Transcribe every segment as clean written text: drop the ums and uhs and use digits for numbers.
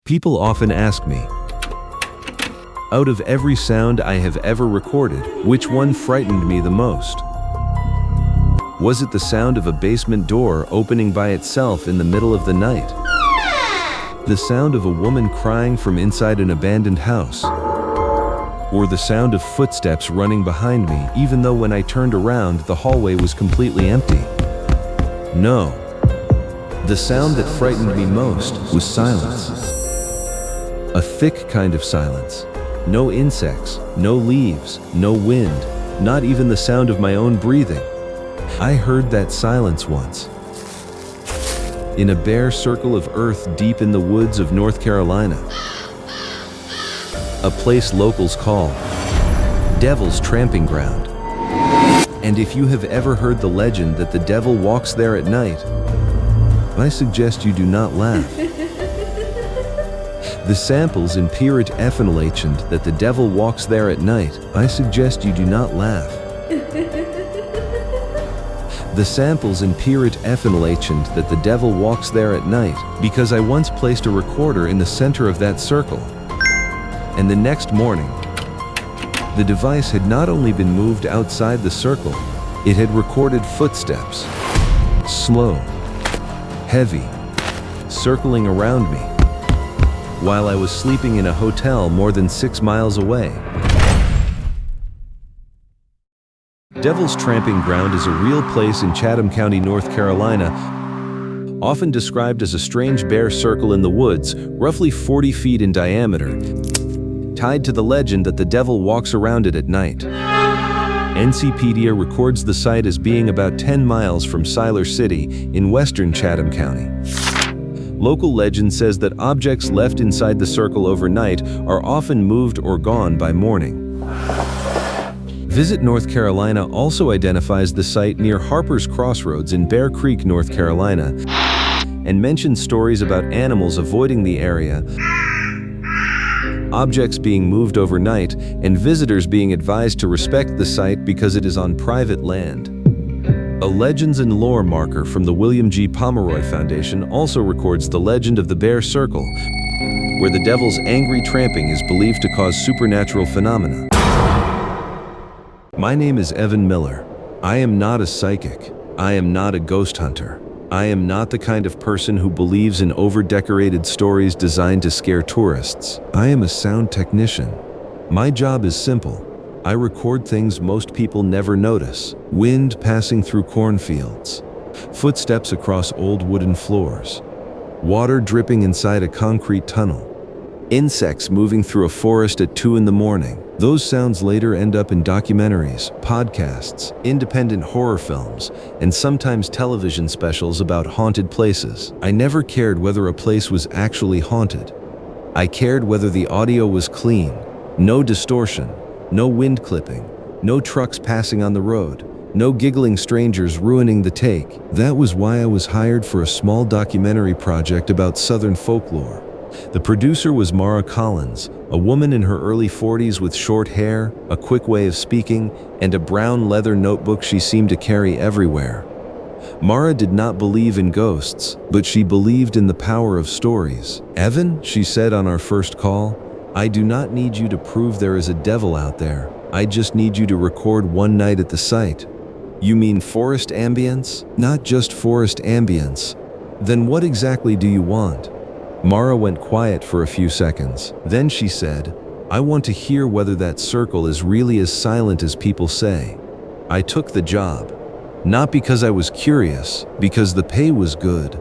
People often ask me, out of every sound I have ever recorded, which one frightened me the most? Was it the sound of a basement door opening by itself in the middle of the night? The sound of a woman crying from inside an abandoned house? Or the sound of footsteps running behind me, even though when I turned around, the hallway was completely empty? No. The sound that frightened me most was silence. A thick kind of silence. No insects, no leaves, no wind, not even the sound of my own breathing. I heard that silence once. In a bare circle of earth deep in the woods of North Carolina. A place locals call Devil's Tramping Ground. And if you have ever heard the legend that the devil walks there at night, I suggest you do not laugh. The samples in Pirate Ethanolation that the devil walks there at night, I suggest you do not laugh. The samples in Pirate Ethanolation that the devil walks there at night, because I once placed a recorder in the center of that circle. And the next morning, the device had not only been moved outside the circle, it had recorded footsteps, slow, heavy, circling around me, while I was sleeping in a hotel more than 6 miles away. Devil's Tramping Ground is a real place in Chatham County, North Carolina, often described as a strange bare circle in the woods, roughly 40 feet in diameter, tied to the legend that the devil walks around it at night. NCpedia records the site as being about 10 miles from Siler City in western Chatham County. Local legend says that objects left inside the circle overnight are often moved or gone by morning. Visit North Carolina also identifies the site near Harper's Crossroads in Bear Creek, North Carolina, and mentions stories about animals avoiding the area, objects being moved overnight, and visitors being advised to respect the site because it is on private land. A Legends and Lore marker from the William G. Pomeroy Foundation also records the legend of the Bear Circle, where the devil's angry tramping is believed to cause supernatural phenomena. My name is Evan Miller. I am not a psychic. I am not a ghost hunter. I am not the kind of person who believes in over-decorated stories designed to scare tourists. I am a sound technician. My job is simple. I record things most people never notice. Wind passing through cornfields. Footsteps across old wooden floors. Water dripping inside a concrete tunnel. Insects moving through a forest at 2 in the morning. Those sounds later end up in documentaries, podcasts, independent horror films, and sometimes television specials about haunted places. I never cared whether a place was actually haunted. I cared whether the audio was clean, no distortion, no wind clipping, no trucks passing on the road, no giggling strangers ruining the take. That was why I was hired for a small documentary project about Southern folklore. The producer was Mara Collins, a woman in her early 40s with short hair, a quick way of speaking, and a brown leather notebook she seemed to carry everywhere. Mara did not believe in ghosts, but she believed in the power of stories. "Evan," she said on our first call, "I do not need you to prove there is a devil out there. I just need you to record one night at the site." "You mean forest ambience?" "Not just forest ambience." "Then what exactly do you want?" Mara went quiet for a few seconds. Then she said, "I want to hear whether that circle is really as silent as people say." I took the job. Not because I was curious, because the pay was good.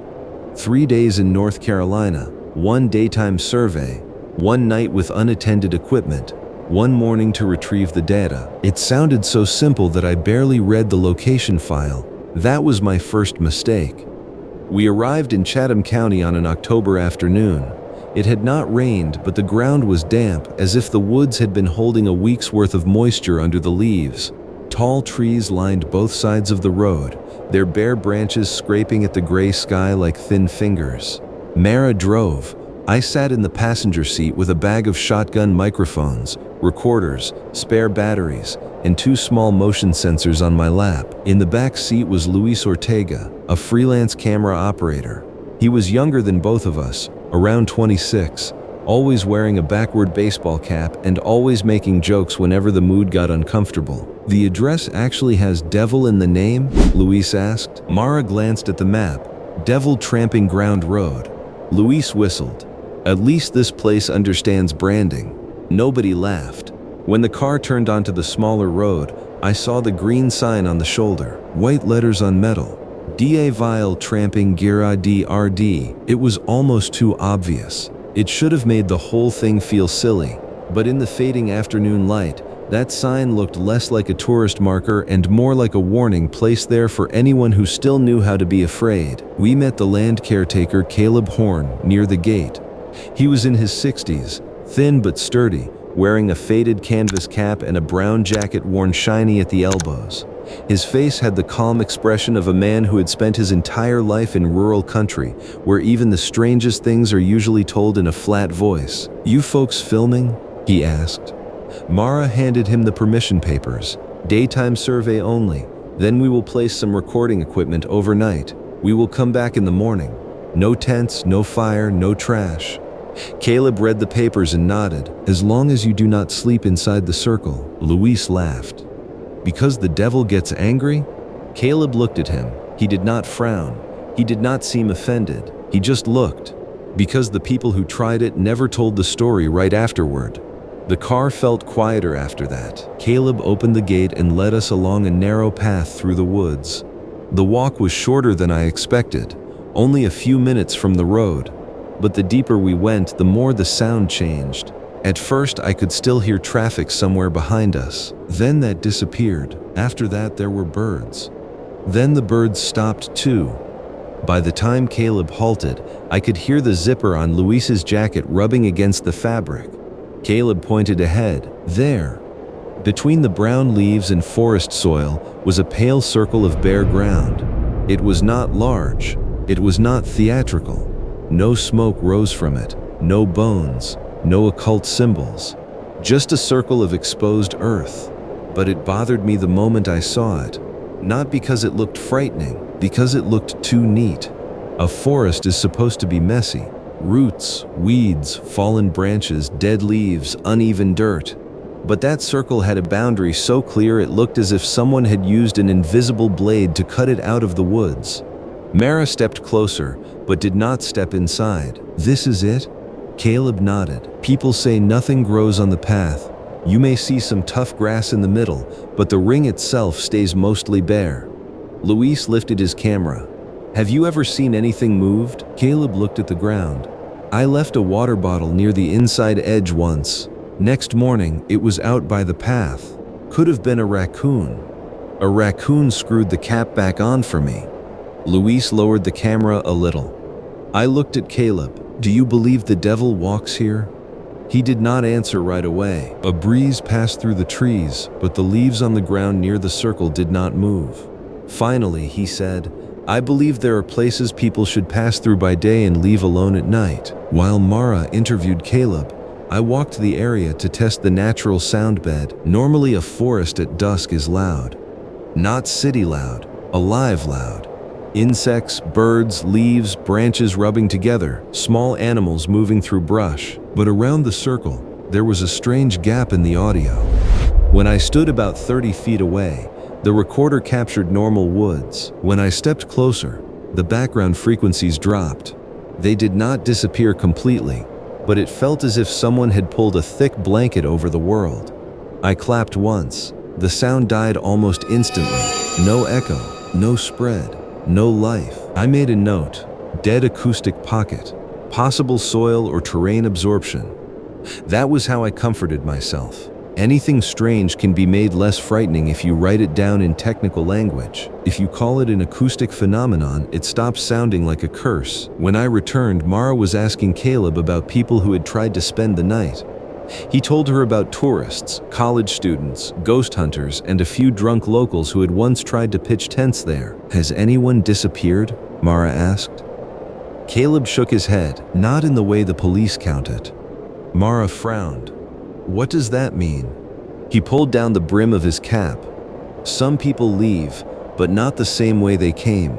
3 days in North Carolina, 1 daytime survey, 1 night with unattended equipment, 1 morning to retrieve the data. It sounded so simple that I barely read the location file. That was my first mistake. We arrived in Chatham County on an October afternoon. It had not rained, but the ground was damp, as if the woods had been holding a week's worth of moisture under the leaves. Tall trees lined both sides of the road, their bare branches scraping at the gray sky like thin fingers. Mara drove. I sat in the passenger seat with a bag of shotgun microphones, recorders, spare batteries, and 2 small motion sensors on my lap. In the back seat was Luis Ortega, a freelance camera operator. He was younger than both of us, around 26, always wearing a backward baseball cap and always making jokes whenever the mood got uncomfortable. The address actually has devil in the name? Luis asked. Mara glanced at the map. Devil Tramping Ground Road. Luis whistled. At least this place understands branding. Nobody laughed. When the car turned onto the smaller road, I saw the green sign on the shoulder, white letters on metal. Da Vile Tramping Gira DRD. It was almost too obvious. It should have made the whole thing feel silly. But in the fading afternoon light, that sign looked less like a tourist marker and more like a warning placed there for anyone who still knew how to be afraid. We met the land caretaker Caleb Horn near the gate. He was in his 60s, thin but sturdy, wearing a faded canvas cap and a brown jacket worn shiny at the elbows. His face had the calm expression of a man who had spent his entire life in rural country, where even the strangest things are usually told in a flat voice. "You folks filming?" he asked. Mara handed him the permission papers. "Daytime survey only. Then we will place some recording equipment overnight. We will come back in the morning. No tents, no fire, no trash." Caleb read the papers and nodded. "As long as you do not sleep inside the circle." Luis laughed. "Because the devil gets angry?" Caleb looked at him. He did not frown. He did not seem offended. He just looked. "Because the people who tried it never told the story right afterward." The car felt quieter after that. Caleb opened the gate and led us along a narrow path through the woods. The walk was shorter than I expected, only a few minutes from the road. But the deeper we went, the more the sound changed. At first, I could still hear traffic somewhere behind us. Then that disappeared. After that, there were birds. Then the birds stopped too. By the time Caleb halted, I could hear the zipper on Luis's jacket rubbing against the fabric. Caleb pointed ahead. There, between the brown leaves and forest soil, was a pale circle of bare ground. It was not large. It was not theatrical. No smoke rose from it. No bones. No occult symbols. Just a circle of exposed earth. But it bothered me the moment I saw it. Not because it looked frightening, because it looked too neat. A forest is supposed to be messy. Roots, weeds, fallen branches, dead leaves, uneven dirt. But that circle had a boundary so clear it looked as if someone had used an invisible blade to cut it out of the woods. Mara stepped closer, but did not step inside. "This is it?" Caleb nodded. "People say nothing grows on the path. You may see some tough grass in the middle, but the ring itself stays mostly bare." Luis lifted his camera. "Have you ever seen anything moved?" Caleb looked at the ground. "I left a water bottle near the inside edge once. Next morning, it was out by the path. Could have been a raccoon. A raccoon screwed the cap back on for me." Luis lowered the camera a little. I looked at Caleb. "Do you believe the devil walks here?" He did not answer right away. A breeze passed through the trees, but the leaves on the ground near the circle did not move. Finally, he said, "I believe there are places people should pass through by day and leave alone at night." While Mara interviewed Caleb, I walked the area to test the natural sound bed. Normally a forest at dusk is loud. Not city loud, alive loud. Insects, birds, leaves, branches rubbing together, small animals moving through brush. But around the circle, there was a strange gap in the audio. When I stood about 30 feet away, the recorder captured normal woods. When I stepped closer, the background frequencies dropped. They did not disappear completely, but it felt as if someone had pulled a thick blanket over the world. I clapped once. The sound died almost instantly. No echo, no spread, no life. I made a note. Dead acoustic pocket. Possible soil or terrain absorption. That was how I comforted myself. Anything strange can be made less frightening if you write it down in technical language. If you call it an acoustic phenomenon, it stops sounding like a curse. When I returned, Mara was asking Caleb about people who had tried to spend the night. He told her about tourists, college students, ghost hunters, and a few drunk locals who had once tried to pitch tents there. "Has anyone disappeared?" Mara asked. Caleb shook his head, not in the way the police count it. Mara frowned. "What does that mean?" He pulled down the brim of his cap. "Some people leave, but not the same way they came.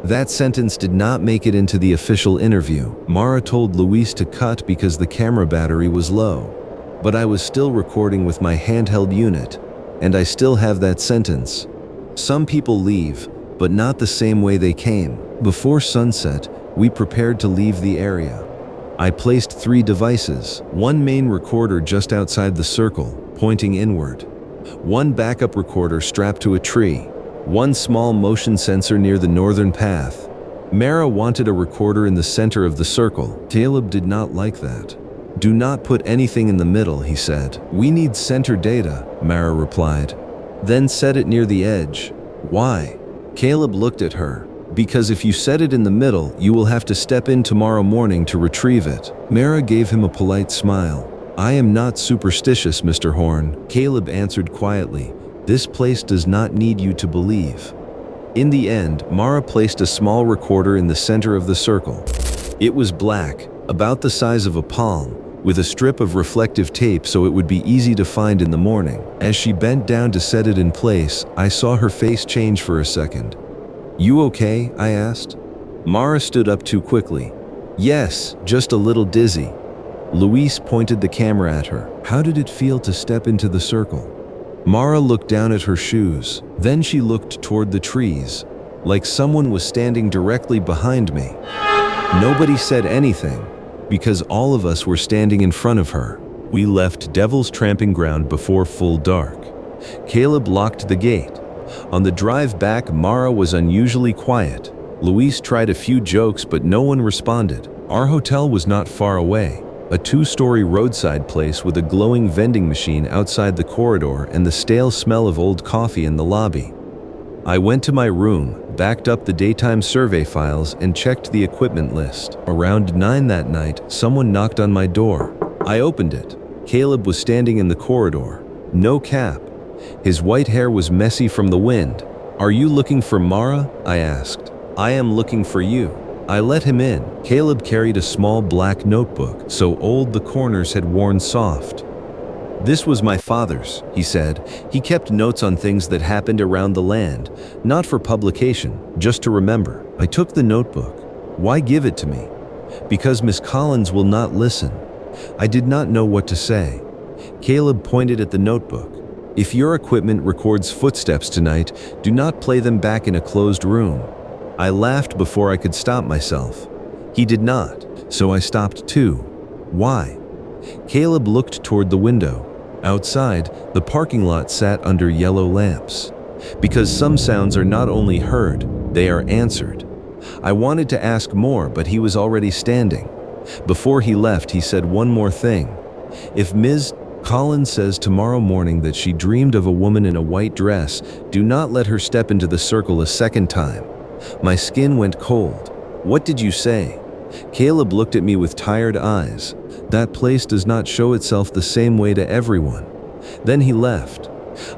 That sentence did not make it into the official interview. Mara told Luis to cut because the camera battery was low. But I was still recording with my handheld unit, and I still have that sentence. Some people leave, but not the same way they came. Before sunset, we prepared to leave the area. I placed 3 devices, one main recorder just outside the circle, pointing inward, one backup recorder strapped to a tree, one small motion sensor near the northern path. Mara wanted a recorder in the center of the circle. Caleb did not like that. "Do not put anything in the middle," he said. "We need center data," Mara replied. "Then set it near the edge." "Why?" Caleb looked at her. "Because if you set it in the middle, you will have to step in tomorrow morning to retrieve it." Mara gave him a polite smile. "I am not superstitious, Mr. Horn," Caleb answered quietly. "This place does not need you to believe." In the end, Mara placed a small recorder in the center of the circle. It was black, about the size of a palm, with a strip of reflective tape so it would be easy to find in the morning. As she bent down to set it in place, I saw her face change for a second. "You okay?" I asked. Mara stood up too quickly. "Yes, just a little dizzy." Luis pointed the camera at her. "How did it feel to step into the circle?" Mara looked down at her shoes. Then she looked toward the trees, like someone was standing directly behind me. Nobody said anything, because all of us were standing in front of her. We left Devil's Tramping Ground before full dark. Caleb locked the gate. On the drive back, Mara was unusually quiet. Luis tried a few jokes, but no one responded. Our hotel was not far away, a 2-story roadside place with a glowing vending machine outside the corridor and the stale smell of old coffee in the lobby. I went to my room, backed up the daytime survey files, and checked the equipment list. Around 9 that night, someone knocked on my door. I opened it. Caleb was standing in the corridor. No cap. His white hair was messy from the wind. "Are you looking for Mara?" I asked. "I am looking for you." I let him in. Caleb carried a small black notebook, so old the corners had worn soft. "This was my father's," he said. "He kept notes on things that happened around the land, not for publication, just to remember." I took the notebook. "Why give it to me?" "Because Miss Collins will not listen." I did not know what to say. Caleb pointed at the notebook. "If your equipment records footsteps tonight, do not play them back in a closed room." I laughed before I could stop myself. He did not, so I stopped too. "Why?" Caleb looked toward the window. Outside, the parking lot sat under yellow lamps. "Because some sounds are not only heard, they are answered." I wanted to ask more, but he was already standing. Before he left, he said one more thing. "If Ms. Collins says tomorrow morning that she dreamed of a woman in a white dress, do not let her step into the circle a second time." My skin went cold. "What did you say?" Caleb looked at me with tired eyes. "That place does not show itself the same way to everyone." Then he left.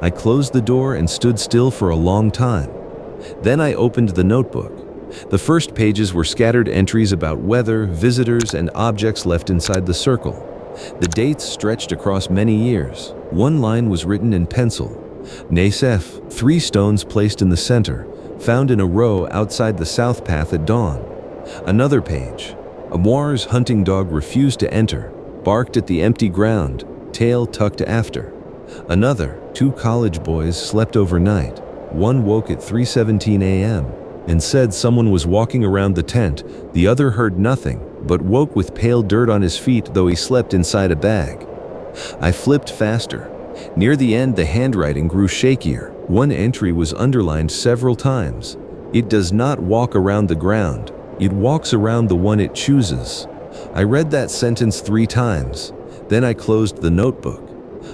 I closed the door and stood still for a long time. Then I opened the notebook. The first pages were scattered entries about weather, visitors, and objects left inside the circle. The dates stretched across many years. One line was written in pencil. Naisef, 3 stones placed in the center, found in a row outside the south path at dawn. Another page. Amoir's hunting dog refused to enter, barked at the empty ground, tail tucked after. Another, 2 college boys slept overnight. One woke at 3:17 a.m. and said someone was walking around the tent. The other heard nothing, but woke with pale dirt on his feet, though he slept inside a bag. I flipped faster. Near the end, the handwriting grew shakier. One entry was underlined several times. "It does not walk around the ground. It walks around the one it chooses." I read that sentence 3 times. Then I closed the notebook.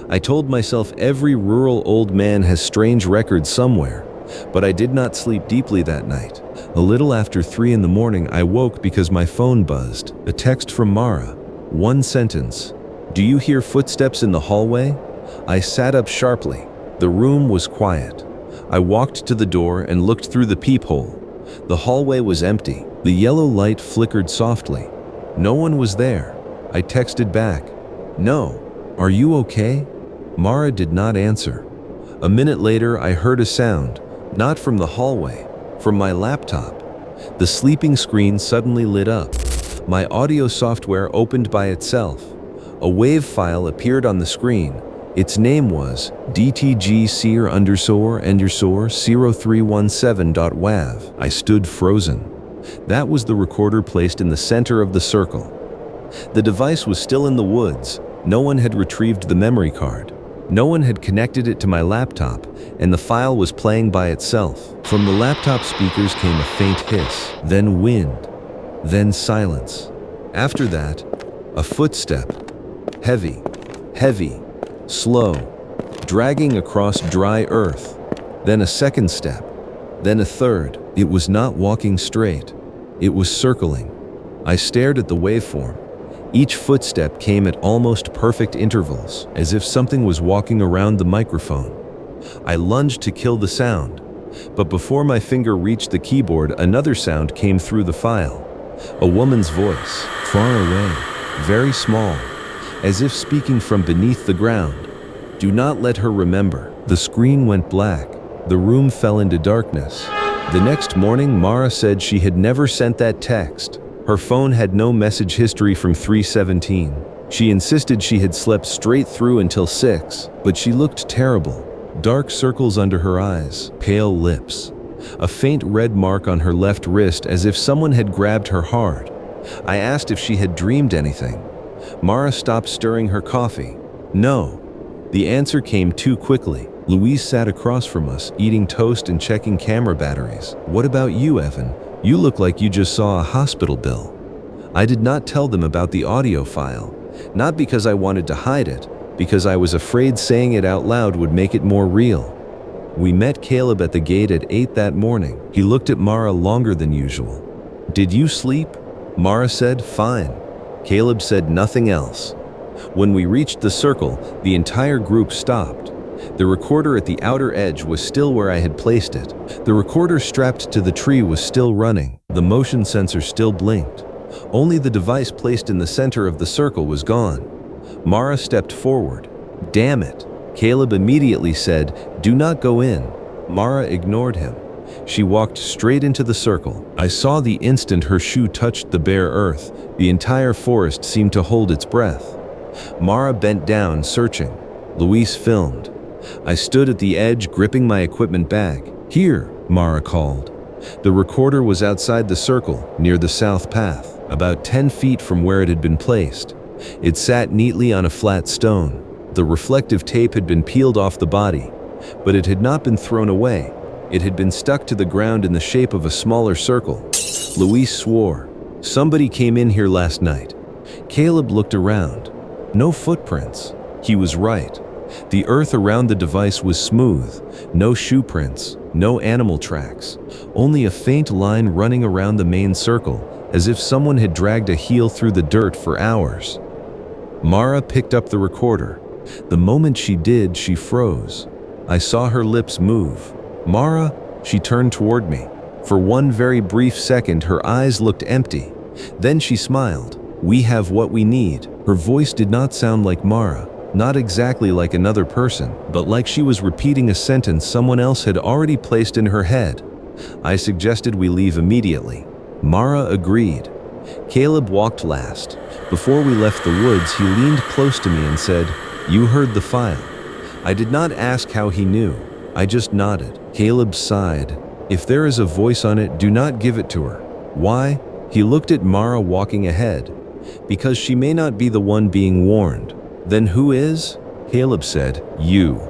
I told myself every rural old man has strange records somewhere. But I did not sleep deeply that night. A little after 3 in the morning, I woke because my phone buzzed. A text from Mara. One sentence. "Do you hear footsteps in the hallway?" I sat up sharply. The room was quiet. I walked to the door and looked through the peephole. The hallway was empty. The yellow light flickered softly. No one was there. I texted back. "No. Are you okay?" Mara did not answer. A minute later, I heard a sound, not from the hallway, from my laptop. The sleeping screen suddenly lit up. My audio software opened by itself. A WAV file appeared on the screen. Its name was DTG-0317.wav. I stood frozen. That was the recorder placed in the center of the circle. The device was still in the woods. No one had retrieved the memory card. No one had connected it to my laptop, and the file was playing by itself. From the laptop speakers came a faint hiss, then wind, then silence. After that, a footstep. Heavy, heavy, slow, dragging across dry earth. Then a second step, then a third. It was not walking straight. It was circling. I stared at the waveform. Each footstep came at almost perfect intervals, as if something was walking around the microphone. I lunged to kill the sound, but before my finger reached the keyboard, another sound came through the file. A woman's voice, far away, very small, as if speaking from beneath the ground. Do not let her remember. The screen went black. The room fell into darkness. The next morning, Mara said she had never sent that text. Her phone had no message history from 3:17. She insisted she had slept straight through until 6, but she looked terrible. Dark circles under her eyes, pale lips, a faint red mark on her left wrist as if someone had grabbed her hard. I asked if she had dreamed anything. Mara stopped stirring her coffee. No. The answer came too quickly. Louise sat across from us, eating toast and checking camera batteries. What about you, Evan? You look like you just saw a hospital bill. I did not tell them about the audio file, not because I wanted to hide it, because I was afraid saying it out loud would make it more real. We met Caleb at the gate at 8 that morning. He looked at Mara longer than usual. Did you sleep? Mara said, fine. Caleb said nothing else. When we reached the circle, the entire group stopped. The recorder at the outer edge was still where I had placed it. The recorder strapped to the tree was still running. The motion sensor still blinked. Only the device placed in the center of the circle was gone. Mara stepped forward. Damn it. Caleb immediately said, do not go in. Mara ignored him. She walked straight into the circle. I saw the instant her shoe touched the bare earth. The entire forest seemed to hold its breath. Mara bent down, searching. Louise filmed. I stood at the edge, gripping my equipment bag. Here, Mara called. The recorder was outside the circle, near the south path, about 10 feet from where it had been placed. It sat neatly on a flat stone. The reflective tape had been peeled off the body, but it had not been thrown away. It had been stuck to the ground in the shape of a smaller circle. Louise swore. Somebody came in here last night. Caleb looked around. No footprints. He was right. The earth around the device was smooth. No shoe prints, no animal tracks. Only a faint line running around the main circle, as if someone had dragged a heel through the dirt for hours. Mara picked up the recorder. The moment she did, she froze. I saw her lips move. Mara, she turned toward me. For one very brief second, her eyes looked empty. Then she smiled. We have what we need. Her voice did not sound like Mara, not exactly like another person, but like she was repeating a sentence someone else had already placed in her head. I suggested we leave immediately. Mara agreed. Caleb walked last. Before we left the woods, he leaned close to me and said, "You heard the file." I did not ask how he knew. I just nodded. Caleb sighed. "If there is a voice on it, do not give it to her." Why? He looked at Mara walking ahead. Because she may not be the one being warned. Then who is? Caleb said, "You."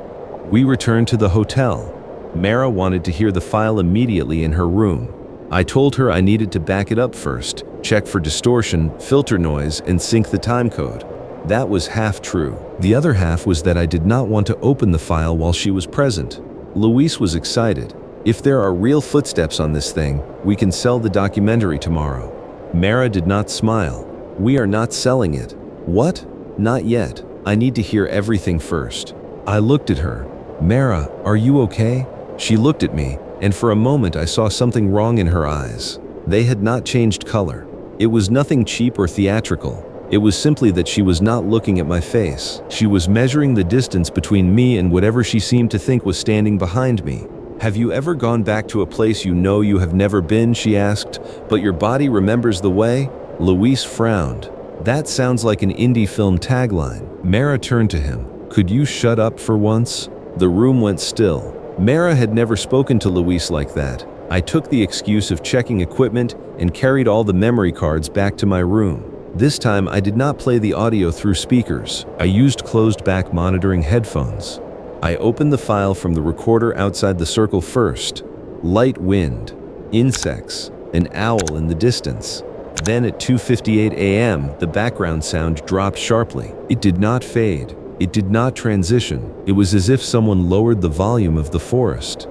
We returned to the hotel. Mara wanted to hear the file immediately in her room. I told her I needed to back it up first, check for distortion, filter noise, and sync the timecode. That was half true. The other half was that I did not want to open the file while she was present. Luis was excited. If there are real footsteps on this thing, we can sell the documentary tomorrow. Mara did not smile. We are not selling it. What? Not yet. I need to hear everything first. I looked at her. Mara, are you okay? She looked at me, and for a moment I saw something wrong in her eyes. They had not changed color. It was nothing cheap or theatrical. It was simply that she was not looking at my face. She was measuring the distance between me and whatever she seemed to think was standing behind me. "Have you ever gone back to a place you know you have never been?" she asked, "but your body remembers the way?" Luis frowned. "That sounds like an indie film tagline." Mara turned to him. "Could you shut up for once?" The room went still. Mara had never spoken to Luis like that. I took the excuse of checking equipment and carried all the memory cards back to my room. This time I did not play the audio through speakers. I used closed-back monitoring headphones. I opened the file from the recorder outside the circle first. Light wind, insects, an owl in the distance. Then at 2:58 a.m., the background sound dropped sharply. It did not fade. It did not transition. It was as if someone lowered the volume of the forest.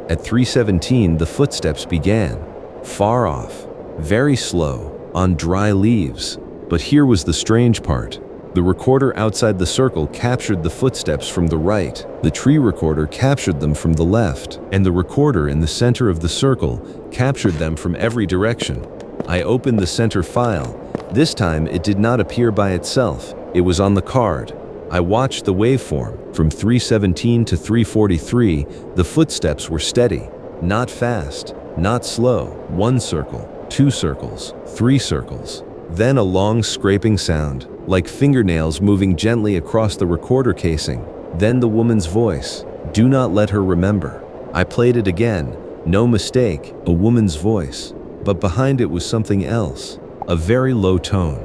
At 3:17, the footsteps began. Far off, very slow, on dry leaves. But here was the strange part. The recorder outside the circle captured the footsteps from the right. The tree recorder captured them from the left. And the recorder in the center of the circle captured them from every direction. I opened the center file. This time it did not appear by itself. It was on the card. I watched the waveform. From 3:17 to 3:43, the footsteps were steady. Not fast, not slow. One circle, two circles, three circles. Then a long scraping sound, like fingernails moving gently across the recorder casing. Then the woman's voice. "Do not let her remember." I played it again. No mistake, a woman's voice. But behind it was something else. A very low tone,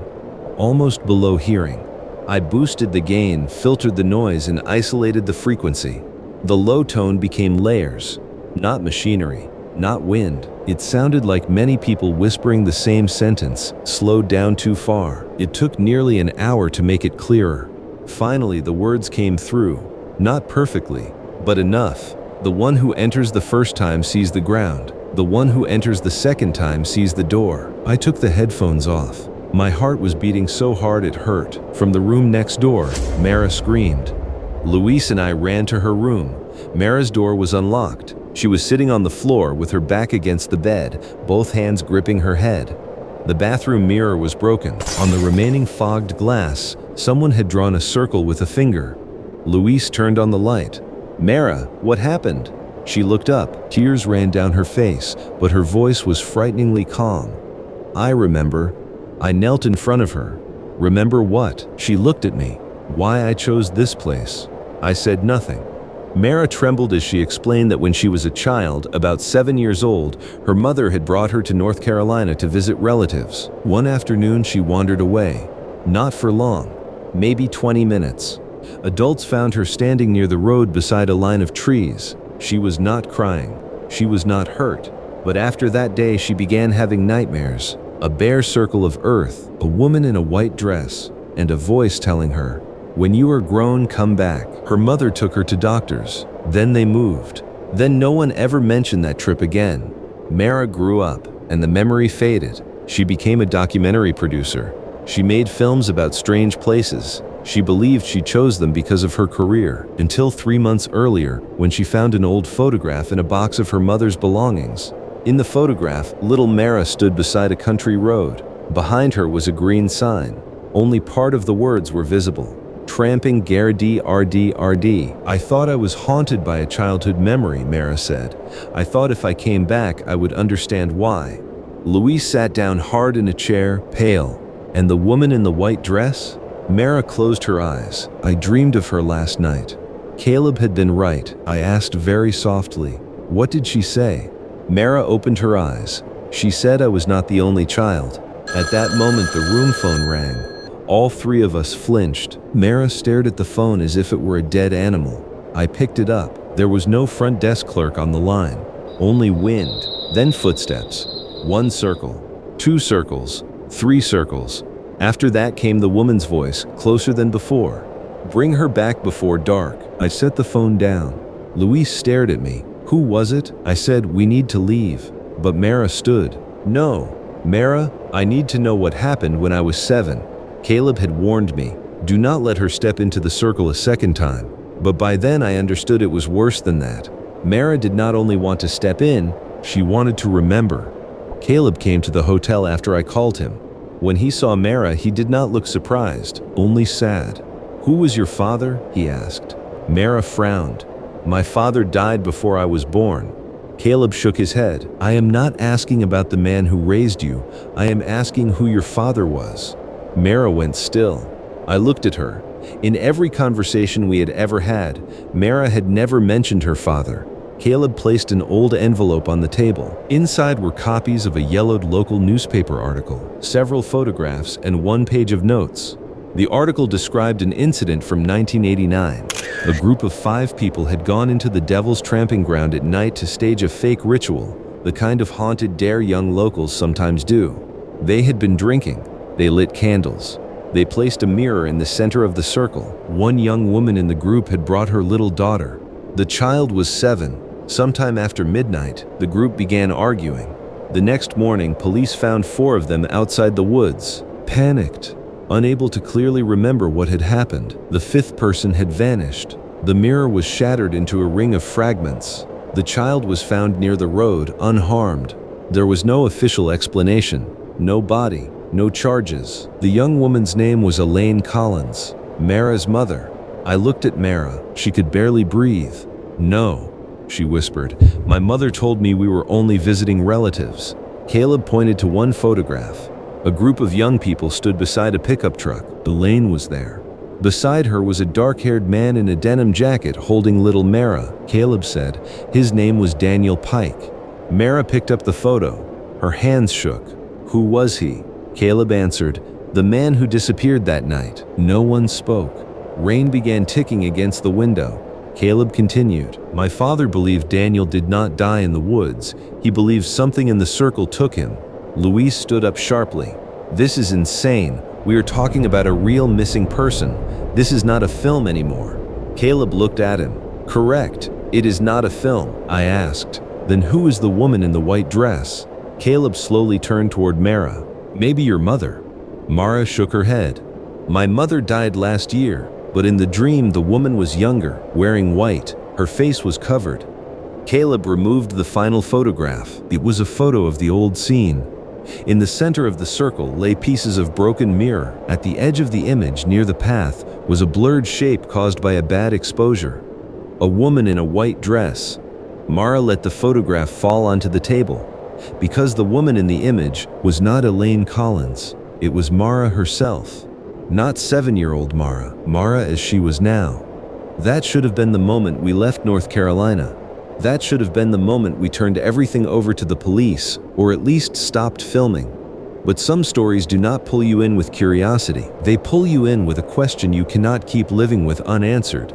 almost below hearing. I boosted the gain, filtered the noise, and isolated the frequency. The low tone became layers, not machinery, not wind. It sounded like many people whispering the same sentence, slowed down too far. It took nearly an hour to make it clearer. Finally, the words came through. Not perfectly, but enough. The one who enters the first time sees the ground. The one who enters the second time sees the door. I took the headphones off. My heart was beating so hard it hurt. From the room next door, Mara screamed. Luis and I ran to her room. Mara's door was unlocked. She was sitting on the floor with her back against the bed, both hands gripping her head. The bathroom mirror was broken. On the remaining fogged glass, someone had drawn a circle with a finger. Luis turned on the light. "Mara, what happened?" She looked up. Tears ran down her face, but her voice was frighteningly calm. "I remember." I knelt in front of her. "Remember what?" She looked at me. "Why I chose this place." I said nothing. Mara trembled as she explained that when she was a child, about 7 years old, her mother had brought her to North Carolina to visit relatives. One afternoon she wandered away. Not for long, maybe 20 minutes. Adults found her standing near the road beside a line of trees. She was not crying. She was not hurt. But after that day she began having nightmares. A bare circle of earth, a woman in a white dress, and a voice telling her, "When you are grown, come back." Her mother took her to doctors. Then they moved. Then no one ever mentioned that trip again. Mara grew up, and the memory faded. She became a documentary producer. She made films about strange places. She believed she chose them because of her career, until 3 months earlier, when she found an old photograph in a box of her mother's belongings. In the photograph, little Mara stood beside a country road. Behind her was a green sign. Only part of the words were visible. "Tramping Gardi RD RD." "I thought I was haunted by a childhood memory," Mara said. "I thought if I came back, I would understand why." Luis sat down hard in a chair, pale. "And the woman in the white dress?" Mara closed her eyes. "I dreamed of her last night." "Caleb had been right," I asked very softly. "What did she say?" Mara opened her eyes. "She said I was not the only child." At that moment, the room phone rang. All three of us flinched. Mara stared at the phone as if it were a dead animal. I picked it up. There was no front desk clerk on the line. Only wind. Then footsteps. 1 circle. 2 circles. 3 circles. After that came the woman's voice, closer than before. "Bring her back before dark." I set the phone down. Luis stared at me. "Who was it?" I said, "We need to leave." But Mara stood. "No. Mara, I need to know what happened when I was 7. Caleb had warned me. Do not let her step into the circle a second time." But by then I understood it was worse than that. Mara did not only want to step in, she wanted to remember. Caleb came to the hotel after I called him. When he saw Mara, he did not look surprised, only sad. "Who was your father?" he asked. Mara frowned. My father died before I was born. Caleb shook his head. I am not asking about the man who raised you. I am asking who your father was. Mara went still. I looked at her. In every conversation we had ever had, Mara had never mentioned her father. Caleb placed an old envelope on the table. Inside were copies of a yellowed local newspaper article, several photographs, and one page of notes. The article described an incident from 1989. A group of 5 people had gone into the Devil's Tramping Ground at night to stage a fake ritual, the kind of haunted dare young locals sometimes do. They had been drinking. They lit candles. They placed a mirror in the center of the circle. One young woman in the group had brought her little daughter. The child was 7. Sometime after midnight, the group began arguing. The next morning, police found 4 of them outside the woods. Panicked, unable to clearly remember what had happened, the 5th person had vanished. The mirror was shattered into a ring of fragments. The child was found near the road, unharmed. There was no official explanation, no body, no charges. The young woman's name was Elaine Collins, Mara's mother. I looked at Mara. She could barely breathe. No, she whispered. My mother told me we were only visiting relatives. Caleb pointed to one photograph. A group of young people stood beside a pickup truck. Elaine was there. Beside her was a dark-haired man in a denim jacket holding little Mara. Caleb said his name was Daniel Pike. Mara picked up the photo. Her hands shook. Who was he? Caleb answered, the man who disappeared that night. No one spoke. Rain began ticking against the window. Caleb continued, my father believed Daniel did not die in the woods. He believed something in the circle took him. Louise stood up sharply. This is insane. We are talking about a real missing person. This is not a film anymore. Caleb looked at him. Correct. It is not a film. I asked. Then who is the woman in the white dress? Caleb slowly turned toward Mara. Maybe your mother. Mara shook her head. My mother died last year, but in the dream the woman was younger, wearing white. Her face was covered. Caleb removed the final photograph. It was a photo of the old scene. In the center of the circle lay pieces of broken mirror. At the edge of the image, near the path, was a blurred shape caused by a bad exposure. A woman in a white dress. Mara let the photograph fall onto the table. Because the woman in the image was not Elaine Collins, it was Mara herself. Not 7-year-old Mara, Mara as she was now. That should have been the moment we left North Carolina. That should have been the moment we turned everything over to the police, or at least stopped filming. But some stories do not pull you in with curiosity. They pull you in with a question you cannot keep living with unanswered.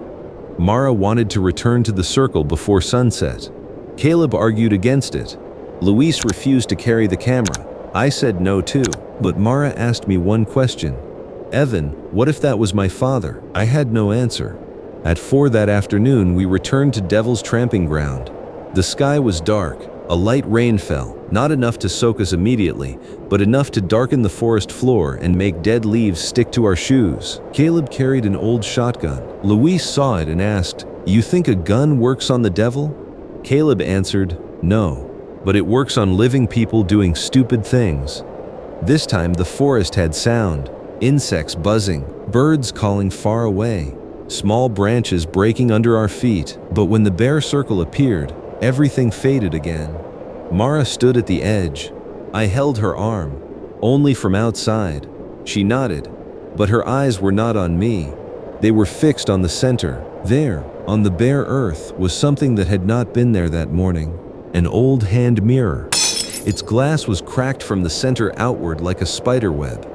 Mara wanted to return to the circle before sunset. Caleb argued against it. Luis refused to carry the camera. I said no too, but Mara asked me one question. Evan, what if that was my father? I had no answer. At 4 that afternoon, we returned to Devil's Tramping Ground. The sky was dark. A light rain fell, not enough to soak us immediately, but enough to darken the forest floor and make dead leaves stick to our shoes. Caleb carried an old shotgun. Luis saw it and asked, "You think a gun works on the devil?" Caleb answered, "No, but it works on living people doing stupid things." This time the forest had sound. Insects buzzing, birds calling far away, small branches breaking under our feet. But when the bear circle appeared, everything faded again. Mara stood at the edge. I held her arm. Only from outside. She nodded, but her eyes were not on me. They were fixed on the center. There, on the bare earth, was something that had not been there that morning. An old hand mirror. Its glass was cracked from the center outward like a spider web.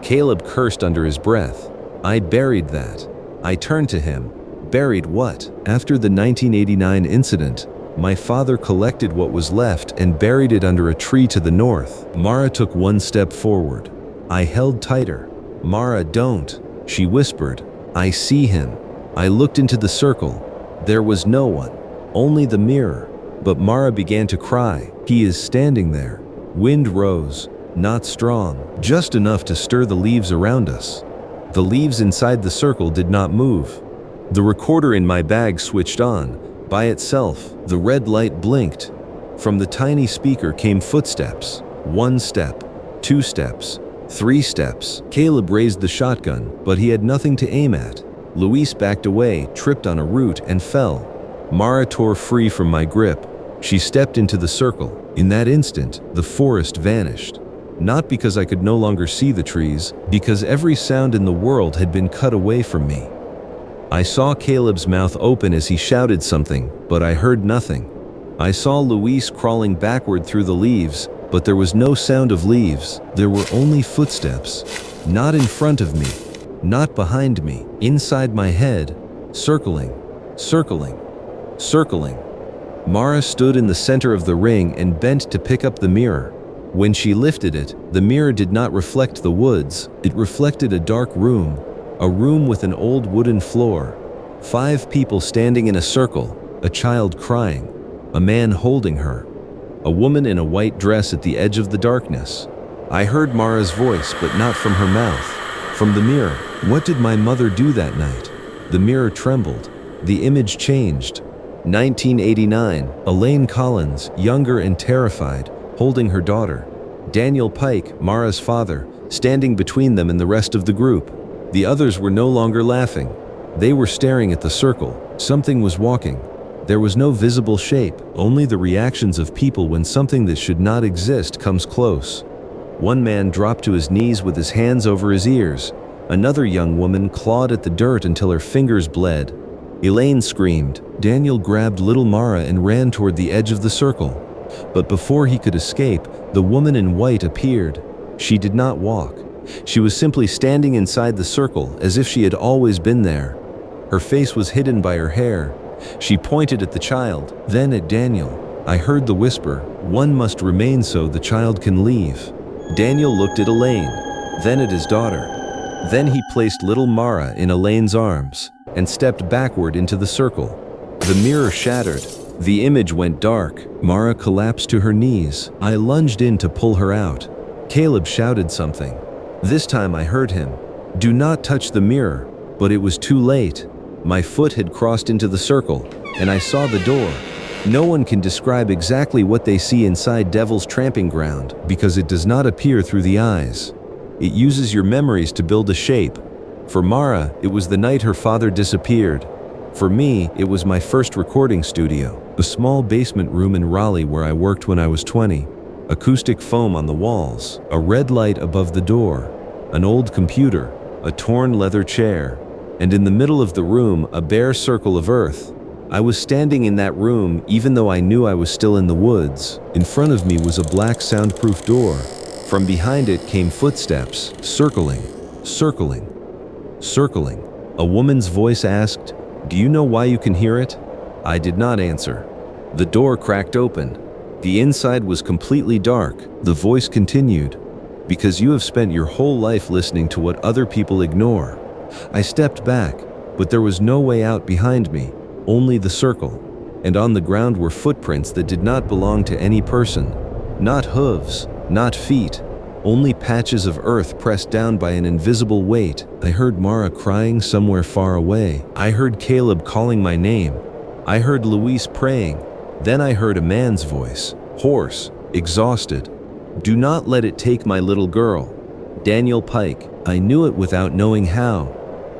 Caleb cursed under his breath. I buried that. I turned to him. Buried what? After the 1989 incident, my father collected what was left and buried it under a tree to the north. Mara took one step forward. I held tighter. Mara, don't, she whispered. I see him. I looked into the circle. There was no one, only the mirror. But Mara began to cry. He is standing there. Wind rose, not strong, just enough to stir the leaves around us. The leaves inside the circle did not move. The recorder in my bag switched on. By itself, the red light blinked. From the tiny speaker came footsteps. 1 step, 2 steps, 3 steps. Caleb raised the shotgun, but he had nothing to aim at. Luis backed away, tripped on a root, and fell. Mara tore free from my grip. She stepped into the circle. In that instant, the forest vanished. Not because I could no longer see the trees, because every sound in the world had been cut away from me. I saw Caleb's mouth open as he shouted something, but I heard nothing. I saw Luis crawling backward through the leaves, but there was no sound of leaves. There were only footsteps. Not in front of me, not behind me, inside my head, circling, circling, circling. Mara stood in the center of the ring and bent to pick up the mirror. When she lifted it, the mirror did not reflect the woods. It reflected a dark room, a room with an old wooden floor. 5 people standing in a circle, a child crying, a man holding her, a woman in a white dress at the edge of the darkness. I heard Mara's voice, but not from her mouth, from the mirror. What did my mother do that night? The mirror trembled. The image changed. 1989, Elaine Collins, younger and terrified, holding her daughter. Daniel Pike, Mara's father, standing between them and the rest of the group. The others were no longer laughing. They were staring at the circle. Something was walking. There was no visible shape, only the reactions of people when something that should not exist comes close. One man dropped to his knees with his hands over his ears. Another young woman clawed at the dirt until her fingers bled. Elaine screamed. Daniel grabbed little Mara and ran toward the edge of the circle. But before he could escape, the woman in white appeared. She did not walk. She was simply standing inside the circle as if she had always been there. Her face was hidden by her hair. She pointed at the child, then at Daniel. I heard the whisper, "One must remain so the child can leave." Daniel looked at Elaine, then at his daughter. Then he placed little Mara in Elaine's arms and stepped backward into the circle. The mirror shattered. The image went dark. Mara collapsed to her knees. I lunged in to pull her out. Caleb shouted something. This time I heard him. "Do not touch the mirror," but it was too late. My foot had crossed into the circle, and I saw the door. No one can describe exactly what they see inside Devil's Tramping Ground, because it does not appear through the eyes. It uses your memories to build a shape. For Mara, it was the night her father disappeared. For me, it was my first recording studio, a small basement room in Raleigh where I worked when I was 20. Acoustic foam on the walls, a red light above the door, an old computer, a torn leather chair, and in the middle of the room, a bare circle of earth. I was standing in that room even though I knew I was still in the woods. In front of me was a black soundproof door. From behind it came footsteps, circling, circling, circling. A woman's voice asked, "Do you know why you can hear it?" I did not answer. The door cracked open. The inside was completely dark. The voice continued, "Because you have spent your whole life listening to what other people ignore." I stepped back, but there was no way out behind me, only the circle. And on the ground were footprints that did not belong to any person. Not hooves, not feet, only patches of earth pressed down by an invisible weight. I heard Mara crying somewhere far away. I heard Caleb calling my name. I heard Luis praying. Then I heard a man's voice, hoarse, exhausted. "Do not let it take my little girl." Daniel Pike. I knew it without knowing how.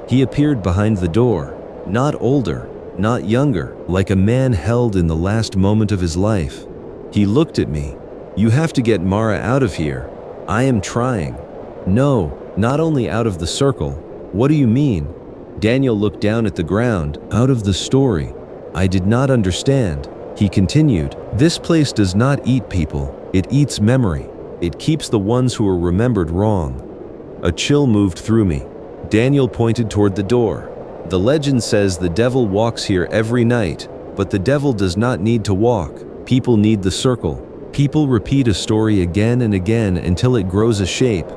He appeared behind the door, not older, not younger, like a man held in the last moment of his life. He looked at me. "You have to get Mara out of here." "I am trying." "No, not only out of the circle." "What do you mean?" Daniel looked down at the ground, out of the story. I did not understand. He continued, "This place does not eat people, it eats memory. It keeps the ones who are remembered wrong." A chill moved through me. Daniel pointed toward the door. "The legend says the devil walks here every night, but the devil does not need to walk. People need the circle. People repeat a story again and again until it grows a shape."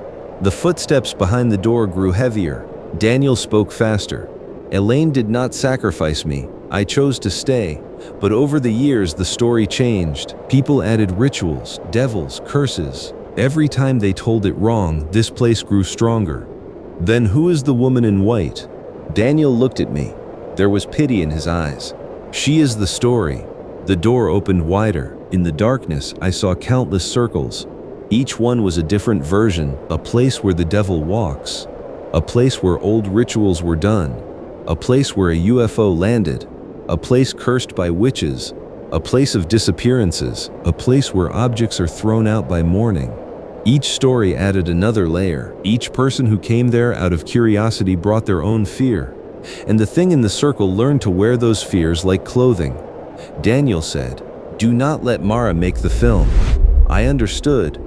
The footsteps behind the door grew heavier. Daniel spoke faster. "Elaine did not sacrifice me. I chose to stay. But over the years, the story changed. People added rituals, devils, curses. Every time they told it wrong, this place grew stronger." "Then who is the woman in white?" Daniel looked at me. There was pity in his eyes. "She is the story." The door opened wider. In the darkness, I saw countless circles. Each one was a different version, a place where the devil walks, a place where old rituals were done, a place where a UFO landed, a place cursed by witches, a place of disappearances, a place where objects are thrown out by morning. Each story added another layer. Each person who came there out of curiosity brought their own fear. And the thing in the circle learned to wear those fears like clothing. Daniel said, "Do not let Mara make the film." I understood.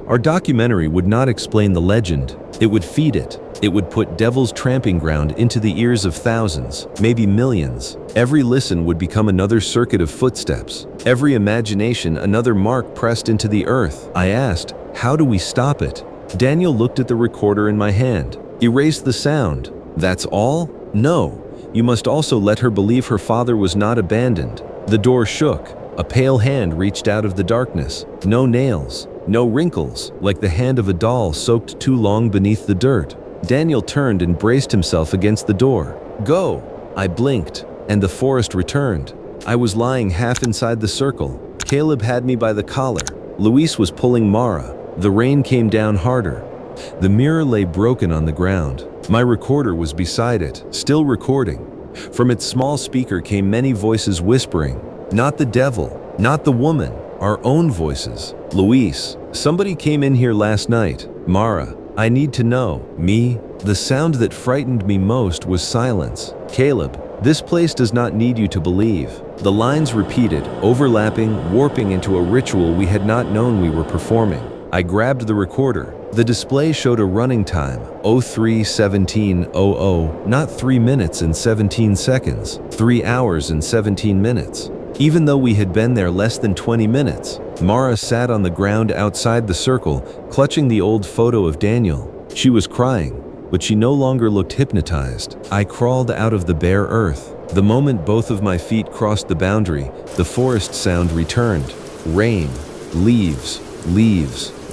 Our documentary would not explain the legend. It would feed it. It would put Devil's Tramping Ground into the ears of thousands, maybe millions. Every listen would become another circuit of footsteps. Every imagination another mark pressed into the earth. I asked, "How do we stop it?" Daniel looked at the recorder in my hand. "Erase the sound." "That's all?" "No. You must also let her believe her father was not abandoned." The door shook. A pale hand reached out of the darkness. No nails, no wrinkles, like the hand of a doll soaked too long beneath the dirt. Daniel turned and braced himself against the door. "Go!" I blinked, and the forest returned. I was lying half inside the circle. Caleb had me by the collar. Luis was pulling Mara. The rain came down harder. The mirror lay broken on the ground. My recorder was beside it, still recording. From its small speaker came many voices whispering. Not the devil, not the woman, our own voices. "Luis, somebody came in here last night." "Mara, I need to know." "Me?" The sound that frightened me most was silence. "Caleb, this place does not need you to believe." The lines repeated, overlapping, warping into a ritual we had not known we were performing. I grabbed the recorder. The display showed a running time, 03:17:00, not 3 minutes and 17 seconds, 3 hours and 17 minutes. Even though we had been there less than 20 minutes, Mara sat on the ground outside the circle, clutching the old photo of Daniel. She was crying, but she no longer looked hypnotized. I crawled out of the bare earth. The moment both of my feet crossed the boundary, the forest sound returned. Rain, leaves,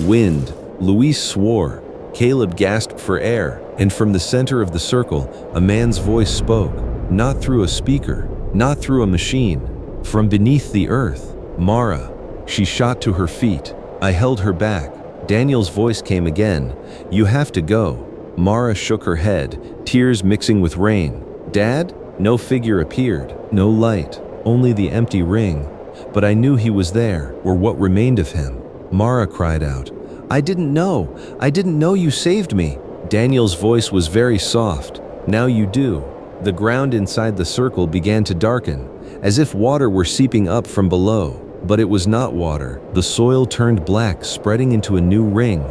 wind. Luis swore. Caleb gasped for air, and from the center of the circle, a man's voice spoke. Not through a speaker, not through a machine. From beneath the earth. "Mara." She shot to her feet. I held her back. Daniel's voice came again. "You have to go." Mara shook her head, tears mixing with rain. "Dad?" No figure appeared, no light, only the empty ring. But I knew he was there, or what remained of him. Mara cried out, I didn't know you saved me." Daniel's voice was very soft. "Now you do." The ground inside the circle began to darken, as if water were seeping up from below. But it was not water. The soil turned black, spreading into a new ring.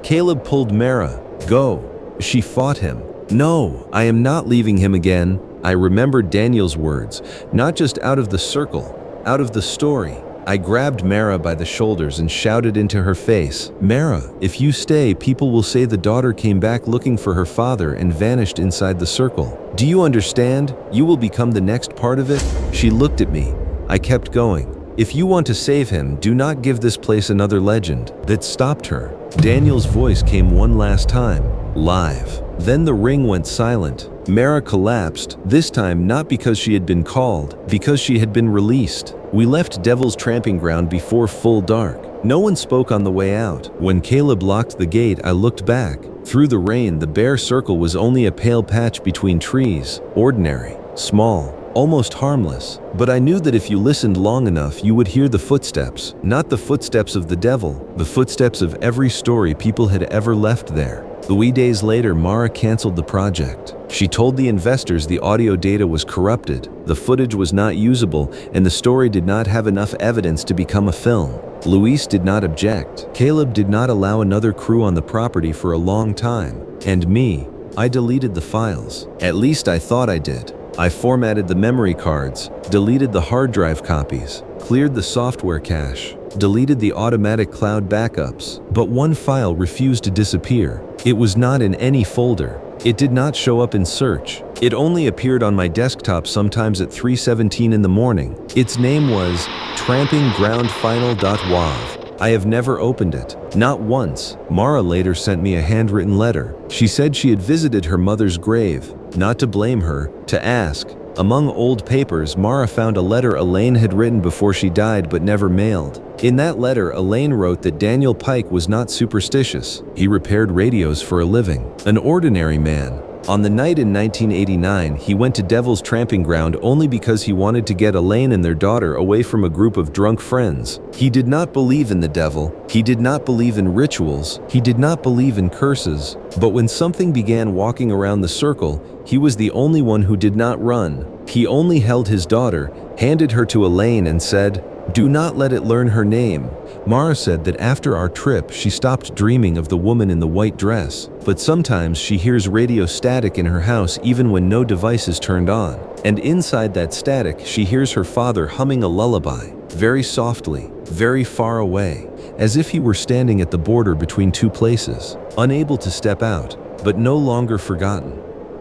Caleb pulled Mara. "Go." She fought him. "No, I am not leaving him again." I remembered Daniel's words, not just out of the circle, out of the story. I grabbed Mara by the shoulders and shouted into her face, "Mara, if you stay, people will say the daughter came back looking for her father and vanished inside the circle. Do you understand? You will become the next part of it." She looked at me. I kept going. "If you want to save him, do not give this place another legend." That stopped her. Daniel's voice came one last time, live. Then the ring went silent. Mara collapsed, this time not because she had been called, because she had been released. We left Devil's Tramping Ground before full dark. No one spoke on the way out. When Caleb locked the gate, I looked back. Through the rain, the bare circle was only a pale patch between trees, ordinary, small, almost harmless. But I knew that if you listened long enough, you would hear the footsteps. Not the footsteps of the devil, the footsteps of every story people had ever left there. 3 days later, Mara canceled the project. She told the investors the audio data was corrupted, the footage was not usable, and the story did not have enough evidence to become a film. Luis did not object. Caleb did not allow another crew on the property for a long time. And me, I deleted the files. At least I thought I did. I formatted the memory cards, deleted the hard drive copies, cleared the software cache, deleted the automatic cloud backups. But one file refused to disappear. It was not in any folder. It did not show up in search. It only appeared on my desktop sometimes at 3:17 in the morning. Its name was trampinggroundfinal.wav. I have never opened it. Not once. Mara later sent me a handwritten letter. She said she had visited her mother's grave, not to blame her, to ask. Among old papers, Mara found a letter Elaine had written before she died but never mailed. In that letter, Elaine wrote that Daniel Pike was not superstitious. He repaired radios for a living. An ordinary man. On the night in 1989, he went to Devil's Tramping Ground only because he wanted to get Elaine and their daughter away from a group of drunk friends. He did not believe in the devil, he did not believe in rituals, he did not believe in curses. But when something began walking around the circle, he was the only one who did not run. He only held his daughter, handed her to Elaine and said, "Do not let it learn her name." Mara said that after our trip, she stopped dreaming of the woman in the white dress. But sometimes she hears radio static in her house even when no device is turned on. And inside that static, she hears her father humming a lullaby, very softly, very far away, as if he were standing at the border between two places, unable to step out, but no longer forgotten.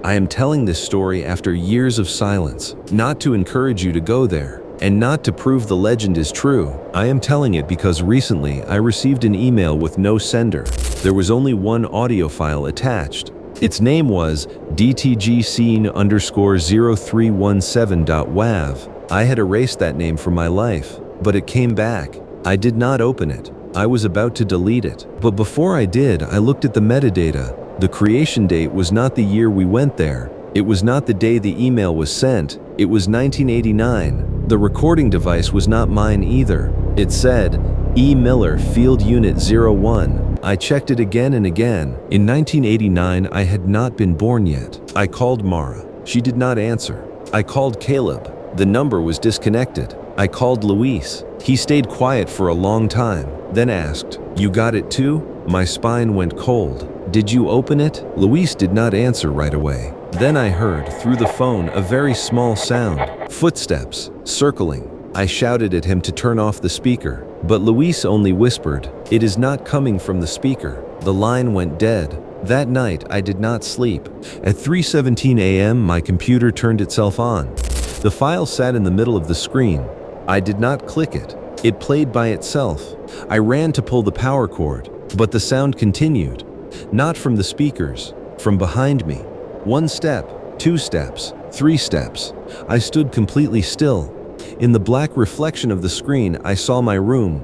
I am telling this story after years of silence, not to encourage you to go there, and not to prove the legend is true. I am telling it because recently I received an email with no sender. There was only one audio file attached. Its name was dtgscene_0317.wav. I had erased that name from my life, but it came back. I did not open it. I was about to delete it. But before I did, I looked at the metadata. The creation date was not the year we went there. It was not the day the email was sent. It was 1989. The recording device was not mine either. It said, E. Miller, Field Unit 01. I checked it again and again. In 1989, I had not been born yet. I called Mara. She did not answer. I called Caleb. The number was disconnected. I called Luis. He stayed quiet for a long time, then asked, "You got it too?" My spine went cold. "Did you open it?" Luis did not answer right away. Then I heard, through the phone, a very small sound. Footsteps, circling. I shouted at him to turn off the speaker, but Luis only whispered, "It is not coming from the speaker." The line went dead. That night, I did not sleep. At 3:17 a.m., my computer turned itself on. The file sat in the middle of the screen. I did not click it. It played by itself. I ran to pull the power cord, but the sound continued. Not from the speakers, from behind me. 1 step, 2 steps, 3 steps. I stood completely still. In the black reflection of the screen, I saw my room,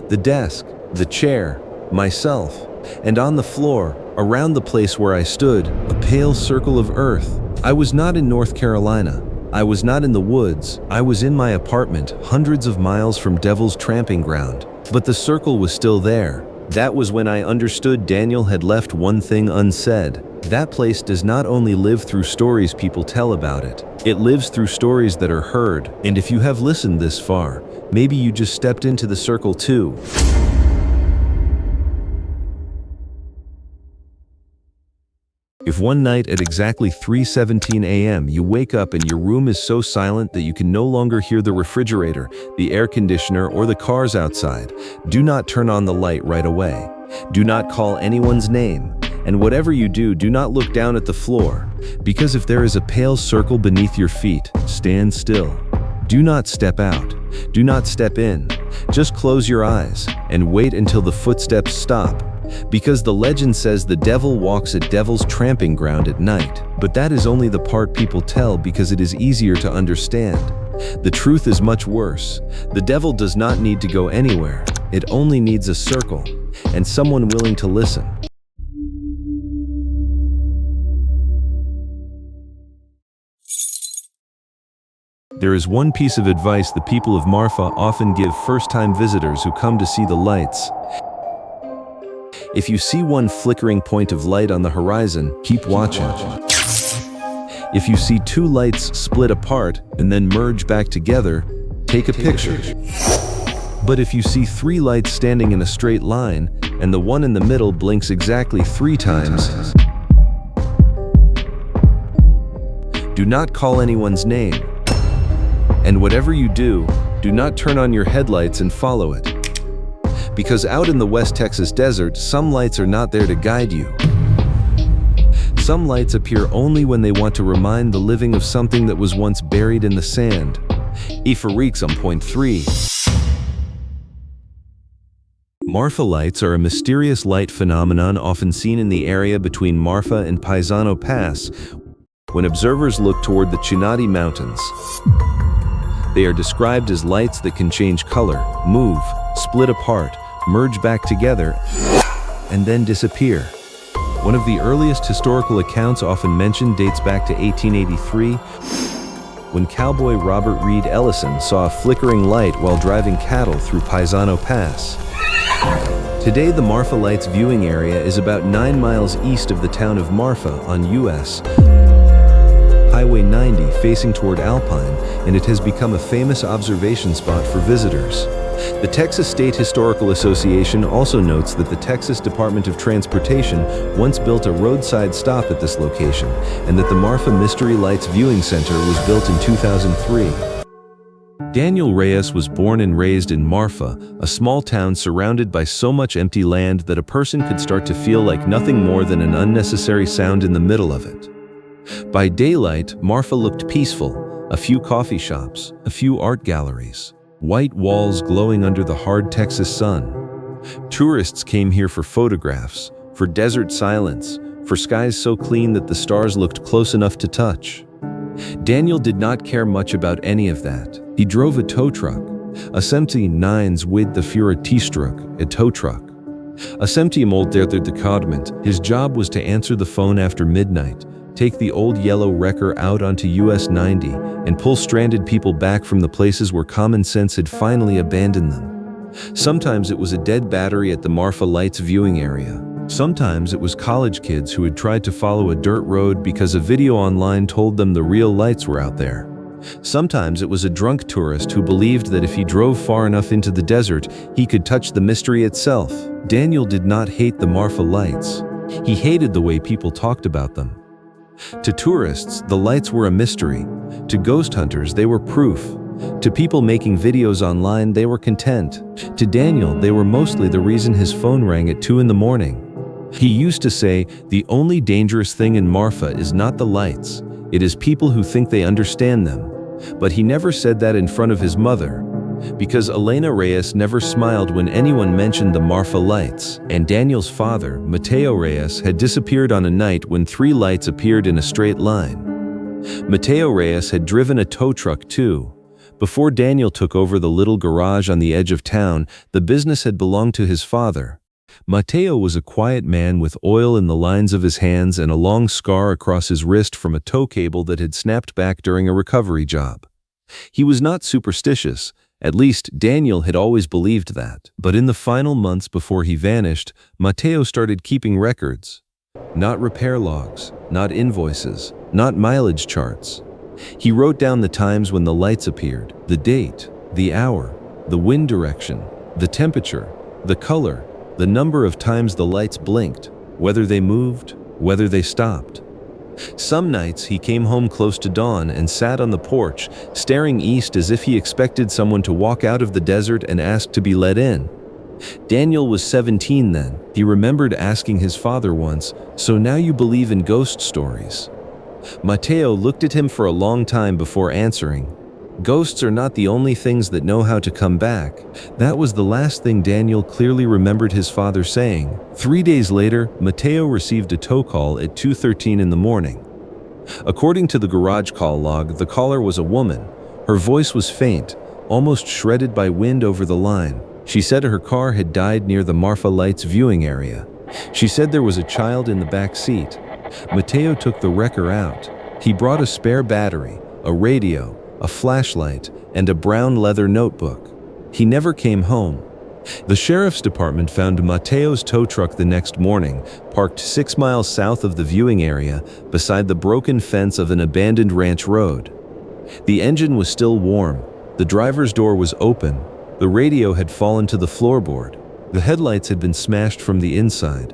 the desk, the chair, myself, and on the floor, around the place where I stood, a pale circle of earth. I was not in North Carolina. I was not in the woods. I was in my apartment, hundreds of miles from Devil's Tramping Ground. But the circle was still there. That was when I understood Daniel had left one thing unsaid. That place does not only live through stories people tell about it. It lives through stories that are heard. And if you have listened this far, maybe you just stepped into the circle too. If one night at exactly 3:17 a.m. you wake up and your room is so silent that you can no longer hear the refrigerator, the air conditioner, or the cars outside, do not turn on the light right away. Do not call anyone's name. And whatever you do, do not look down at the floor, because if there is a pale circle beneath your feet, stand still. Do not step out. Do not step in. Just close your eyes and wait until the footsteps stop. Because the legend says the devil walks at Devil's Tramping Ground at night. But that is only the part people tell because it is easier to understand. The truth is much worse. The devil does not need to go anywhere. It only needs a circle and someone willing to listen. There is one piece of advice the people of Marfa often give first-time visitors who come to see the lights. If you see one flickering point of light on the horizon, keep watching. If you see 2 lights split apart and then merge back together, take a picture. But if you see 3 lights standing in a straight line and the one in the middle blinks exactly 3 times, do not call anyone's name. And whatever you do, do not turn on your headlights and follow it. Because out in the West Texas desert, some lights are not there to guide you. Some lights appear only when they want to remind the living of something that was once buried in the sand. Ephoriques on point 3. Marfa lights are a mysterious light phenomenon often seen in the area between Marfa and Paisano Pass when observers look toward the Chinati Mountains. They are described as lights that can change color, move, split apart, merge back together, and then disappear. One of the earliest historical accounts often mentioned dates back to 1883, when cowboy Robert Reed Ellison saw a flickering light while driving cattle through Paisano Pass. Today, the Marfa Lights viewing area is about 9 miles east of the town of Marfa on U.S. Highway 90 facing toward Alpine, and it has become a famous observation spot for visitors. The Texas State Historical Association also notes that the Texas Department of Transportation once built a roadside stop at this location, and that the Marfa Mystery Lights Viewing Center was built in 2003. Daniel Reyes was born and raised in Marfa, a small town surrounded by so much empty land that a person could start to feel like nothing more than an unnecessary sound in the middle of it. By daylight, Marfa looked peaceful: a few coffee shops, a few art galleries, white walls glowing under the hard Texas sun. Tourists came here for photographs, for desert silence, for skies so clean that the stars looked close enough to touch. Daniel did not care much about any of that. He drove a tow truck, a 79s with the Führer T-Struck, a tow truck. A 70 molterter de Codement. His job was to answer the phone after midnight, take the old yellow wrecker out onto US 90, and pull stranded people back from the places where common sense had finally abandoned them. Sometimes it was a dead battery at the Marfa Lights viewing area. Sometimes it was college kids who had tried to follow a dirt road because a video online told them the real lights were out there. Sometimes it was a drunk tourist who believed that if he drove far enough into the desert, he could touch the mystery itself. Daniel did not hate the Marfa Lights. He hated the way people talked about them. To tourists, the lights were a mystery. To ghost hunters, they were proof. To people making videos online, they were content. To Daniel, they were mostly the reason his phone rang at 2 in the morning. He used to say, "The only dangerous thing in Marfa is not the lights. It is people who think they understand them." But he never said that in front of his mother, because Elena Reyes never smiled when anyone mentioned the Marfa Lights, and Daniel's father, Mateo Reyes, had disappeared on a night when 3 lights appeared in a straight line. Mateo Reyes had driven a tow truck too. Before Daniel took over the little garage on the edge of town, the business had belonged to his father. Mateo was a quiet man with oil in the lines of his hands and a long scar across his wrist from a tow cable that had snapped back during a recovery job. He was not superstitious. At least, Daniel had always believed that. But in the final months before he vanished, Mateo started keeping records. Not repair logs, not invoices, not mileage charts. He wrote down the times when the lights appeared, the date, the hour, the wind direction, the temperature, the color, the number of times the lights blinked, whether they moved, whether they stopped. Some nights he came home close to dawn and sat on the porch, staring east as if he expected someone to walk out of the desert and ask to be let in. Daniel was 17 then. He remembered asking his father once, "So now you believe in ghost stories?" Mateo looked at him for a long time before answering, "Ghosts are not the only things that know how to come back." That was the last thing Daniel clearly remembered his father saying. 3 days later, Mateo received a tow call at 2:13 in the morning. According to the garage call log, the caller was a woman. Her voice was faint, almost shredded by wind over the line. She said her car had died near the Marfa Lights viewing area. She said there was a child in the back seat. Mateo took the wrecker out. He brought a spare battery, a radio, a flashlight, and a brown leather notebook. He never came home. The sheriff's department found Mateo's tow truck the next morning, parked 6 miles south of the viewing area, beside the broken fence of an abandoned ranch road. The engine was still warm. The driver's door was open. The radio had fallen to the floorboard. The headlights had been smashed from the inside.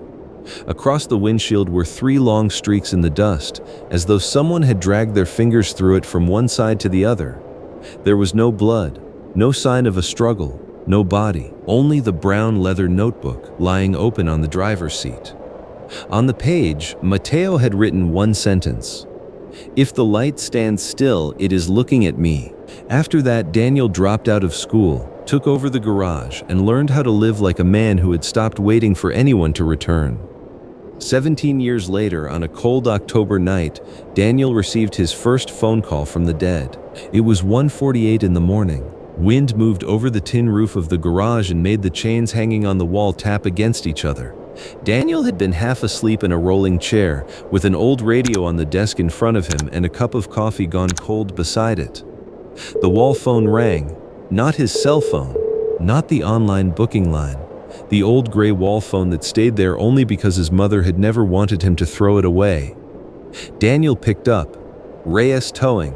Across the windshield were 3 long streaks in the dust, as though someone had dragged their fingers through it from one side to the other. There was no blood, no sign of a struggle, no body, only the brown leather notebook lying open on the driver's seat. On the page, Mateo had written one sentence: "If the light stands still, it is looking at me." After that, Daniel dropped out of school, took over the garage, and learned how to live like a man who had stopped waiting for anyone to return. 17 years later, on a cold October night, Daniel received his first phone call from the dead. It was 1:48 in the morning. Wind moved over the tin roof of the garage and made the chains hanging on the wall tap against each other. Daniel had been half asleep in a rolling chair, with an old radio on the desk in front of him and a cup of coffee gone cold beside it. The wall phone rang, not his cell phone, not the online booking line, the old gray wall phone that stayed there only because his mother had never wanted him to throw it away. Daniel picked up. Reyes Towing.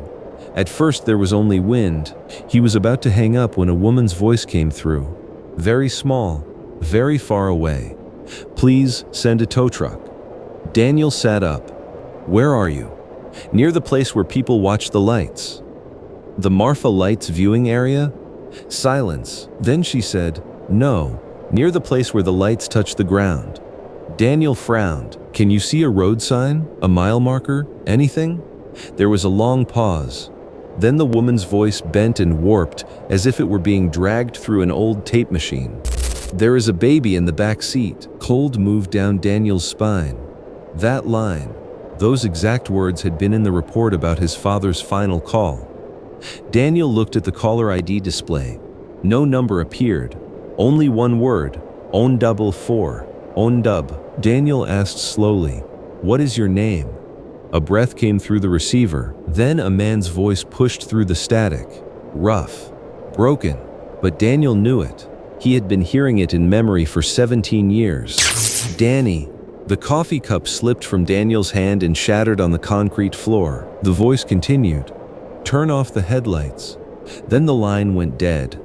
At first there was only wind. He was about to hang up when a woman's voice came through. Very small, very far away. Please send a tow truck. Daniel sat up. Where are you? Near the place where people watch the lights. The Marfa Lights viewing area? Silence. Then she said, no, near the place where the lights touch the ground. Daniel frowned. Can you see a road sign? A mile marker? Anything? There was a long pause. Then the woman's voice bent and warped as if it were being dragged through an old tape machine. There is a baby in the back seat. Cold moved down Daniel's spine. That line, those exact words had been in the report about his father's final call. Daniel looked at the caller ID display. No number appeared. Only one word, ON44, ONDUB. Daniel asked slowly, what is your name? A breath came through the receiver. Then a man's voice pushed through the static. Rough, broken, but Daniel knew it. He had been hearing it in memory for 17 years. Danny. The coffee cup slipped from Daniel's hand and shattered on the concrete floor. The voice continued. Turn off the headlights. Then the line went dead.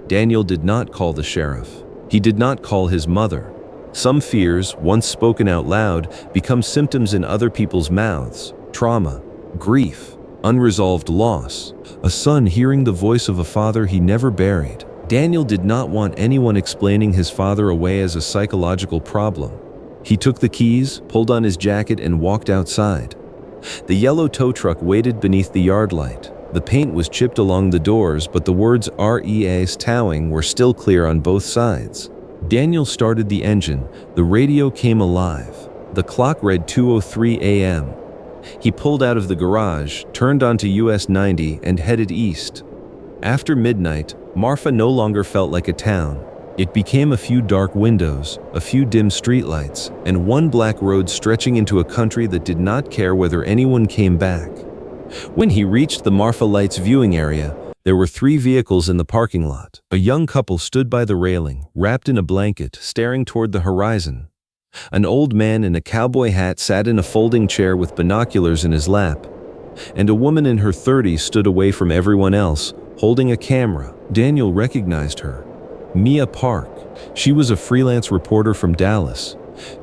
Daniel did not call the sheriff. He did not call his mother. Some fears, once spoken out loud, become symptoms in other people's mouths. Trauma, grief, unresolved loss. A son hearing the voice of a father he never buried. Daniel did not want anyone explaining his father away as a psychological problem. He took the keys, pulled on his jacket, and walked outside. The yellow tow truck waited beneath the yard light. The paint was chipped along the doors, but the words REA's Towing were still clear on both sides. Daniel started the engine. The radio came alive. The clock read 2:03 a.m. He pulled out of the garage, turned onto US 90, and headed east. After midnight, Marfa no longer felt like a town. It became a few dark windows, a few dim streetlights, and one black road stretching into a country that did not care whether anyone came back. When he reached the Marfa Lights viewing area, there were 3 vehicles in the parking lot. A young couple stood by the railing, wrapped in a blanket, staring toward the horizon. An old man in a cowboy hat sat in a folding chair with binoculars in his lap, and a woman in her 30s stood away from everyone else, holding a camera. Daniel recognized her. Mia Park. She was a freelance reporter from Dallas.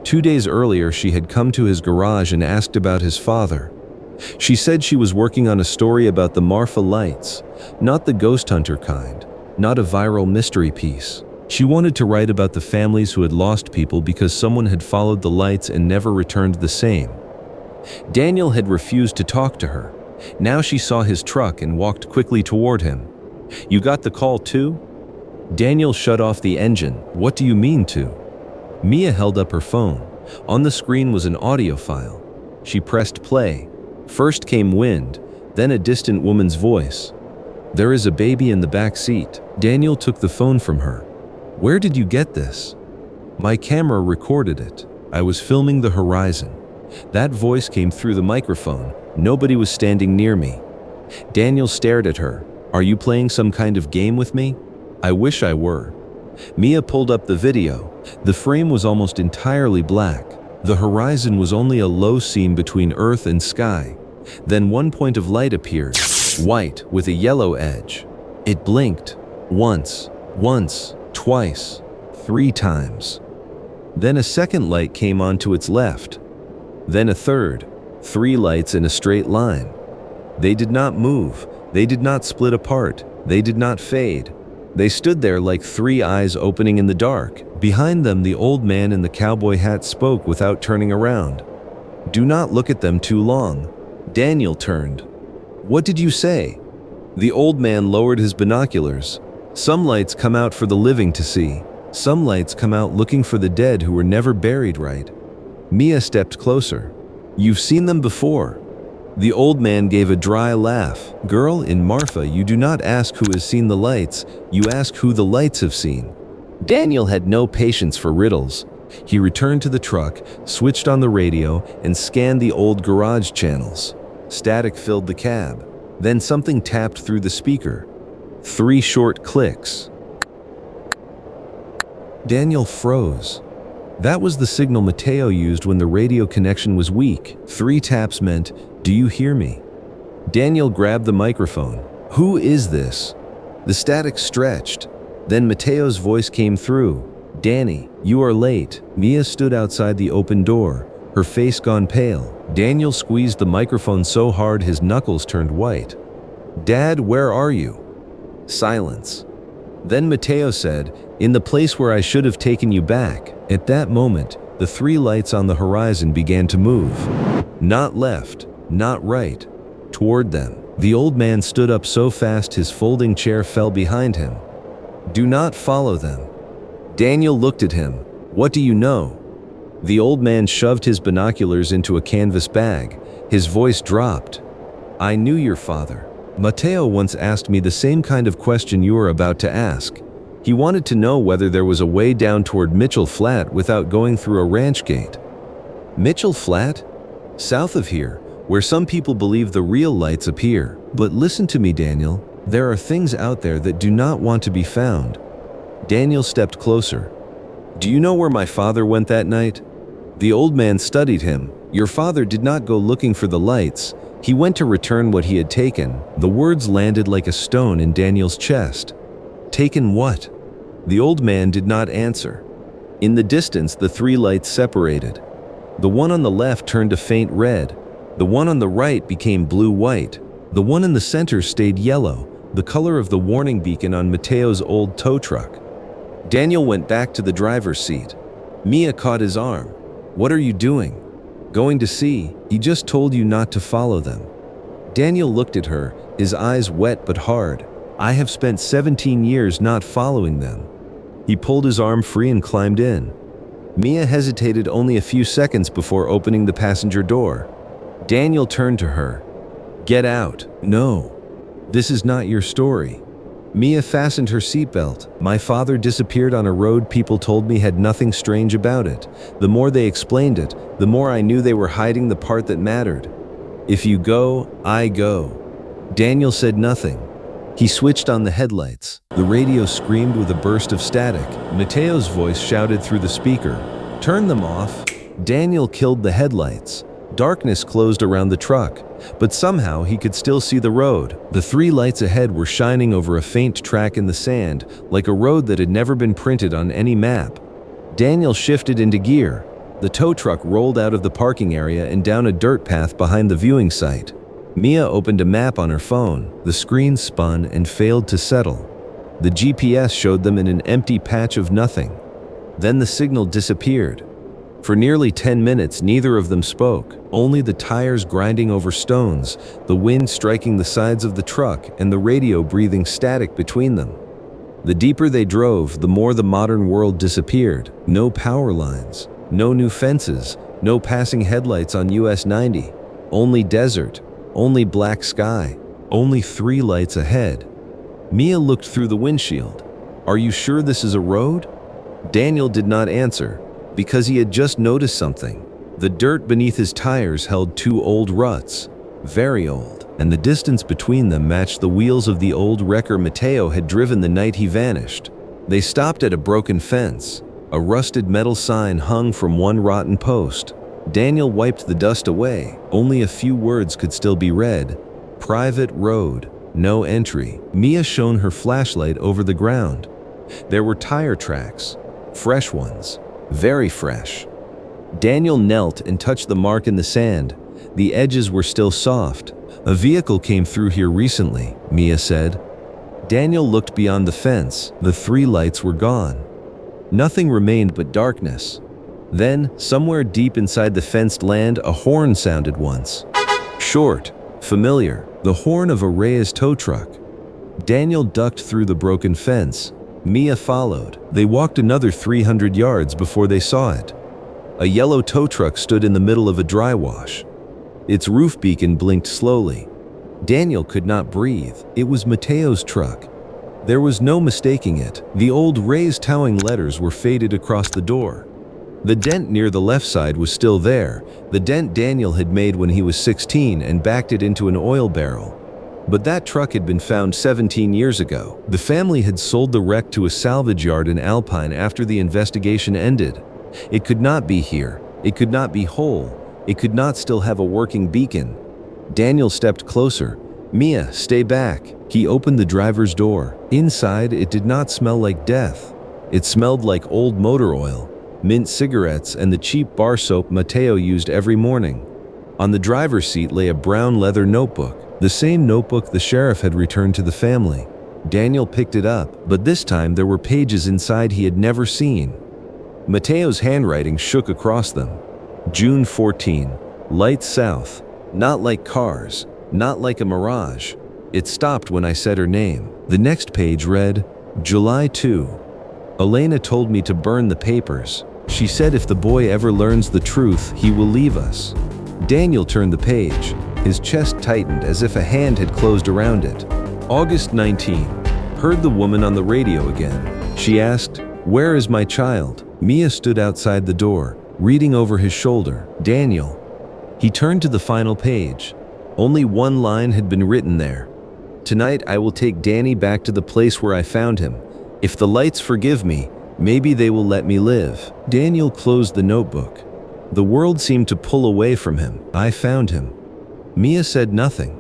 2 days earlier, she had come to his garage and asked about his father. She said she was working on a story about the Marfa Lights, not the ghost hunter kind, not a viral mystery piece. She wanted to write about the families who had lost people because someone had followed the lights and never returned the same. Daniel had refused to talk to her. Now she saw his truck and walked quickly toward him. You got the call too? Daniel shut off the engine. What do you mean to? Mia held up her phone. On the screen was an audio file. She pressed play. First came wind, then a distant woman's voice. There is a baby in the back seat. Daniel took the phone from her. Where did you get this? My camera recorded it. I was filming the horizon. That voice came through the microphone. Nobody was standing near me. Daniel stared at her. Are you playing some kind of game with me? I wish I were. Mia pulled up the video. The frame was almost entirely black. The horizon was only a low seam between earth and sky. Then one point of light appeared, white with a yellow edge. It blinked. Once, twice, 3 times. Then a second light came onto its left. Then a third. 3 lights in a straight line. They did not move. They did not split apart. They did not fade. They stood there like 3 eyes opening in the dark. Behind them, the old man in the cowboy hat spoke without turning around. Do not look at them too long. Daniel turned. What did you say? The old man lowered his binoculars. Some lights come out for the living to see. Some lights come out looking for the dead who were never buried right. Mia stepped closer. You've seen them before. The old man gave a dry laugh. Girl, in Marfa, you do not ask who has seen the lights, you ask who the lights have seen. Daniel had no patience for riddles. He returned to the truck, switched on the radio, and scanned the old garage channels. Static filled the cab. Then something tapped through the speaker. 3 short clicks. Daniel froze. That was the signal Mateo used when the radio connection was weak. 3 taps meant, "Do you hear me?" Daniel grabbed the microphone. "Who is this?" The static stretched. Then Mateo's voice came through. "Danny, you are late." Mia stood outside the open door, her face gone pale. Daniel squeezed the microphone so hard his knuckles turned white. "Dad, where are you?" Silence. Then Mateo said, "In the place where I should have taken you back." At that moment, the 3 lights on the horizon began to move. Not left, not right. Toward them. The old man stood up so fast his folding chair fell behind him. "Do not follow them." Daniel looked at him. "What do you know?" The old man shoved his binoculars into a canvas bag. His voice dropped. "I knew your father. Mateo once asked me the same kind of question you are about to ask. He wanted to know whether there was a way down toward Mitchell Flat without going through a ranch gate." Mitchell Flat? South of here, where some people believe the real lights appear. But listen to me, Daniel. There are things out there that do not want to be found. Daniel stepped closer. "Do you know where my father went that night?" The old man studied him. "Your father did not go looking for the lights. He went to return what he had taken." The words landed like a stone in Daniel's chest. "Taken what?" The old man did not answer. In the distance, the 3 lights separated. The one on the left turned a faint red. The one on the right became blue-white. The one in the center stayed yellow, the color of the warning beacon on Mateo's old tow truck. Daniel went back to the driver's seat. Mia caught his arm. "What are you doing?" "Going to see. He just told you not to follow them." Daniel looked at her, his eyes wet but hard. "I have spent 17 years not following them." He pulled his arm free and climbed in. Mia hesitated only a few seconds before opening the passenger door. Daniel turned to her. "Get out." "No. This is not your story." Mia fastened her seatbelt. "My father disappeared on a road people told me had nothing strange about it. The more they explained it, the more I knew they were hiding the part that mattered. If you go, I go." Daniel said nothing. He switched on the headlights. The radio screamed with a burst of static. Mateo's voice shouted through the speaker. "Turn them off." Daniel killed the headlights. Darkness closed around the truck, but somehow he could still see the road. The 3 lights ahead were shining over a faint track in the sand, like a road that had never been printed on any map. Daniel shifted into gear. The tow truck rolled out of the parking area and down a dirt path behind the viewing site. Mia opened a map on her phone. The screen spun and failed to settle. The GPS showed them in an empty patch of nothing. Then the signal disappeared. For nearly 10 minutes, neither of them spoke, only the tires grinding over stones, the wind striking the sides of the truck, and the radio breathing static between them. The deeper they drove, the more the modern world disappeared. No power lines, no new fences, no passing headlights on US 90. Only desert, only black sky, only 3 lights ahead. Mia looked through the windshield. "Are you sure this is a road?" Daniel did not answer, because he had just noticed something. The dirt beneath his tires held 2 old ruts, very old, and the distance between them matched the wheels of the old wrecker Mateo had driven the night he vanished. They stopped at a broken fence. A rusted metal sign hung from one rotten post. Daniel wiped the dust away. Only a few words could still be read. "Private road, no entry." Mia shone her flashlight over the ground. There were tire tracks, fresh ones, very fresh. Daniel knelt and touched the mark in the sand. The edges were still soft. "A vehicle came through here recently," Mia said. Daniel looked beyond the fence. The 3 lights were gone. Nothing remained but darkness. Then, somewhere deep inside the fenced land, a horn sounded once. Short, familiar, the horn of a Reyes tow truck. Daniel ducked through the broken fence. Mia followed. They walked another 300 yards before they saw it. A yellow tow truck stood in the middle of a dry wash. Its roof beacon blinked slowly. Daniel could not breathe. It was Mateo's truck. There was no mistaking it. The old Reyes towing letters were faded across the door. The dent near the left side was still there, the dent Daniel had made when he was 16 and backed it into an oil barrel. But that truck had been found 17 years ago. The family had sold the wreck to a salvage yard in Alpine after the investigation ended. It could not be here. It could not be whole. It could not still have a working beacon. Daniel stepped closer. "Mia, stay back." He opened the driver's door. Inside, it did not smell like death. It smelled like old motor oil, mint cigarettes, and the cheap bar soap Matteo used every morning. On the driver's seat lay a brown leather notebook, the same notebook the sheriff had returned to the family. Daniel picked it up, but this time there were pages inside he had never seen. Matteo's handwriting shook across them. June 14, lights south, not like cars, not like a mirage. It stopped when I said her name. The next page read, July 2. Elena told me to burn the papers. She said if the boy ever learns the truth, he will leave us. Daniel turned the page. His chest tightened as if a hand had closed around it. August 19. Heard the woman on the radio again. She asked, "Where is my child?" Mia stood outside the door, reading over his shoulder. Daniel. He turned to the final page. Only one line had been written there. "Tonight I will take Danny back to the place where I found him. If the lights forgive me, maybe they will let me live." Daniel closed the notebook. The world seemed to pull away from him. I found him. Mia said nothing.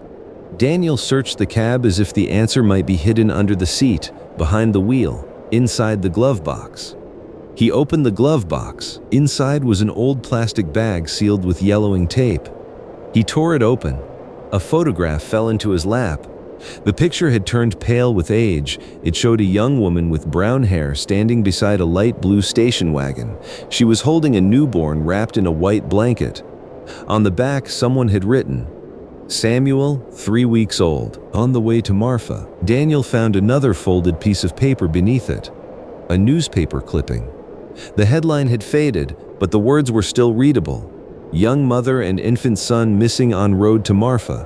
Daniel searched the cab as if the answer might be hidden under the seat, behind the wheel, inside the glove box. He opened the glove box. Inside was an old plastic bag sealed with yellowing tape. He tore it open. A photograph fell into his lap. The picture had turned pale with age. It showed a young woman with brown hair standing beside a light blue station wagon. She was holding a newborn wrapped in a white blanket. On the back, someone had written, "Samuel, 3 weeks old, on the way to Marfa." Daniel found another folded piece of paper beneath it. A newspaper clipping. The headline had faded, but the words were still readable. Young mother and infant son missing en road to Marfa.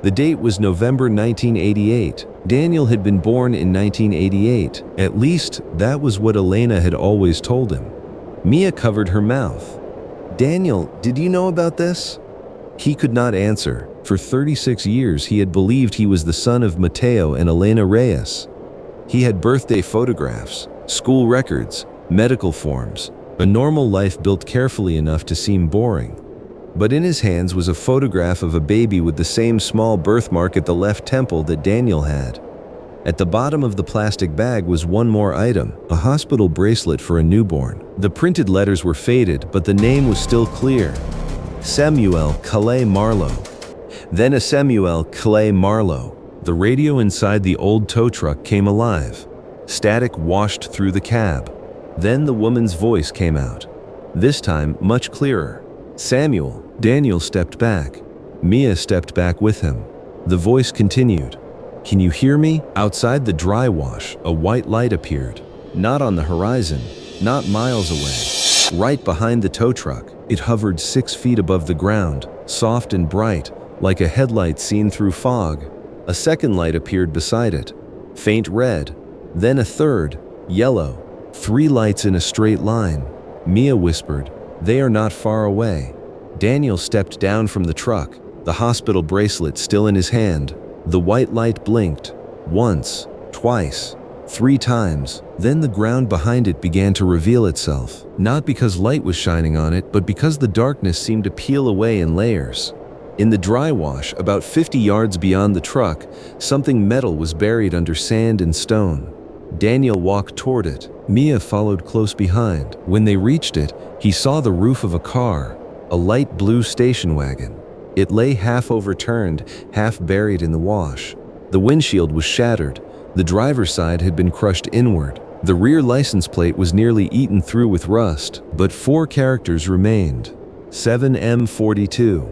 The date was November 1988. Daniel had been born in 1988. At least, that was what Elena had always told him. Mia covered her mouth. "Daniel, did you know about this?" He could not answer. For 36 years, he had believed he was the son of Matteo and Elena Reyes. He had birthday photographs, school records, medical forms, a normal life built carefully enough to seem boring. But in his hands was a photograph of a baby with the same small birthmark at the left temple that Daniel had. At the bottom of the plastic bag was one more item, a hospital bracelet for a newborn. The printed letters were faded, but the name was still clear. Samuel Calais Marlowe. Then a Samuel Calais Marlowe. The radio inside the old tow truck came alive. Static washed through the cab. Then the woman's voice came out. This time, much clearer. "Samuel." Daniel stepped back. Mia stepped back with him. The voice continued. "Can you hear me?" Outside the dry wash, a white light appeared. Not on the horizon, not miles away. Right behind the tow truck, it hovered 6 feet above the ground, soft and bright, like a headlight seen through fog. A second light appeared beside it, faint red. Then a third, yellow. 3 lights in a straight line. Mia whispered, "They are not far away." Daniel stepped down from the truck, the hospital bracelet still in his hand. The white light blinked. Once, twice, 3 times. Then the ground behind it began to reveal itself. Not because light was shining on it, but because the darkness seemed to peel away in layers. In the dry wash, about 50 yards beyond the truck, something metal was buried under sand and stone. Daniel walked toward it. Mia followed close behind. When they reached it, he saw the roof of a car, a light blue station wagon. It lay half overturned, half buried in the wash. The windshield was shattered. The driver's side had been crushed inward. The rear license plate was nearly eaten through with rust, but 4 characters remained. 7M42.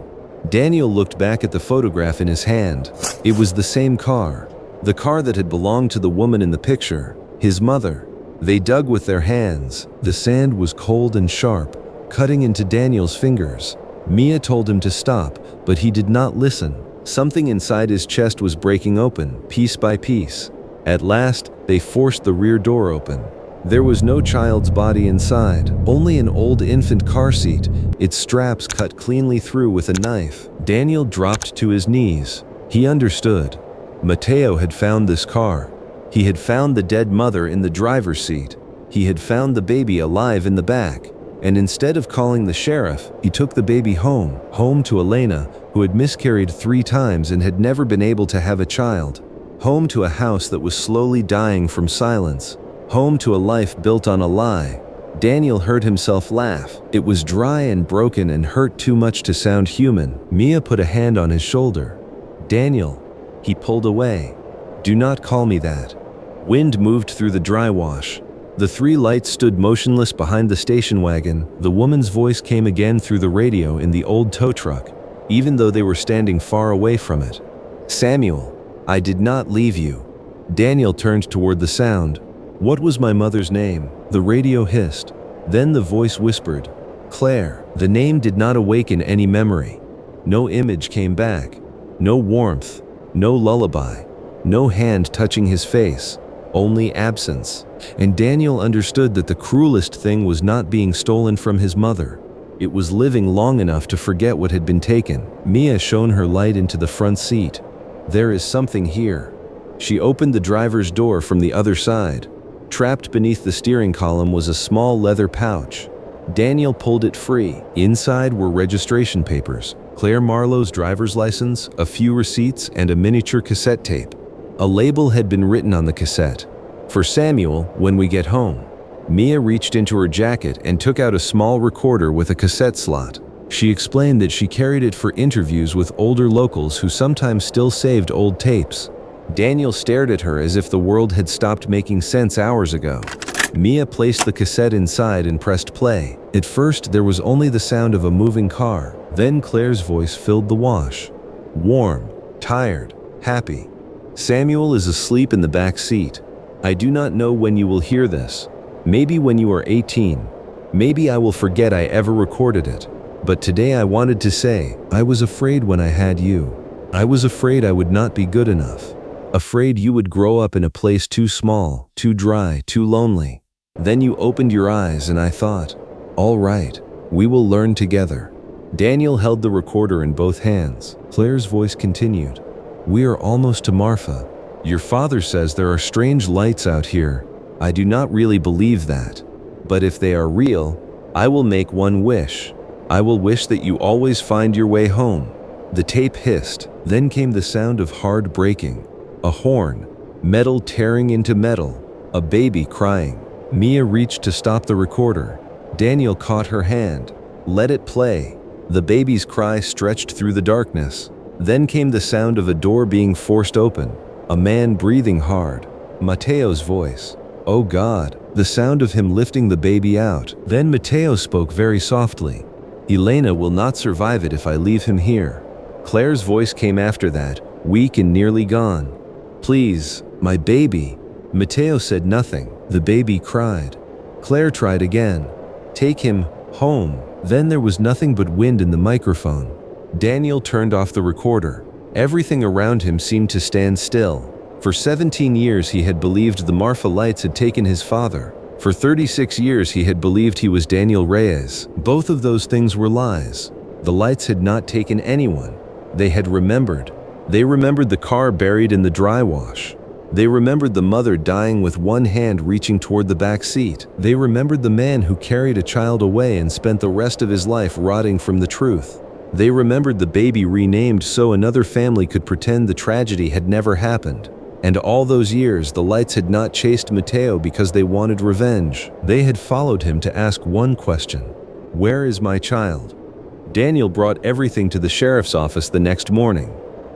Daniel looked back at the photograph in his hand. It was the same car. The car that had belonged to the woman in the picture, his mother. They dug with their hands. The sand was cold and sharp, cutting into Daniel's fingers. Mia told him to stop, but he did not listen. Something inside his chest was breaking open, piece by piece. At last, they forced the rear door open. There was no child's body inside, only an old infant car seat, its straps cut cleanly through with a knife. Daniel dropped to his knees. He understood. Mateo had found this car. He had found the dead mother in the driver's seat. He had found the baby alive in the back. And instead of calling the sheriff, he took the baby home to Elena, who had miscarried 3 times and had never been able to have a child. Home to a house that was slowly dying from silence. Home to a life built on a lie. Daniel heard himself laugh. It was dry and broken and hurt too much to sound human. Mia put a hand on his shoulder. "Daniel." He pulled away. "Do not call me that." Wind moved through the dry wash. The 3 lights stood motionless behind the station wagon. The woman's voice came again through the radio in the old tow truck, even though they were standing far away from it. "Samuel, I did not leave you." Daniel turned toward the sound. "What was my mother's name?" The radio hissed. Then the voice whispered, "Claire." The name did not awaken any memory. No image came back. No warmth. No lullaby. No hand touching his face. Only absence. And Daniel understood that the cruelest thing was not being stolen from his mother. It was living long enough to forget what had been taken. Mia shone her light into the front seat. "There is something here." She opened the driver's door from the other side. Trapped beneath the steering column was a small leather pouch. Daniel pulled it free. Inside were registration papers, Claire Marlowe's driver's license, a few receipts, and a miniature cassette tape. A label had been written on the cassette. "For Samuel, when we get home." Mia reached into her jacket and took out a small recorder with a cassette slot. She explained that she carried it for interviews with older locals who sometimes still saved old tapes. Daniel stared at her as if the world had stopped making sense hours ago. Mia placed the cassette inside and pressed play. At first, there was only the sound of a moving car. Then Claire's voice filled the wash. Warm, tired, happy. "Samuel is asleep in the back seat. I do not know when you will hear this. Maybe when you are 18. Maybe I will forget I ever recorded it. But today I wanted to say, I was afraid when I had you. I was afraid I would not be good enough. Afraid you would grow up in a place too small, too dry, too lonely. Then you opened your eyes and I thought, all right, we will learn together." Daniel held the recorder in both hands. Claire's voice continued. "We are almost to Marfa. Your father says there are strange lights out here. I do not really believe that. But if they are real, I will make one wish. I will wish that you always find your way home." The tape hissed. Then came the sound of hard breaking. A horn. Metal tearing into metal. A baby crying. Mia reached to stop the recorder. Daniel caught her hand. "Let it play." The baby's cry stretched through the darkness. Then came the sound of a door being forced open. A man breathing hard. Mateo's voice. "Oh God." The sound of him lifting the baby out. Then Mateo spoke very softly. "Elena will not survive it if I leave him here." Claire's voice came after that, weak and nearly gone. "Please, my baby." Mateo said nothing. The baby cried. Claire tried again. "Take him home." Then there was nothing but wind in the microphone. Daniel turned off the recorder. Everything around him seemed to stand still. For 17 years he had believed the Marfa lights had taken his father. For 36 years he had believed he was Daniel Reyes. Both of those things were lies. The lights had not taken anyone. They had remembered. They remembered the car buried in the dry wash. They remembered the mother dying with one hand reaching toward the back seat. They remembered the man who carried a child away and spent the rest of his life rotting from the truth. They remembered the baby renamed so another family could pretend the tragedy had never happened. And all those years, the lights had not chased Mateo because they wanted revenge. They had followed him to ask one question. Where is my child? Daniel brought everything to the sheriff's office the next morning.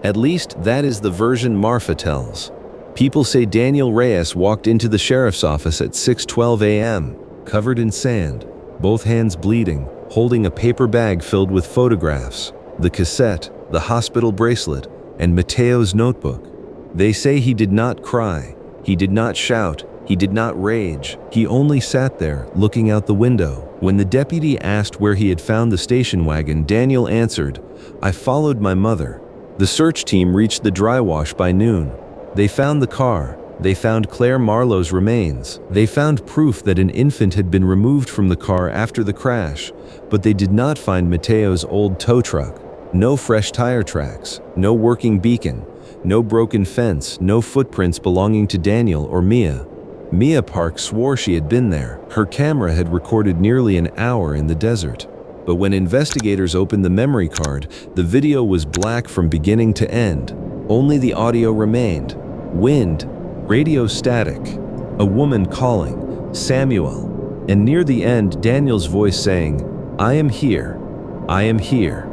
At least that is the version Marfa tells. People say Daniel Reyes walked into the sheriff's office at 6:12 a.m., covered in sand, both hands bleeding, holding a paper bag filled with photographs, the cassette, the hospital bracelet, and Mateo's notebook. They say he did not cry, he did not shout, he did not rage. He only sat there, looking out the window. When the deputy asked where he had found the station wagon, Daniel answered, "I followed my mother." The search team reached the dry wash by noon. They found the car. They found Claire Marlowe's remains. They found proof that an infant had been removed from the car after the crash, but they did not find Mateo's old tow truck. No fresh tire tracks, no working beacon, no broken fence, no footprints belonging to Daniel or Mia. Mia Park swore she had been there. Her camera had recorded nearly an hour in the desert. But when investigators opened the memory card, the video was black from beginning to end. Only the audio remained. Wind, radio static, a woman calling, Samuel, and near the end, Daniel's voice saying, "I am here, I am here."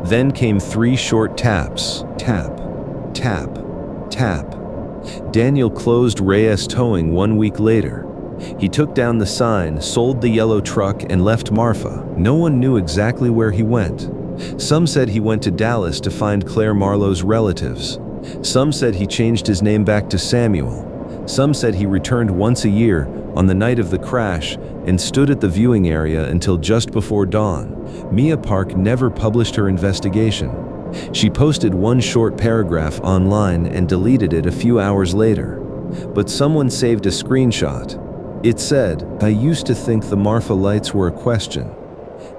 Then came 3 short taps. Tap, tap, tap. Daniel closed Reyes Towing 1 week later. He took down the sign, sold the yellow truck, and left Marfa. No one knew exactly where he went. Some said he went to Dallas to find Claire Marlowe's relatives. Some said he changed his name back to Samuel. Some said he returned once a year, on the night of the crash, and stood at the viewing area until just before dawn. Mia Park never published her investigation. She posted 1 short paragraph online and deleted it a few hours later. But someone saved a screenshot. It said, "I used to think the Marfa lights were a question.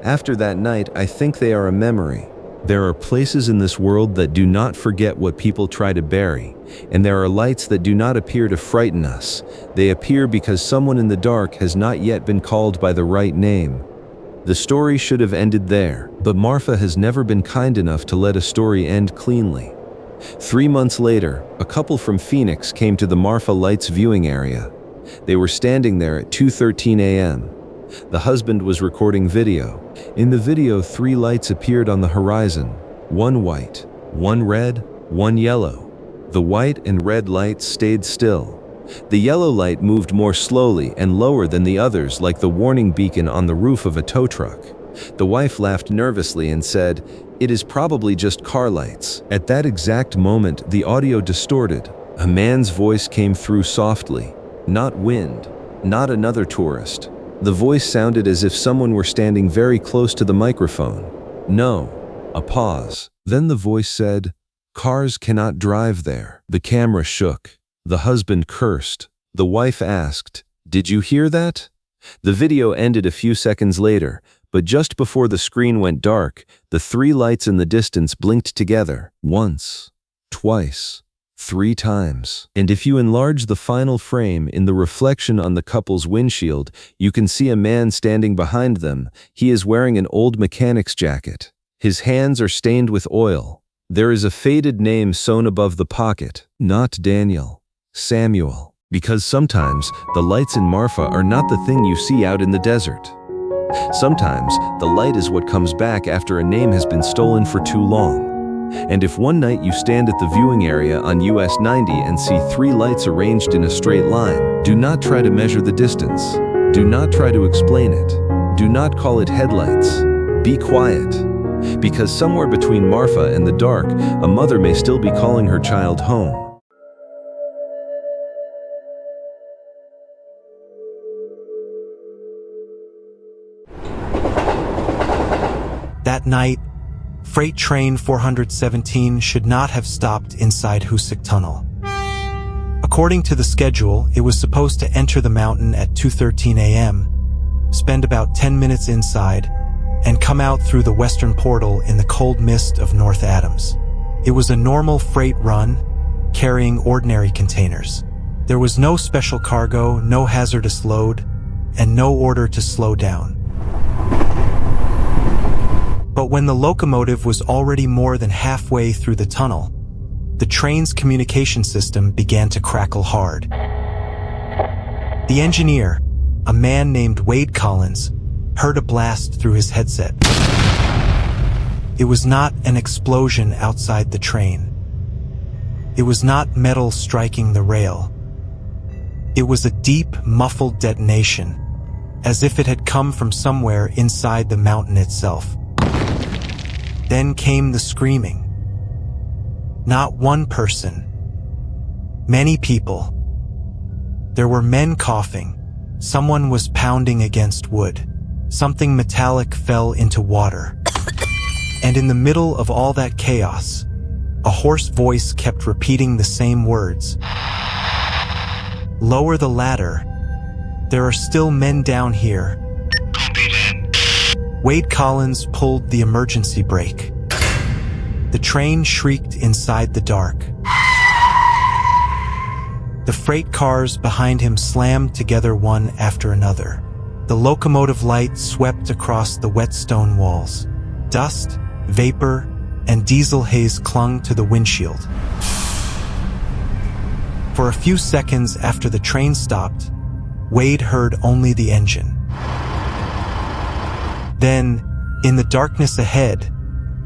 After that night, I think they are a memory." There are places in this world that do not forget what people try to bury, and there are lights that do not appear to frighten us. They appear because someone in the dark has not yet been called by the right name. The story should have ended there, but Marfa has never been kind enough to let a story end cleanly. 3 months later, a couple from Phoenix came to the Marfa Lights viewing area. They were standing there at 2:13 a.m. The husband was recording video. In the video, 3 lights appeared on the horizon. 1 white, 1 red, 1 yellow. The white and red lights stayed still. The yellow light moved more slowly and lower than the others, like the warning beacon on the roof of a tow truck. The wife laughed nervously and said, "It is probably just car lights." At that exact moment, the audio distorted. A man's voice came through softly. Not wind, not another tourist. The voice sounded as if someone were standing very close to the microphone. No. A pause. Then the voice said, "Cars cannot drive there." The camera shook. The husband cursed. The wife asked, "Did you hear that?" The video ended a few seconds later, but just before the screen went dark, the 3 lights in the distance blinked together. Once, twice, 3 times. And if you enlarge the final frame in the reflection on the couple's windshield, you can see a man standing behind them. He is wearing an old mechanic's jacket. His hands are stained with oil. There is a faded name sewn above the pocket. Not Daniel. Samuel. Because sometimes the lights in Marfa are not the thing you see out in the desert. Sometimes the light is what comes back after a name has been stolen for too long. And if one night you stand at the viewing area on US 90 and see 3 lights arranged in a straight line, do not try to measure the distance. Do not try to explain it. Do not call it headlights. Be quiet. Because somewhere between Marfa and the dark, a mother may still be calling her child home. That night, Freight Train 417 should not have stopped inside Hoosick Tunnel. According to the schedule, it was supposed to enter the mountain at 2:13 a.m., spend about 10 minutes inside, and come out through the western portal in the cold mist of North Adams. It was a normal freight run, carrying ordinary containers. There was no special cargo, no hazardous load, and no order to slow down. But when the locomotive was already more than halfway through the tunnel, the train's communication system began to crackle hard. The engineer, a man named Wade Collins, heard a blast through his headset. It was not an explosion outside the train. It was not metal striking the rail. It was a deep, muffled detonation, as if it had come from somewhere inside the mountain itself. Then came the screaming. Not one person. Many people. There were men coughing. Someone was pounding against wood. Something metallic fell into water. And in the middle of all that chaos, a hoarse voice kept repeating the same words. Lower the ladder. There are still men down here. Copy that. Wade Collins pulled the emergency brake. The train shrieked inside the dark. The freight cars behind him slammed together one after another. The locomotive light swept across the wet stone walls. Dust, vapor, and diesel haze clung to the windshield. For a few seconds after the train stopped, Wade heard only the engine. Then, in the darkness ahead,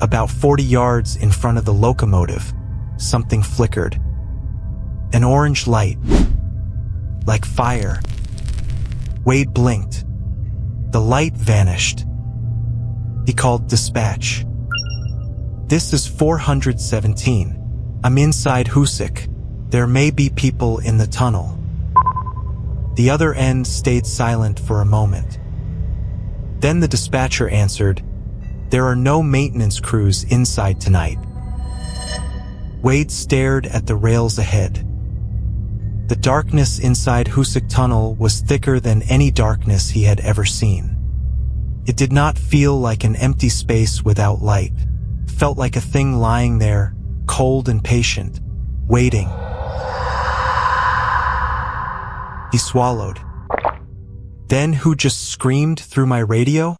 about 40 yards in front of the locomotive, something flickered. An orange light, like fire. Wade blinked. The light vanished. He called dispatch. "This is 417. I'm inside Hoosick. There may be people in the tunnel." The other end stayed silent for a moment. Then the dispatcher answered, "There are no maintenance crews inside tonight." Wade stared at the rails ahead. The darkness inside Hoosick Tunnel was thicker than any darkness he had ever seen. It did not feel like an empty space without light. It felt like a thing lying there, cold and patient, waiting. He swallowed. "Then who just screamed through my radio?"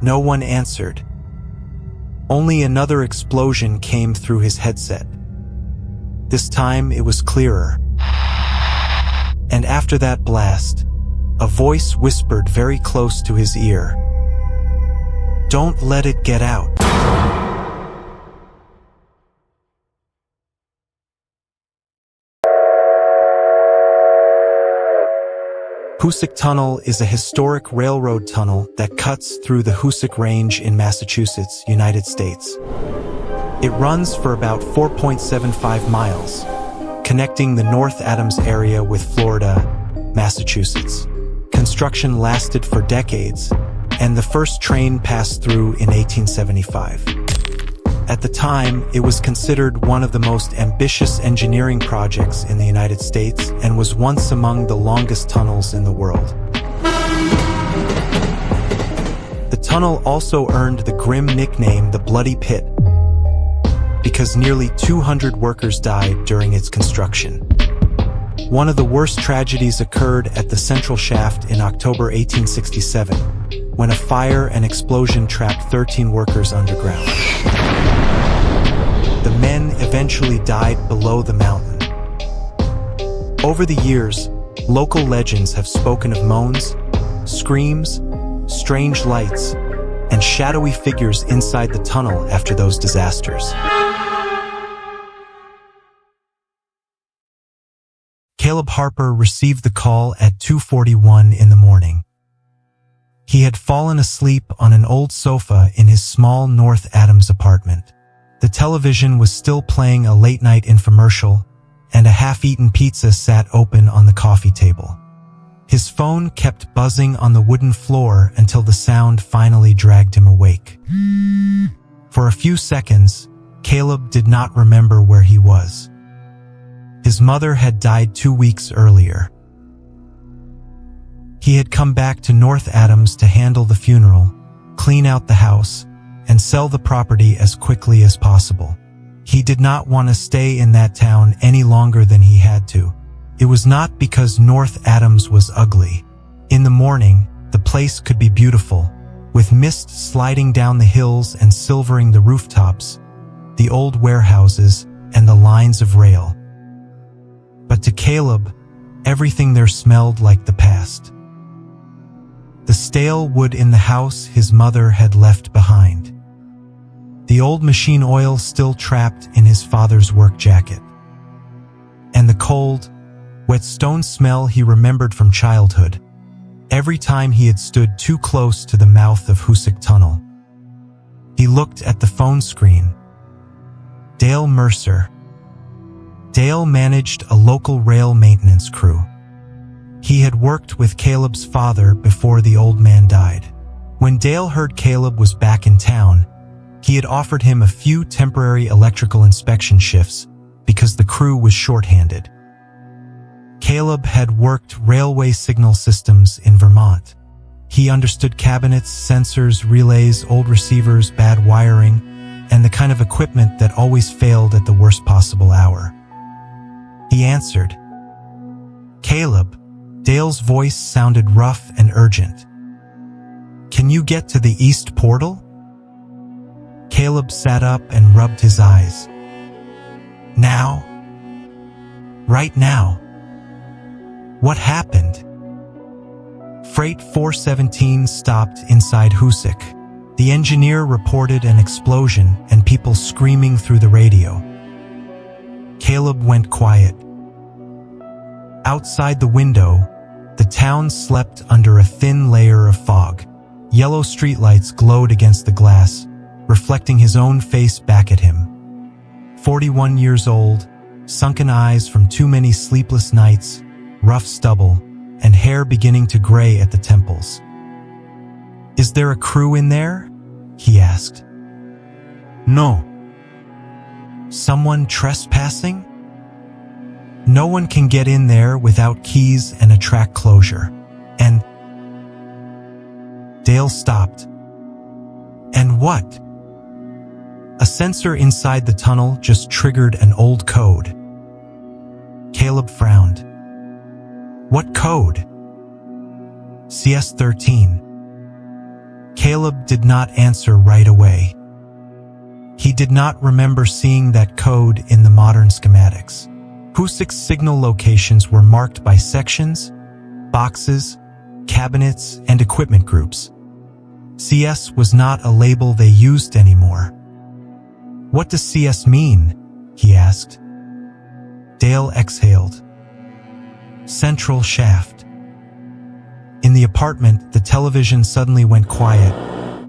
No one answered. Only another explosion came through his headset. This time it was clearer. And after that blast, a voice whispered very close to his ear, "Don't let it get out." Hoosick Tunnel is a historic railroad tunnel that cuts through the Hoosick Range in Massachusetts, United States. It runs for about 4.75 miles, connecting the North Adams area with Florida, Massachusetts. Construction lasted for decades, and the first train passed through in 1875. At the time, it was considered one of the most ambitious engineering projects in the United States and was once among the longest tunnels in the world. The tunnel also earned the grim nickname the Bloody Pit, because nearly 200 workers died during its construction. One of the worst tragedies occurred at the central shaft in October 1867, when a fire and explosion trapped 13 workers underground. The men eventually died below the mountain. Over the years, local legends have spoken of moans, screams, strange lights, and shadowy figures inside the tunnel after those disasters. Caleb Harper received the call at 2:41 in the morning. He had fallen asleep on an old sofa in his small North Adams apartment. The television was still playing a late-night infomercial, and a half-eaten pizza sat open on the coffee table. His phone kept buzzing on the wooden floor until the sound finally dragged him awake. For a few seconds, Caleb did not remember where he was. His mother had died 2 weeks earlier. He had come back to North Adams to handle the funeral, clean out the house, and sell the property as quickly as possible. He did not want to stay in that town any longer than he had to. It was not because North Adams was ugly. In the morning, the place could be beautiful, with mist sliding down the hills and silvering the rooftops, the old warehouses, and the lines of rail. But to Caleb, everything there smelled like the past. The stale wood in the house his mother had left behind. The old machine oil still trapped in his father's work jacket. And the cold, wet stone smell he remembered from childhood, every time he had stood too close to the mouth of Hoosick Tunnel. He looked at the phone screen. Dale Mercer. Dale managed a local rail maintenance crew. He had worked with Caleb's father before the old man died. When Dale heard Caleb was back in town, he had offered him a few temporary electrical inspection shifts because the crew was short-handed. Caleb had worked railway signal systems in Vermont. He understood cabinets, sensors, relays, old receivers, bad wiring, and the kind of equipment that always failed at the worst possible hour. He answered. "Caleb." Dale's voice sounded rough and urgent. "Can you get to the east portal?" Caleb sat up and rubbed his eyes. "Now? Right now? What happened?" Freight 417 stopped inside Hoosick. The engineer reported an explosion and people screaming through the radio. Caleb went quiet. Outside the window, the town slept under a thin layer of fog. Yellow streetlights glowed against the glass, reflecting his own face back at him. 41 years old, sunken eyes from too many sleepless nights, rough stubble, and hair beginning to gray at the temples. "Is there a crew in there?" he asked. "No." "Someone trespassing?" "No one can get in there without keys and a track closure. And..." Dale stopped. "And what?" A sensor inside the tunnel just triggered an old code. Caleb frowned. "What code?" CS-13. Caleb did not answer right away. He did not remember seeing that code in the modern schematics. Hoosick's signal locations were marked by sections, boxes, cabinets, and equipment groups. CS was not a label they used anymore. "What does CS mean?" he asked. Dale exhaled. "Central shaft." In the apartment, the television suddenly went quiet,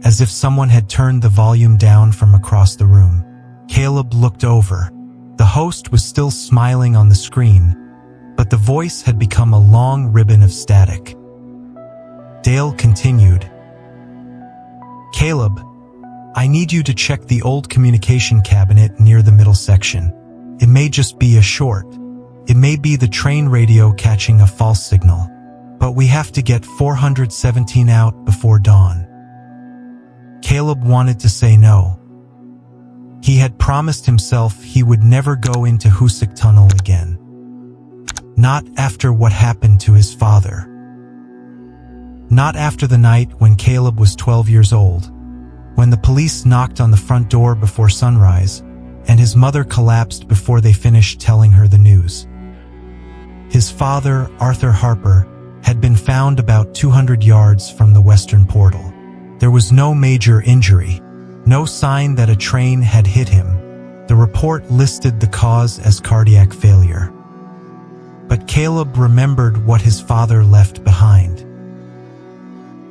as if someone had turned the volume down from across the room. Caleb looked over. The host was still smiling on the screen, but the voice had become a long ribbon of static. Dale continued. "Caleb, I need you to check the old communication cabinet near the middle section. It may just be a short. It may be the train radio catching a false signal. But we have to get 417 out before dawn." Caleb wanted to say no. He had promised himself he would never go into Hoosick Tunnel again. Not after what happened to his father. Not after the night when Caleb was 12 years old, when the police knocked on the front door before sunrise, and his mother collapsed before they finished telling her the news. His father, Arthur Harper, had been found about 200 yards from the western portal. There was no major injury, no sign that a train had hit him. The report listed the cause as cardiac failure. But Caleb remembered what his father left behind.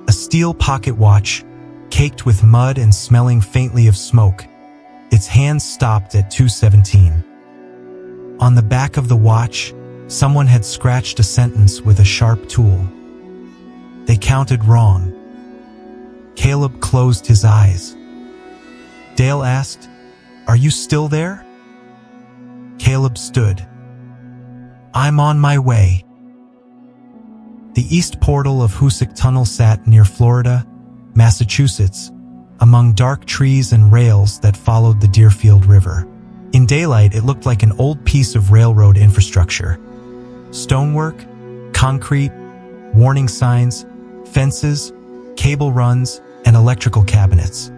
A steel pocket watch, caked with mud and smelling faintly of smoke. Its hands stopped at 2:17. On the back of the watch, someone had scratched a sentence with a sharp tool. They counted wrong. Caleb closed his eyes. Dale asked, "Are you still there?" Caleb stood. "I'm on my way." The east portal of Hoosick Tunnel sat near Florida, Massachusetts, among dark trees and rails that followed the Deerfield River. In daylight, it looked like an old piece of railroad infrastructure. Stonework, concrete, warning signs, fences, cable runs, and electrical cabinets.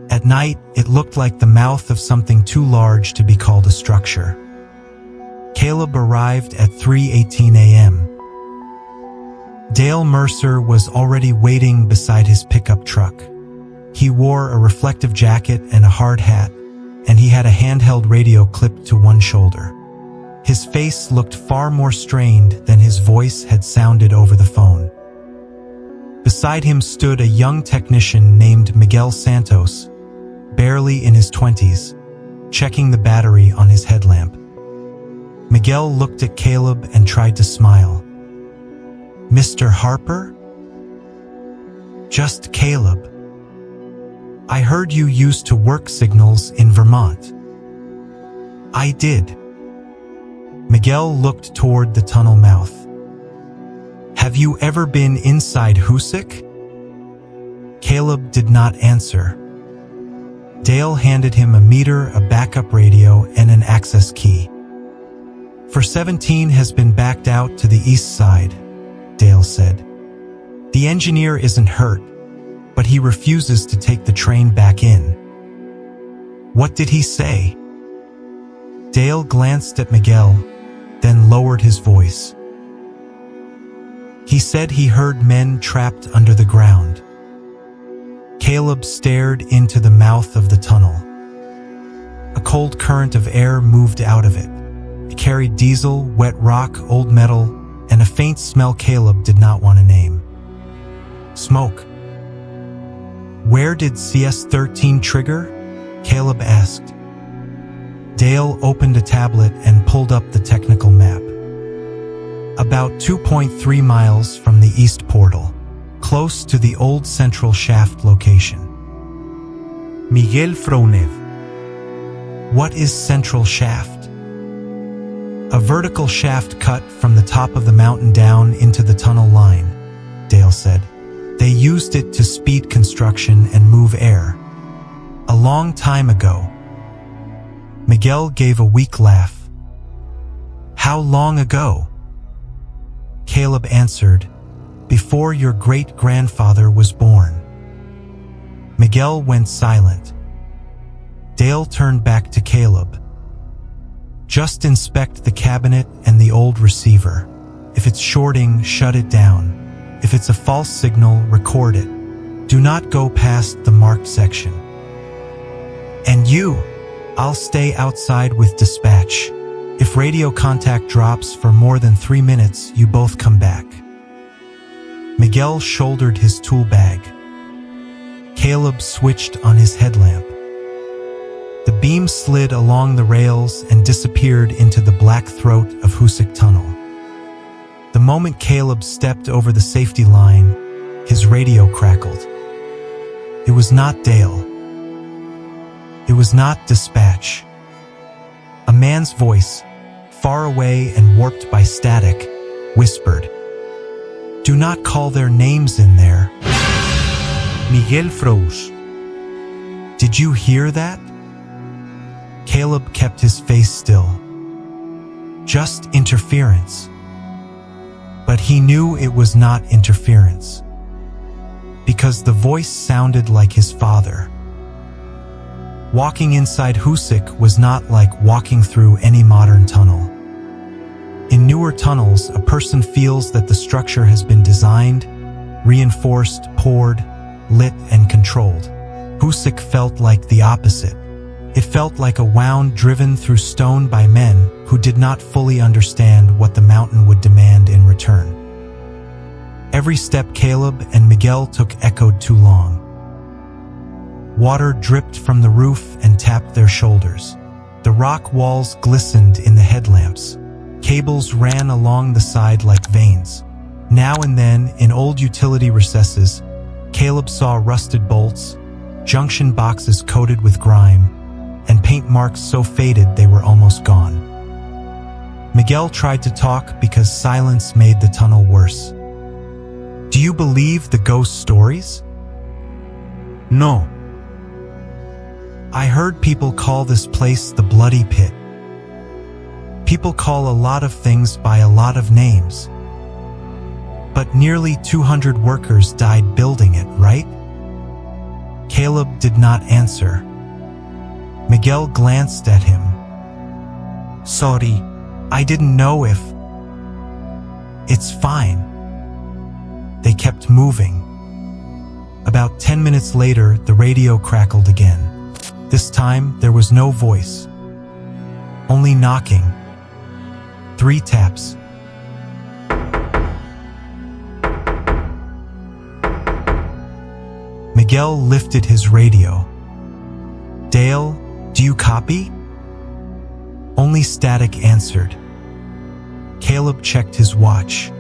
At night, it looked like the mouth of something too large to be called a structure. Caleb arrived at 3:18 a.m. Dale Mercer was already waiting beside his pickup truck. He wore a reflective jacket and a hard hat, and he had a handheld radio clipped to one shoulder. His face looked far more strained than his voice had sounded over the phone. Beside him stood a young technician named Miguel Santos, barely in his 20s, checking the battery on his headlamp. Miguel looked at Caleb and tried to smile. "Mr. Harper?" "Just Caleb. I heard you used to work signals in Vermont." "I did." Miguel looked toward the tunnel mouth. Have you ever been inside Husik? Caleb did not answer. Dale handed him a meter, a backup radio, and an access key. 417 has been backed out to the east side, Dale said. The engineer isn't hurt, but he refuses to take the train back in. What did he say? Dale glanced at Miguel, then lowered his voice. He said he heard men trapped under the ground. Caleb stared into the mouth of the tunnel. A cold current of air moved out of it. It carried diesel, wet rock, old metal, and a faint smell Caleb did not want to name. Smoke. Where did CS-13 trigger? Caleb asked. Dale opened a tablet and pulled up the technical map. About 2.3 miles from the east portal, close to the old central shaft location. Miguel frowned. What is central shaft? A vertical shaft cut from the top of the mountain down into the tunnel line, Dale said. They used it to speed construction and move air. A long time ago. Miguel gave a weak laugh. How long ago? Caleb answered, before your great-grandfather was born. Miguel went silent. Dale turned back to Caleb. Just inspect the cabinet and the old receiver. If it's shorting, shut it down. If it's a false signal, record it. Do not go past the marked section. And you, I'll stay outside with dispatch. If radio contact drops for more than 3 minutes, you both come back. Miguel shouldered his tool bag. Caleb switched on his headlamp. The beam slid along the rails and disappeared into the black throat of Husik Tunnel. The moment Caleb stepped over the safety line, his radio crackled. It was not Dale. It was not dispatch. A man's voice, far away and warped by static, whispered, "Do not call their names in there." Miguel froze. Did you hear that? Caleb kept his face still. Just interference. But he knew it was not interference, because the voice sounded like his father. Walking inside Husik was not like walking through any modern tunnel. In newer tunnels, a person feels that the structure has been designed, reinforced, poured, lit, and controlled. Husik felt like the opposite. It felt like a wound driven through stone by men who did not fully understand what the mountain would demand in return. Every step Caleb and Miguel took echoed too long. Water dripped from the roof and tapped their shoulders. The rock walls glistened in the headlamps. Cables ran along the side like veins. Now and then, in old utility recesses, Caleb saw rusted bolts, junction boxes coated with grime, and paint marks so faded they were almost gone. Miguel tried to talk because silence made the tunnel worse. Do you believe the ghost stories? No. I heard people call this place the Bloody Pit. People call a lot of things by a lot of names. But nearly 200 workers died building it, right? Caleb did not answer. Miguel glanced at him. Sorry, I didn't know if... It's fine. They kept moving. About 10 minutes later, the radio crackled again. This time, there was no voice. Only knocking. 3 taps. Miguel lifted his radio. Dale, do you copy? Only static answered. Caleb checked his watch.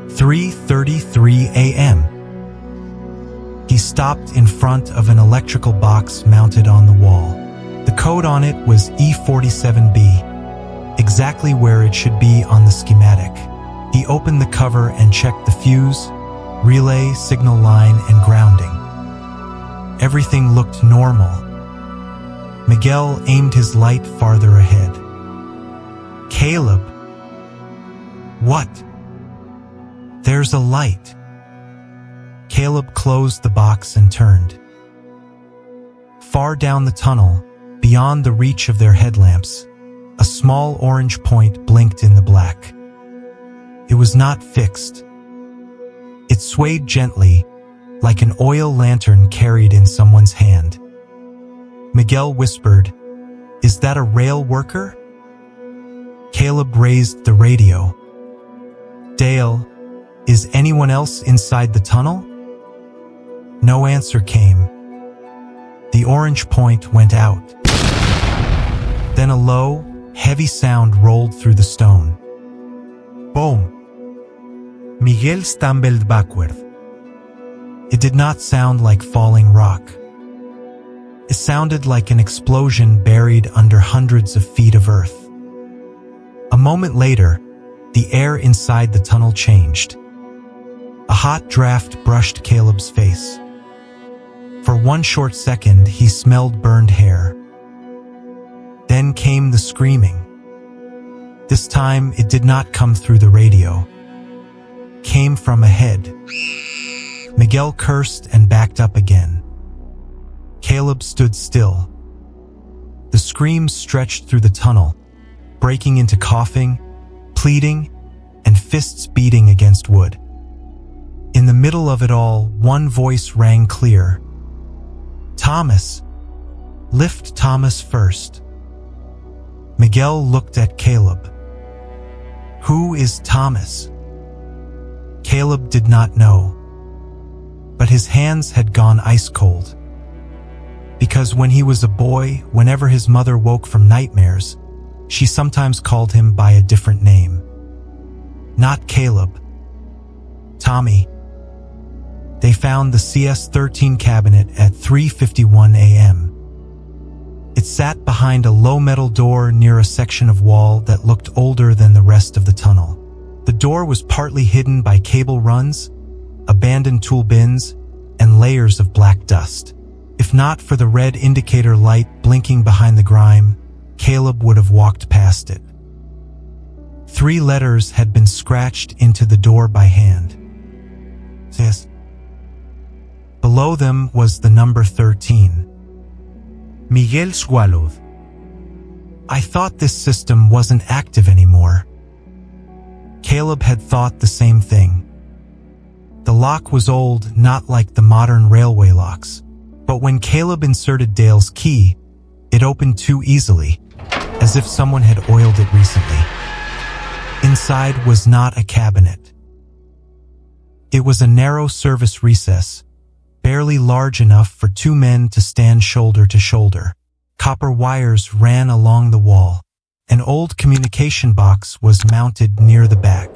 3:33 a.m. He stopped in front of an electrical box mounted on the wall. The code on it was E47B. exactly where it should be on the schematic. He opened the cover and checked the fuse, relay, signal line, and grounding. Everything looked normal. Miguel aimed his light farther ahead. Caleb! What? There's a light. Caleb closed the box and turned. Far down the tunnel, beyond the reach of their headlamps, a small orange point blinked in the black. It was not fixed. It swayed gently, like an oil lantern carried in someone's hand. Miguel whispered, "Is that a rail worker?" Caleb raised the radio. "Dale, is anyone else inside the tunnel?" No answer came. The orange point went out. Then a low, heavy sound rolled through the stone. Boom! Miguel stumbled backward. It did not sound like falling rock. It sounded like an explosion buried under hundreds of feet of earth. A moment later, the air inside the tunnel changed. A hot draft brushed Caleb's face. For one short second, he smelled burned hair. Then came the screaming. This time, it did not come through the radio. It came from ahead. Miguel cursed and backed up again. Caleb stood still. The screams stretched through the tunnel, breaking into coughing, pleading, and fists beating against wood. In the middle of it all, one voice rang clear. "Thomas! Lift Thomas first." Miguel looked at Caleb. "Who is Thomas?" Caleb did not know, but his hands had gone ice cold. Because when he was a boy, whenever his mother woke from nightmares, she sometimes called him by a different name. Not Caleb. Tommy. They found the CS-13 cabinet at 3:51 a.m. It sat behind a low metal door near a section of wall that looked older than the rest of the tunnel. The door was partly hidden by cable runs, abandoned tool bins, and layers of black dust. If not for the red indicator light blinking behind the grime, Caleb would have walked past it. 3 letters had been scratched into the door by hand. Yes. Below them was the number 13. Miguel swallowed. I thought this system wasn't active anymore. Caleb had thought the same thing. The lock was old, not like the modern railway locks. But when Caleb inserted Dale's key, it opened too easily, as if someone had oiled it recently. Inside was not a cabinet. It was a narrow service recess, barely large enough for 2 men to stand shoulder to shoulder. Copper wires ran along the wall. An old communication box was mounted near the back.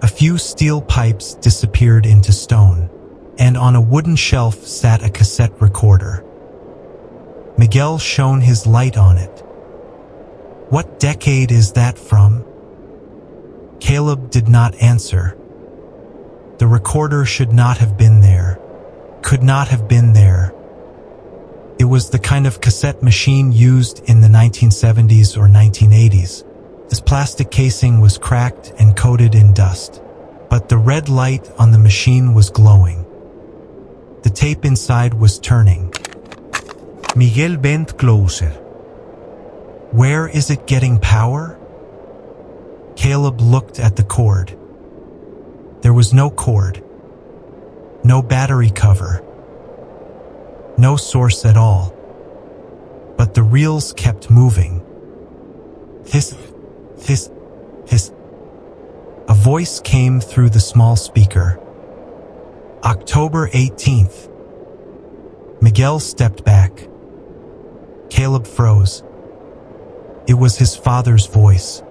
A few steel pipes disappeared into stone, and on a wooden shelf sat a cassette recorder. Miguel shone his light on it. What decade is that from? Caleb did not answer. The recorder should not have been there. Could not have been there. It was the kind of cassette machine used in the 1970s or 1980s. Its plastic casing was cracked and coated in dust, but the red light on the machine was glowing. The tape inside was turning. Miguel bent closer. Where is it getting power? Caleb looked at the cord. There was no cord. No battery cover. No source at all. But the reels kept moving. Hiss. A voice came through the small speaker. October 18th. Miguel stepped back. Caleb froze. It was his father's voice.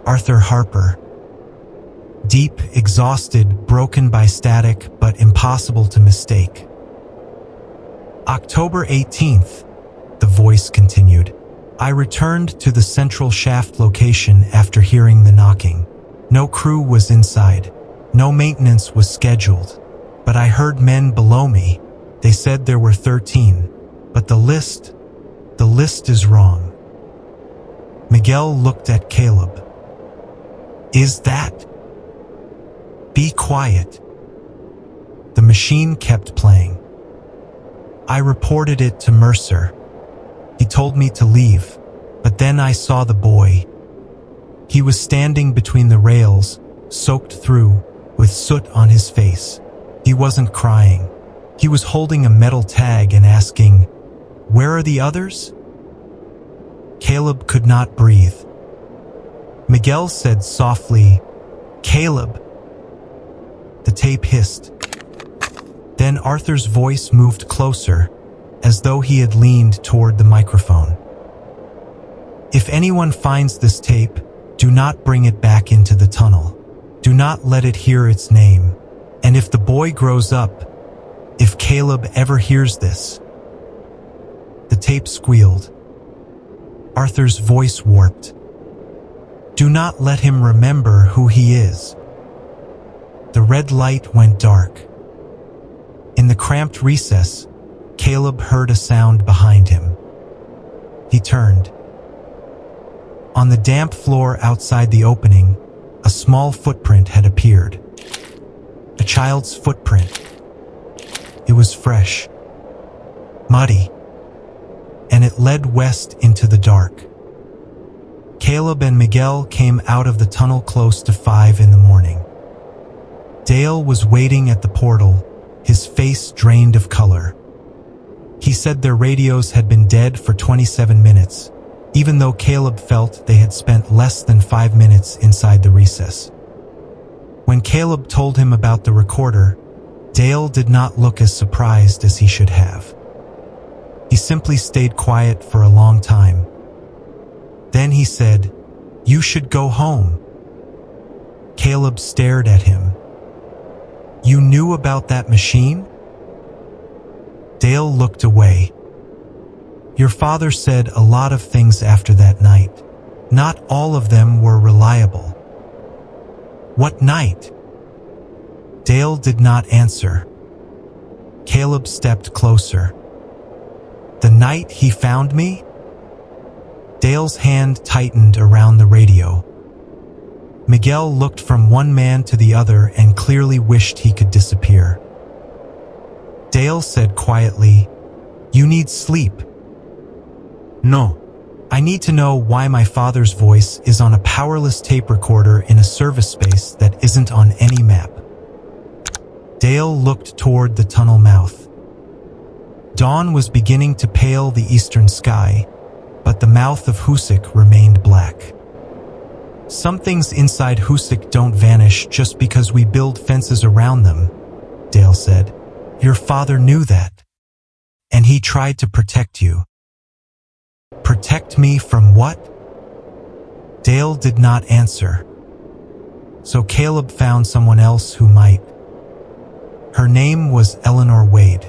Arthur Harper. Deep, exhausted, broken by static, but impossible to mistake. October 18th, the voice continued. I returned to the central shaft location after hearing the knocking. No crew was inside. No maintenance was scheduled. But I heard men below me. They said there were 13. But the list is wrong. Miguel looked at Caleb. Is that? Be quiet. The machine kept playing. I reported it to Mercer. He told me to leave, but then I saw the boy. He was standing between the rails, soaked through, with soot on his face. He wasn't crying. He was holding a metal tag and asking, "Where are the others?" Caleb could not breathe. Miguel said softly, "Caleb." The tape hissed. Then Arthur's voice moved closer, as though he had leaned toward the microphone. "If anyone finds this tape, do not bring it back into the tunnel. Do not let it hear its name. And if the boy grows up, if Caleb ever hears this..." The tape squealed. Arthur's voice warped. "Do not let him remember who he is." The red light went dark. In the cramped recess, Caleb heard a sound behind him. He turned. On the damp floor outside the opening, a small footprint had appeared. A child's footprint. It was fresh, muddy, and it led west into the dark. Caleb and Miguel came out of the tunnel close to 5 in the morning. Dale was waiting at the portal, his face drained of color. He said their radios had been dead for 27 minutes, even though Caleb felt they had spent less than 5 minutes inside the recess. When Caleb told him about the recorder, Dale did not look as surprised as he should have. He simply stayed quiet for a long time. Then he said, "You should go home." Caleb stared at him. "You knew about that machine?" Dale looked away. "Your father said a lot of things after that night. Not all of them were reliable." "What night?" Dale did not answer. Caleb stepped closer. "The night he found me?" Dale's hand tightened around the radio. Miguel looked from one man to the other and clearly wished he could disappear. Dale said quietly, "You need sleep." "No. I need to know why my father's voice is on a powerless tape recorder in a service space that isn't on any map." Dale looked toward the tunnel mouth. Dawn was beginning to pale the eastern sky, but the mouth of Husik remained black. "Some things inside Husik don't vanish just because we build fences around them," Dale said. "Your father knew that. And he tried to protect you." "Protect me from what?" Dale did not answer. So Caleb found someone else who might. Her name was Eleanor Wade.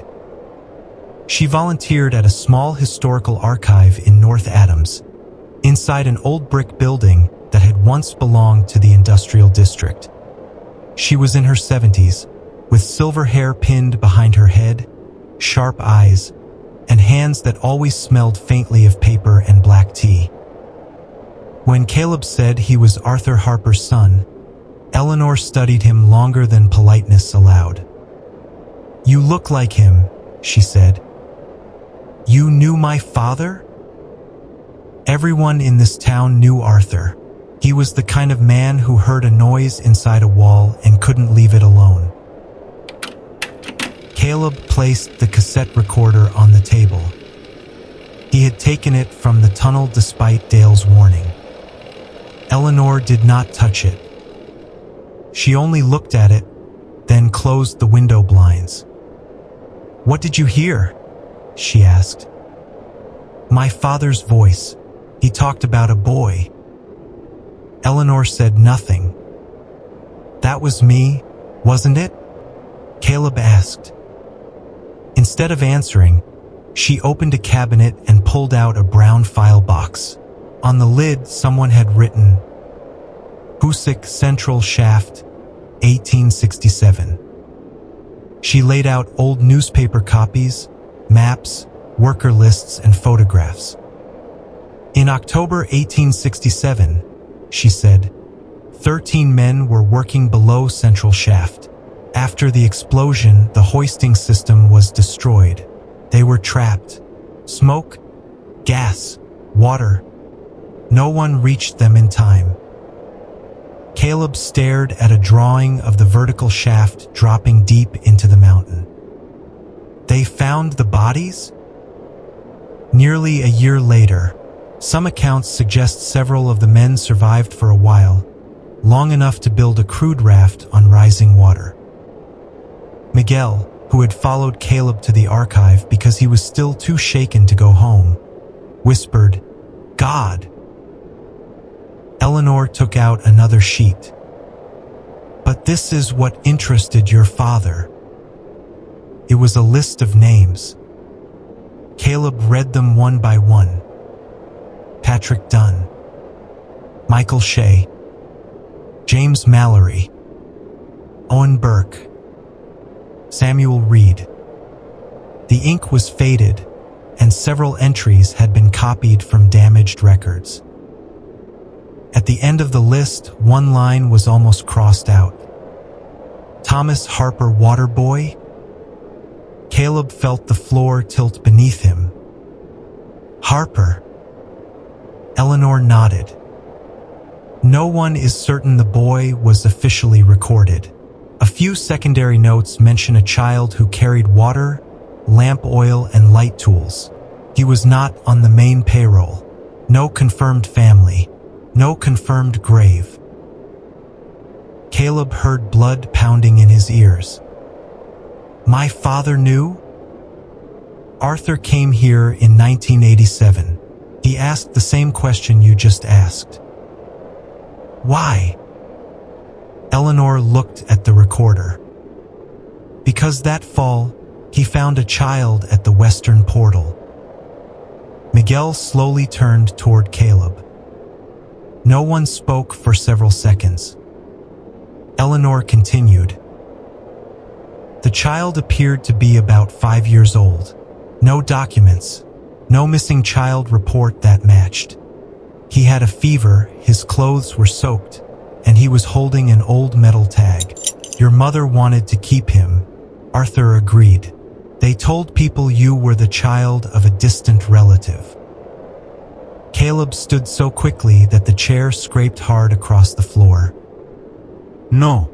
She volunteered at a small historical archive in North Adams, inside an old brick building that had once belonged to the industrial district. She was in her 70s, with silver hair pinned behind her head, sharp eyes, and hands that always smelled faintly of paper and black tea. When Caleb said he was Arthur Harper's son, Eleanor studied him longer than politeness allowed. "You look like him," she said. "You knew my father?" Everyone in this town knew Arthur. He was the kind of man who heard a noise inside a wall and couldn't leave it alone. Caleb placed the cassette recorder on the table. He had taken it from the tunnel despite Dale's warning. Eleanor did not touch it. She only looked at it, then closed the window blinds. "What did you hear?" she asked. "My father's voice. He talked about a boy." Eleanor said nothing. "That was me, wasn't it?" Caleb asked. Instead of answering, She opened a cabinet and pulled out a brown file box. On the lid, someone had written, Husik Central Shaft, 1867. She laid out old newspaper copies, maps, worker lists, and photographs. In October 1867, she said, 13 men were working below Central Shaft. After the explosion, the hoisting system was destroyed. They were trapped. Smoke, gas, water. No one reached them in time. Caleb stared at a drawing of the vertical shaft dropping deep into the mountain. They found the bodies? Nearly a year later, some accounts suggest several of the men survived for a while, long enough to build a crude raft on rising water. Miguel, who had followed Caleb to the archive because he was still too shaken to go home, whispered, God. Eleanor took out another sheet. But this is what interested your father. It was a list of names. Caleb read them one by one. Patrick Dunn, Michael Shea, James Mallory, Owen Burke, Samuel Reed. The ink was faded, and several entries had been copied from damaged records. At the end of the list, one line was almost crossed out. Thomas Harper Waterboy? Caleb felt the floor tilt beneath him. Harper. Eleanor nodded. No one is certain the boy was officially recorded. A few secondary notes mention a child who carried water, lamp oil, and light tools. He was not on the main payroll. No confirmed family. No confirmed grave. Caleb heard blood pounding in his ears. My father knew? Arthur came here in 1987. He asked the same question you just asked. Why? Eleanor looked at the recorder. Because that fall, he found a child at the western portal. Miguel slowly turned toward Caleb. No one spoke for several seconds. Eleanor continued. The child appeared to be about 5 years old. No documents, no missing child report that matched. He had a fever, his clothes were soaked, and he was holding an old metal tag. Your mother wanted to keep him. Arthur agreed. They told people you were the child of a distant relative. Caleb stood so quickly that the chair scraped hard across the floor. No.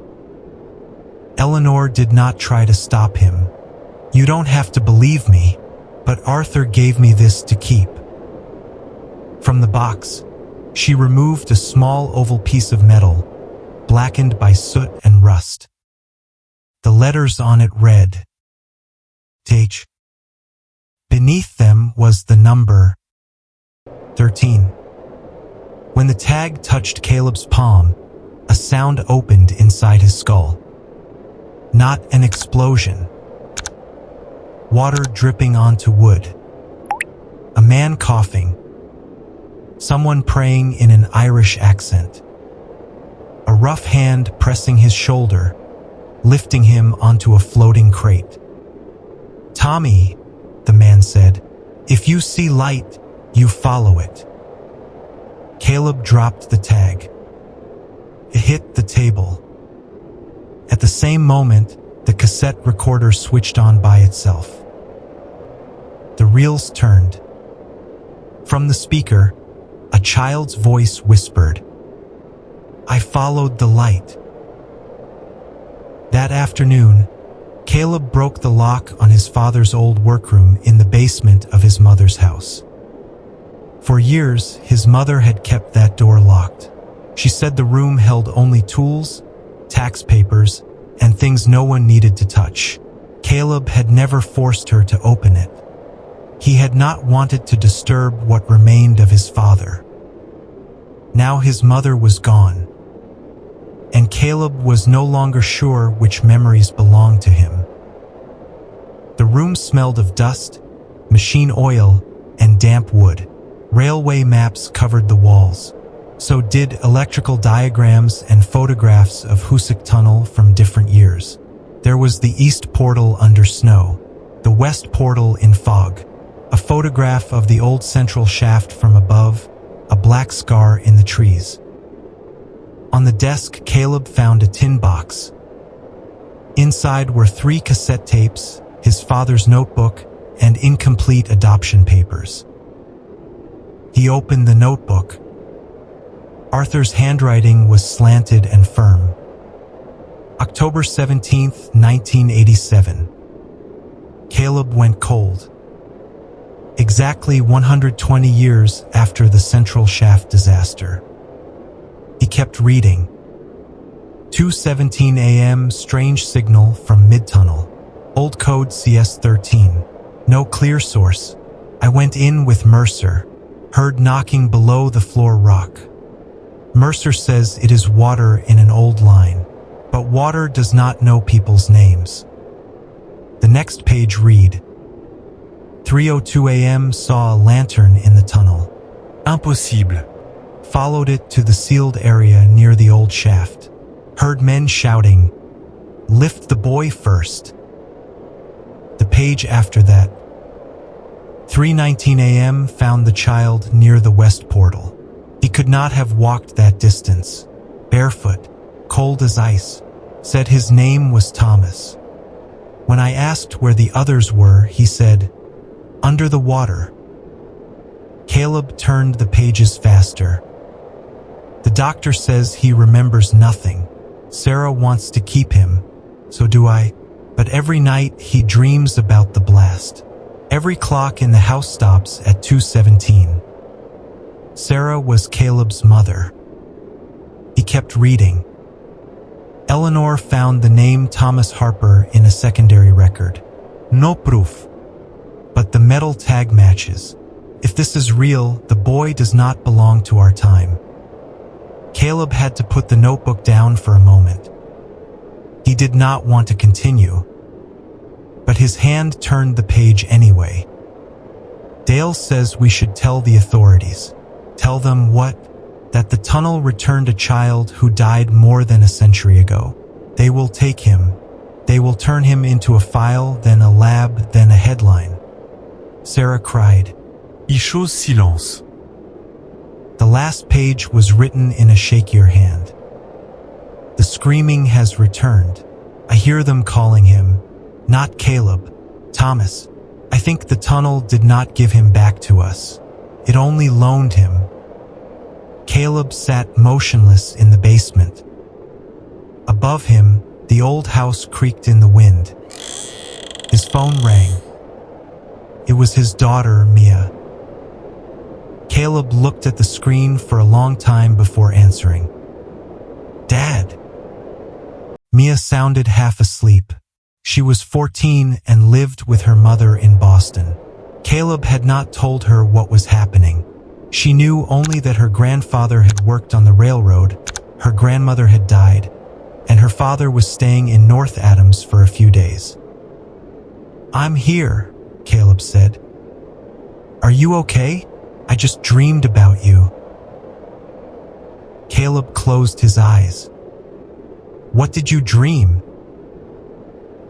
Eleanor did not try to stop him. You don't have to believe me, but Arthur gave me this to keep. From the box, she removed a small oval piece of metal, blackened by soot and rust. The letters on it read, H. Beneath them was the number 13. When the tag touched Caleb's palm, a sound opened inside his skull. Not an explosion. Water dripping onto wood. A man coughing. Someone praying in an Irish accent. A rough hand pressing his shoulder, lifting him onto a floating crate. Tommy, the man said, if you see light, you follow it. Caleb dropped the tag. It hit the table. At the same moment, the cassette recorder switched on by itself. The reels turned. From the speaker, a child's voice whispered, I followed the light. That afternoon, Caleb broke the lock on his father's old workroom in the basement of his mother's house. For years, his mother had kept that door locked. She said the room held only tools, tax papers, and things no one needed to touch. Caleb had never forced her to open it. He had not wanted to disturb what remained of his father. Now his mother was gone, and Caleb was no longer sure which memories belonged to him. The room smelled of dust, machine oil, and damp wood. Railway maps covered the walls. So did electrical diagrams and photographs of Husik Tunnel from different years. There was the east portal under snow, the west portal in fog, a photograph of the old central shaft from above, a black scar in the trees. On the desk, Caleb found a tin box. Inside were 3 cassette tapes, his father's notebook, and incomplete adoption papers. He opened the notebook. Arthur's handwriting was slanted and firm. October 17th, 1987. Caleb went cold. Exactly 120 years after the central shaft disaster. He kept reading. 2:17 a.m. strange signal from mid-tunnel. Old code CS13. No clear source. I went in with Mercer. Heard knocking below the floor rock. Mercer says it is water in an old line. But water does not know people's names. The next page read. 3:02 a.m. saw a lantern in the tunnel. Impossible. Followed it to the sealed area near the old shaft. Heard men shouting, "Lift the boy first." The page after that. 3:19 a.m. found the child near the west portal. He could not have walked that distance. Barefoot, cold as ice. Said his name was Thomas. When I asked where the others were, he said, "Under the water." Caleb turned the pages faster. The doctor says he remembers nothing. Sarah wants to keep him, so do I. But every night he dreams about the blast. Every clock in the house stops at 2:17. Sarah was Caleb's mother. He kept reading. Eleanor found the name Thomas Harper in a secondary record. No proof. But the metal tag matches. If this is real, the boy does not belong to our time. Caleb had to put the notebook down for a moment. He did not want to continue, but his hand turned the page anyway. Dale says we should tell the authorities. Tell them what? That the tunnel returned a child who died more than a century ago. They will take him. They will turn him into a file, then a lab, then a headline. Sarah cried. Il chose silence. The last page was written in a shakier hand. The screaming has returned. I hear them calling him. Not Caleb. Thomas. I think the tunnel did not give him back to us. It only loaned him. Caleb sat motionless in the basement. Above him, the old house creaked in the wind. His phone rang. It was his daughter, Mia. Caleb looked at the screen for a long time before answering. Dad. Mia sounded half asleep. She was 14 and lived with her mother in Boston. Caleb had not told her what was happening. She knew only that her grandfather had worked on the railroad, her grandmother had died, and her father was staying in North Adams for a few days. I'm here, Caleb said. Are you okay? I just dreamed about you. Caleb closed his eyes. What did you dream?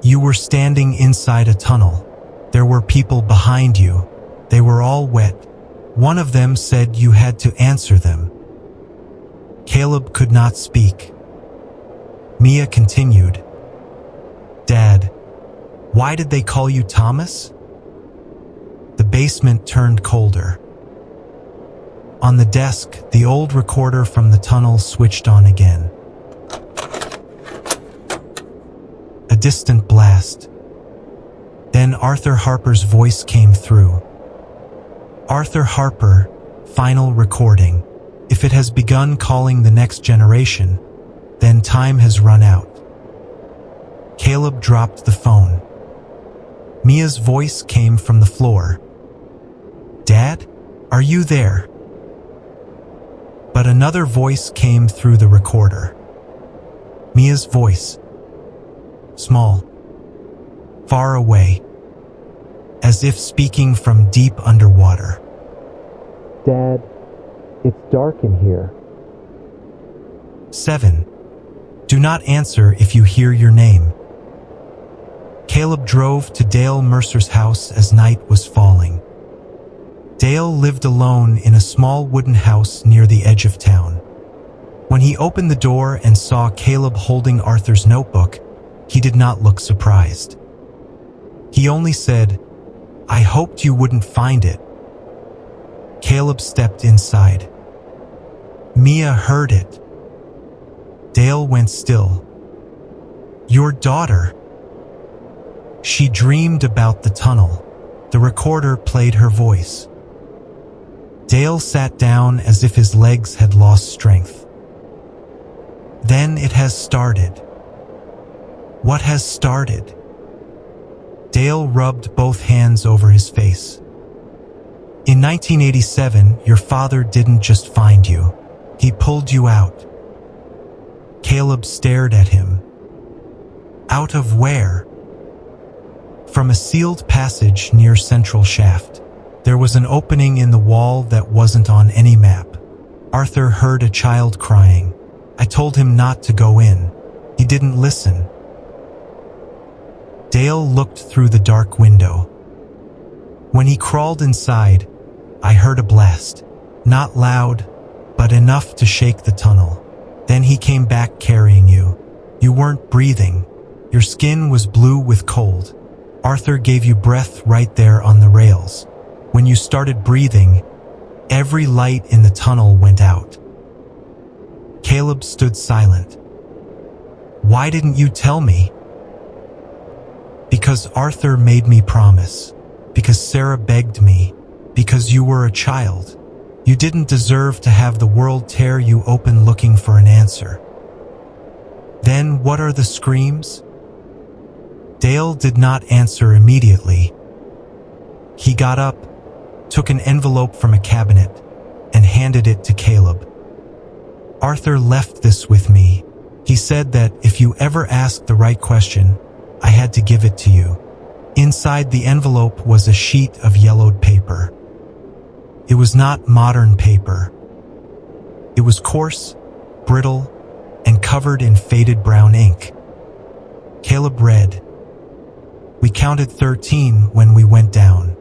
You were standing inside a tunnel. There were people behind you. They were all wet. One of them said you had to answer them. Caleb could not speak. Mia continued. Dad, why did they call you Thomas? The basement turned colder. On the desk, the old recorder from the tunnel switched on again. A distant blast. Then Arthur Harper's voice came through. Arthur Harper, final recording. If it has begun calling the next generation, then time has run out. Caleb dropped the phone. Mia's voice came from the floor. Dad, are you there? But another voice came through the recorder. Mia's voice. Small. Far away. as if speaking from deep underwater. "Dad, it's dark in here." 7. Do not answer if you hear your name. Caleb drove to Dale Mercer's house as night was falling. Dale lived alone in a small wooden house near the edge of town. When he opened the door and saw Caleb holding Arthur's notebook, he did not look surprised. He only said, "I hoped you wouldn't find it." Caleb stepped inside. Mia heard it. Dale went still. "Your daughter." She dreamed about the tunnel. The recorder played her voice. Dale sat down as if his legs had lost strength. "Then it has started." "What has started?" Dale rubbed both hands over his face. "In 1987, your father didn't just find you. He pulled you out." Caleb stared at him. "Out of where?" "From a sealed passage near Central Shaft. There was an opening in the wall that wasn't on any map. Arthur heard a child crying. I told him not to go in. He didn't listen." Dale looked through the dark window. "When he crawled inside, I heard a blast. Not loud, but enough to shake the tunnel. Then he came back carrying you. You weren't breathing. Your skin was blue with cold. Arthur gave you breath right there on the rails. When you started breathing, every light in the tunnel went out." Caleb stood silent. "Why didn't you tell me?" "Because Arthur made me promise. Because Sarah begged me. Because you were a child. You didn't deserve to have the world tear you open looking for an answer." "Then what are the screams?" Dale did not answer immediately. He got up, took an envelope from a cabinet, and handed it to Caleb. "Arthur left this with me. He said that if you ever asked the right question, I had to give it to you." Inside the envelope was a sheet of yellowed paper. It was not modern paper. It was coarse, brittle, and covered in faded brown ink. Caleb read, "We counted 13 when we went down.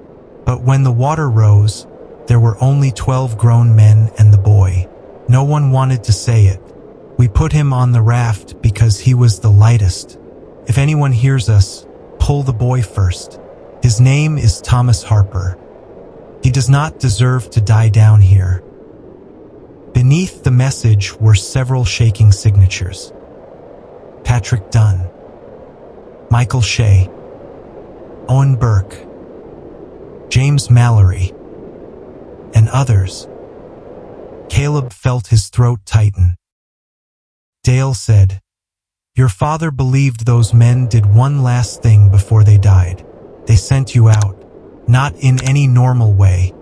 But when the water rose, there were only 12 grown men and the boy. No one wanted to say it. We put him on the raft because he was the lightest. If anyone hears us, pull the boy first. His name is Thomas Harper. He does not deserve to die down here." Beneath the message were several shaking signatures. Patrick Dunn, Michael Shea, Owen Burke, James Mallory, and others. Caleb felt his throat tighten. Dale said, "Your father believed those men did one last thing before they died. They sent you out, not in any normal way.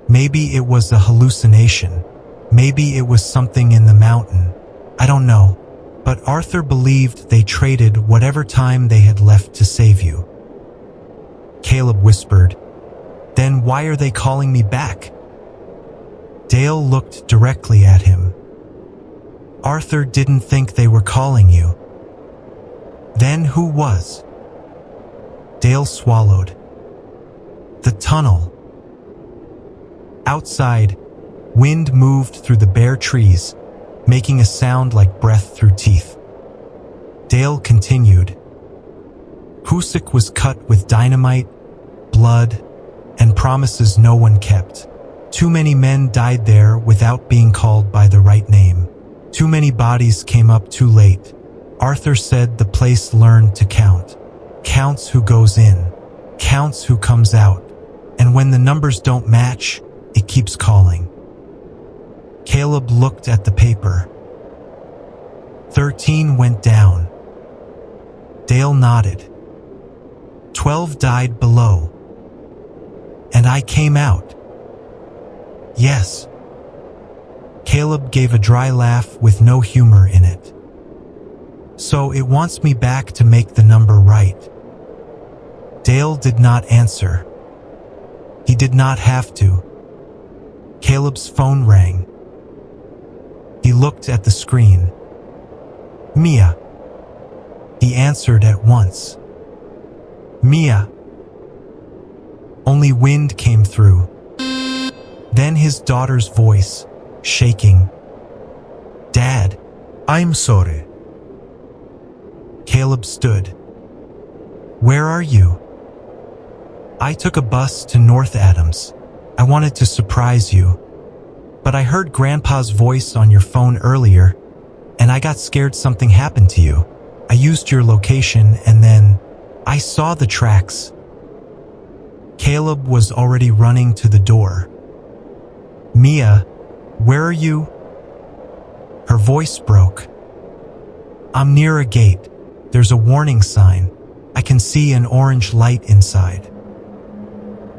Maybe it was a hallucination. Maybe it was something in the mountain. I don't know. But Arthur believed they traded whatever time they had left to save you." Caleb whispered, "Then why are they calling me back?" Dale looked directly at him. "Arthur didn't think they were calling you." "Then who was?" Dale swallowed. "The tunnel." Outside, wind moved through the bare trees, making a sound like breath through teeth. Dale continued. "Husik was cut with dynamite, blood, and promises no one kept. Too many men died there without being called by the right name. Too many bodies came up too late. Arthur said the place learned to count. Counts who goes in, counts who comes out, and when the numbers don't match, it keeps calling." Caleb looked at the paper. 13 went down. Dale nodded. 12 died below. And I came out. Yes. Caleb gave a dry laugh with no humor in it. So it wants me back to make the number right. Dale did not answer. He did not have to. Caleb's phone rang. He looked at the screen. Mia. He answered at once. Mia. Only wind came through. Then his daughter's voice, shaking. Dad. I'm sorry. Caleb stood. Where are you? I took a bus to North Adams. I wanted to surprise you. But I heard Grandpa's voice on your phone earlier, and I got scared something happened to you. I used your location, and then I saw the tracks. Caleb was already running to the door. Mia, where are you? Her voice broke. I'm near a gate. There's a warning sign. I can see an orange light inside.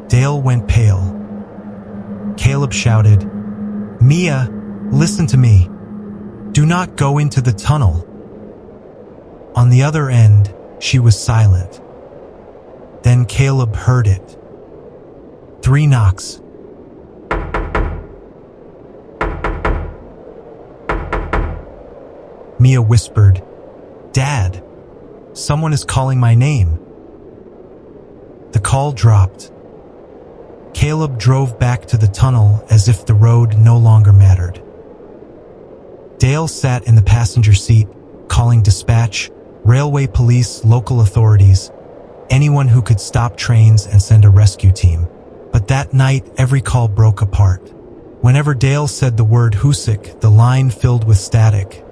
Dale went pale. Caleb shouted, Mia, listen to me. Do not go into the tunnel. On the other end, she was silent. Then Caleb heard it. 3 knocks. Mia whispered, Dad, someone is calling my name. The call dropped. Caleb drove back to the tunnel as if the road no longer mattered. Dale sat in the passenger seat, calling dispatch, railway police, local authorities, anyone who could stop trains and send a rescue team. But that night, every call broke apart. Whenever Dale said the word Husik, the line filled with static,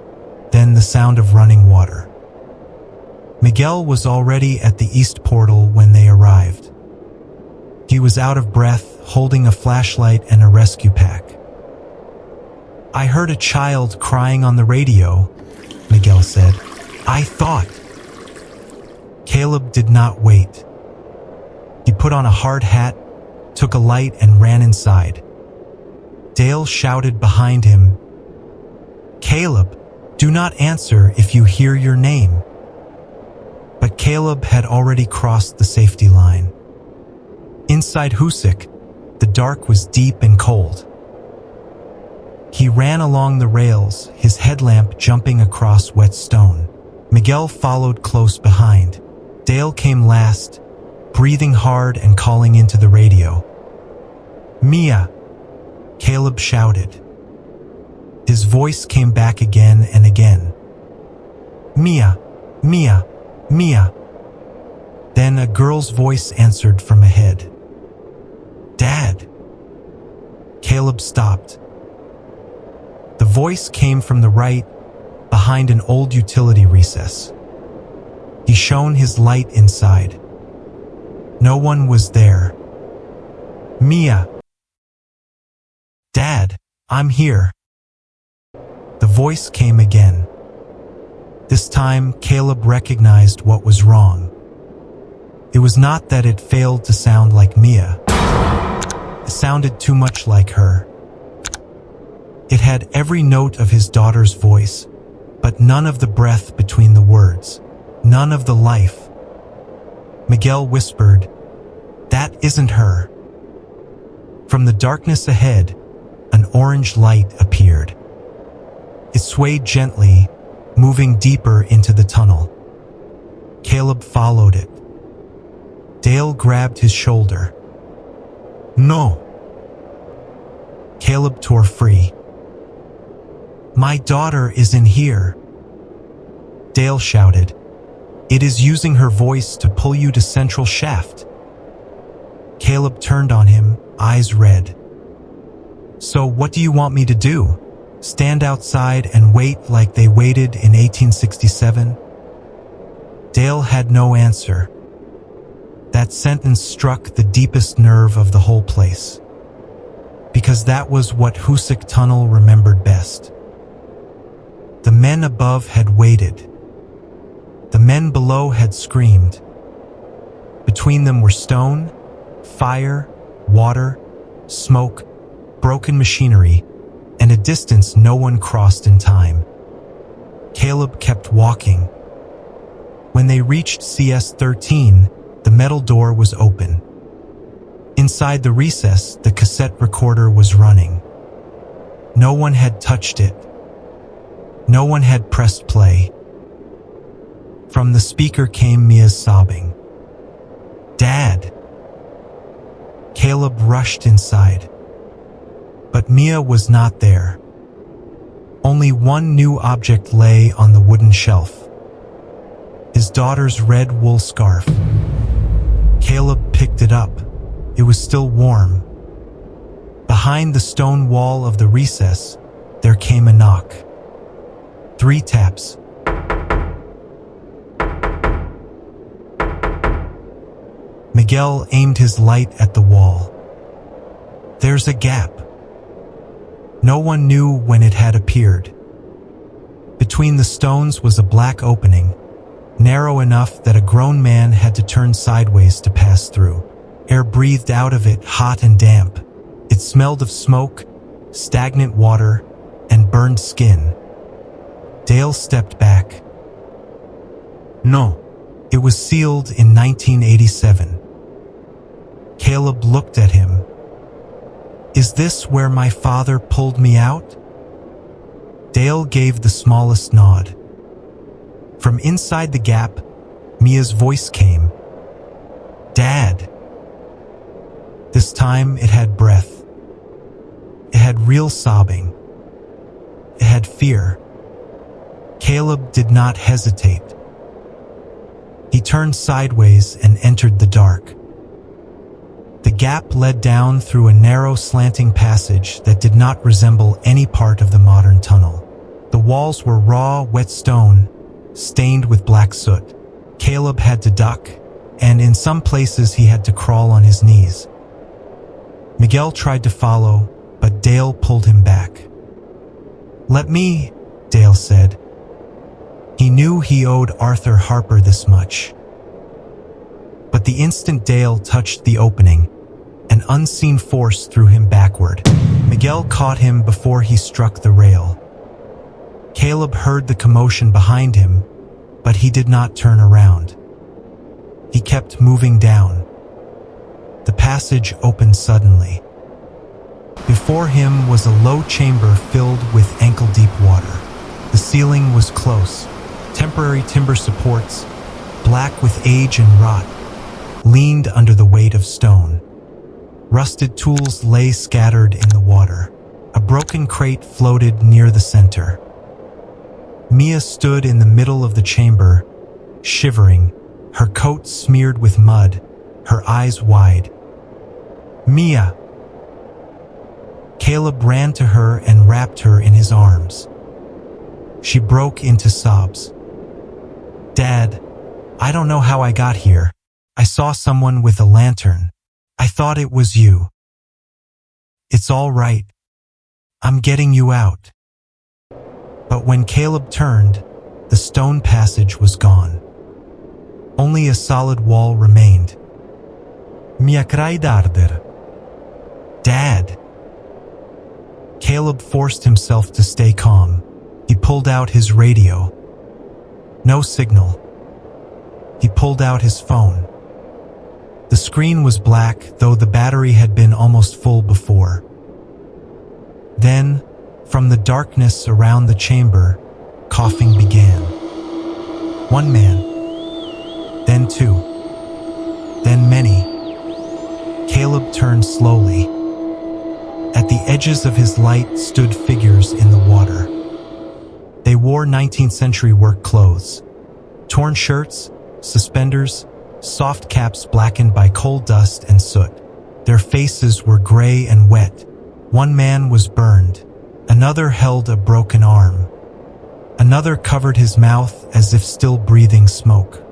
then the sound of running water. Miguel was already at the east portal when they arrived. He was out of breath, holding a flashlight and a rescue pack. I heard a child crying on the radio, Miguel said. I thought. Caleb did not wait. He put on a hard hat, took a light and ran inside. Dale shouted behind him, Caleb, do not answer if you hear your name. But Caleb had already crossed the safety line. Inside Husik, the dark was deep and cold. He ran along the rails, his headlamp jumping across wet stone. Miguel followed close behind. Dale came last, breathing hard and calling into the radio. Mia, Caleb shouted. His voice came back again and again. Mia, Mia, Mia. Then a girl's voice answered from ahead. Dad. Caleb stopped. The voice came from the right, behind an old utility recess. He shone his light inside. No one was there. Mia. Dad, I'm here. The voice came again. This time, Caleb recognized what was wrong. It was not that it failed to sound like Mia. It sounded too much like her. It had every note of his daughter's voice, but none of the breath between the words, none of the life. Miguel whispered, That isn't her. From the darkness ahead, an orange light appeared. It swayed gently, moving deeper into the tunnel. Caleb followed it. Dale grabbed his shoulder. No. Caleb tore free. My daughter is in here. Dale shouted. It is using her voice to pull you to Central Shaft. Caleb turned on him, eyes red. So what do you want me to do? Stand outside and wait like they waited in 1867? Dale had no answer. That sentence struck the deepest nerve of the whole place. Because that was what Husik Tunnel remembered best. The men above had waited. The men below had screamed. Between them were stone, fire, water, smoke, broken machinery, and a distance no one crossed in time. Caleb kept walking. When they reached CS-13, the metal door was open. Inside the recess, the cassette recorder was running. No one had touched it. No one had pressed play. From the speaker came Mia's sobbing. "Dad!" Caleb rushed inside. But Mia was not there. Only one new object lay on the wooden shelf. His daughter's red wool scarf. Caleb picked it up. It was still warm. Behind the stone wall of the recess, there came a knock. 3 taps. Miguel aimed his light at the wall. There's a gap. No one knew when it had appeared. Between the stones was a black opening, narrow enough that a grown man had to turn sideways to pass through. Air breathed out of it, hot and damp. It smelled of smoke, stagnant water, and burned skin. Dale stepped back. No, it was sealed in 1987. Caleb looked at him. Is this where my father pulled me out? Dale gave the smallest nod. From inside the gap, Mia's voice came. Dad. This time it had breath. It had real sobbing. It had fear. Caleb did not hesitate. He turned sideways and entered the dark. The gap led down through a narrow slanting passage that did not resemble any part of the modern tunnel. The walls were raw, wet stone, stained with black soot. Caleb had to duck, and in some places he had to crawl on his knees. Miguel tried to follow, but Dale pulled him back. Let me, Dale said. He knew he owed Arthur Harper this much. But the instant Dale touched the opening, an unseen force threw him backward. Miguel caught him before he struck the rail. Caleb heard the commotion behind him, but he did not turn around. He kept moving down. The passage opened suddenly. Before him was a low chamber filled with ankle-deep water. The ceiling was close. Temporary timber supports, black with age and rot, leaned under the weight of stone. Rusted tools lay scattered in the water. A broken crate floated near the center. Mia stood in the middle of the chamber, shivering, her coat smeared with mud, her eyes wide. Mia! Caleb ran to her and wrapped her in his arms. She broke into sobs. Dad, I don't know how I got here. I saw someone with a lantern. I thought it was you. It's all right. I'm getting you out. But when Caleb turned, the stone passage was gone. Only a solid wall remained. Mia cried arder. Dad! Caleb forced himself to stay calm. He pulled out his radio. No signal. He pulled out his phone. The screen was black, though the battery had been almost full before. Then, from the darkness around the chamber, coughing began. One man, then 2, then many. Caleb turned slowly. At the edges of his light stood figures in the water. They wore 19th century work clothes. Torn shirts, suspenders, soft caps blackened by coal dust and soot. Their faces were gray and wet. One man was burned. Another held a broken arm. Another covered his mouth as if still breathing smoke.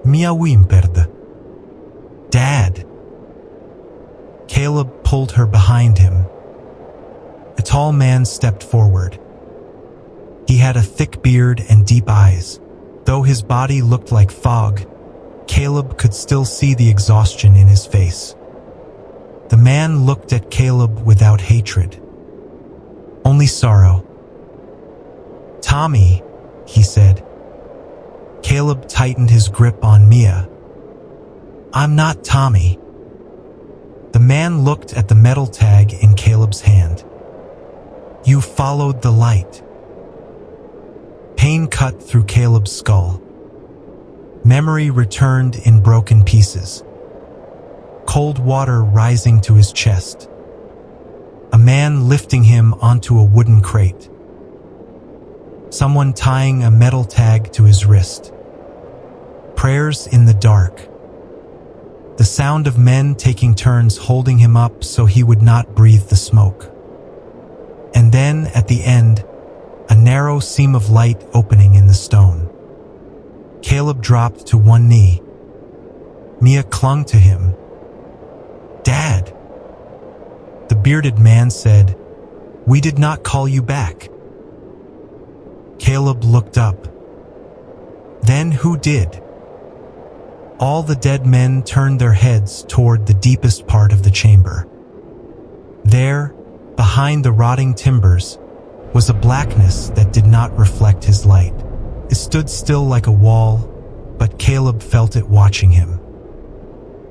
Mia whimpered. Dad! Caleb pulled her behind him. A tall man stepped forward. He had a thick beard and deep eyes. Though his body looked like fog, Caleb could still see the exhaustion in his face. The man looked at Caleb without hatred. Only sorrow. Tommy, he said. Caleb tightened his grip on Mia. I'm not Tommy. The man looked at the metal tag in Caleb's hand. You followed the light. Pain cut through Caleb's skull. Memory returned in broken pieces. Cold water rising to his chest. A man lifting him onto a wooden crate. Someone tying a metal tag to his wrist. Prayers in the dark. The sound of men taking turns holding him up so he would not breathe the smoke. And then, at the end, a narrow seam of light opening in the stone. Caleb dropped to one knee. Mia clung to him. Dad! The bearded man said, We did not call you back. Caleb looked up. Then who did? All the dead men turned their heads toward the deepest part of the chamber. There, behind the rotting timbers, was a blackness that did not reflect his light. It stood still like a wall, but Caleb felt it watching him.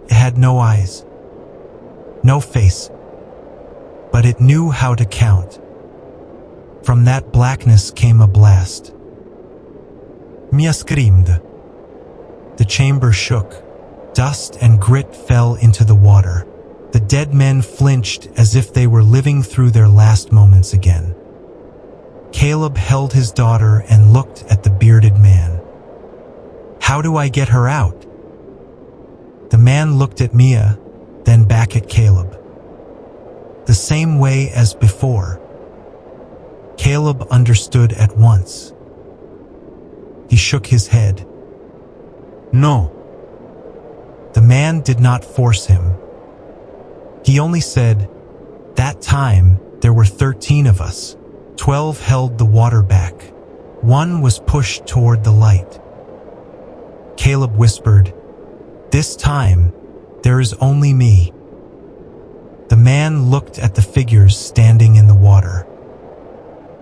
It had no eyes, no face, but it knew how to count. From that blackness came a blast. Mia screamed. The chamber shook. Dust and grit fell into the water. The dead men flinched as if they were living through their last moments again. Caleb held his daughter and looked at the bearded man. How do I get her out? The man looked at Mia, then back at Caleb. The same way as before. Caleb understood at once. He shook his head. No. The man did not force him. He only said, That time there were 13 of us. 12 held the water back. 1 was pushed toward the light. Caleb whispered, This time there is only me. The man looked at the figures standing in the water.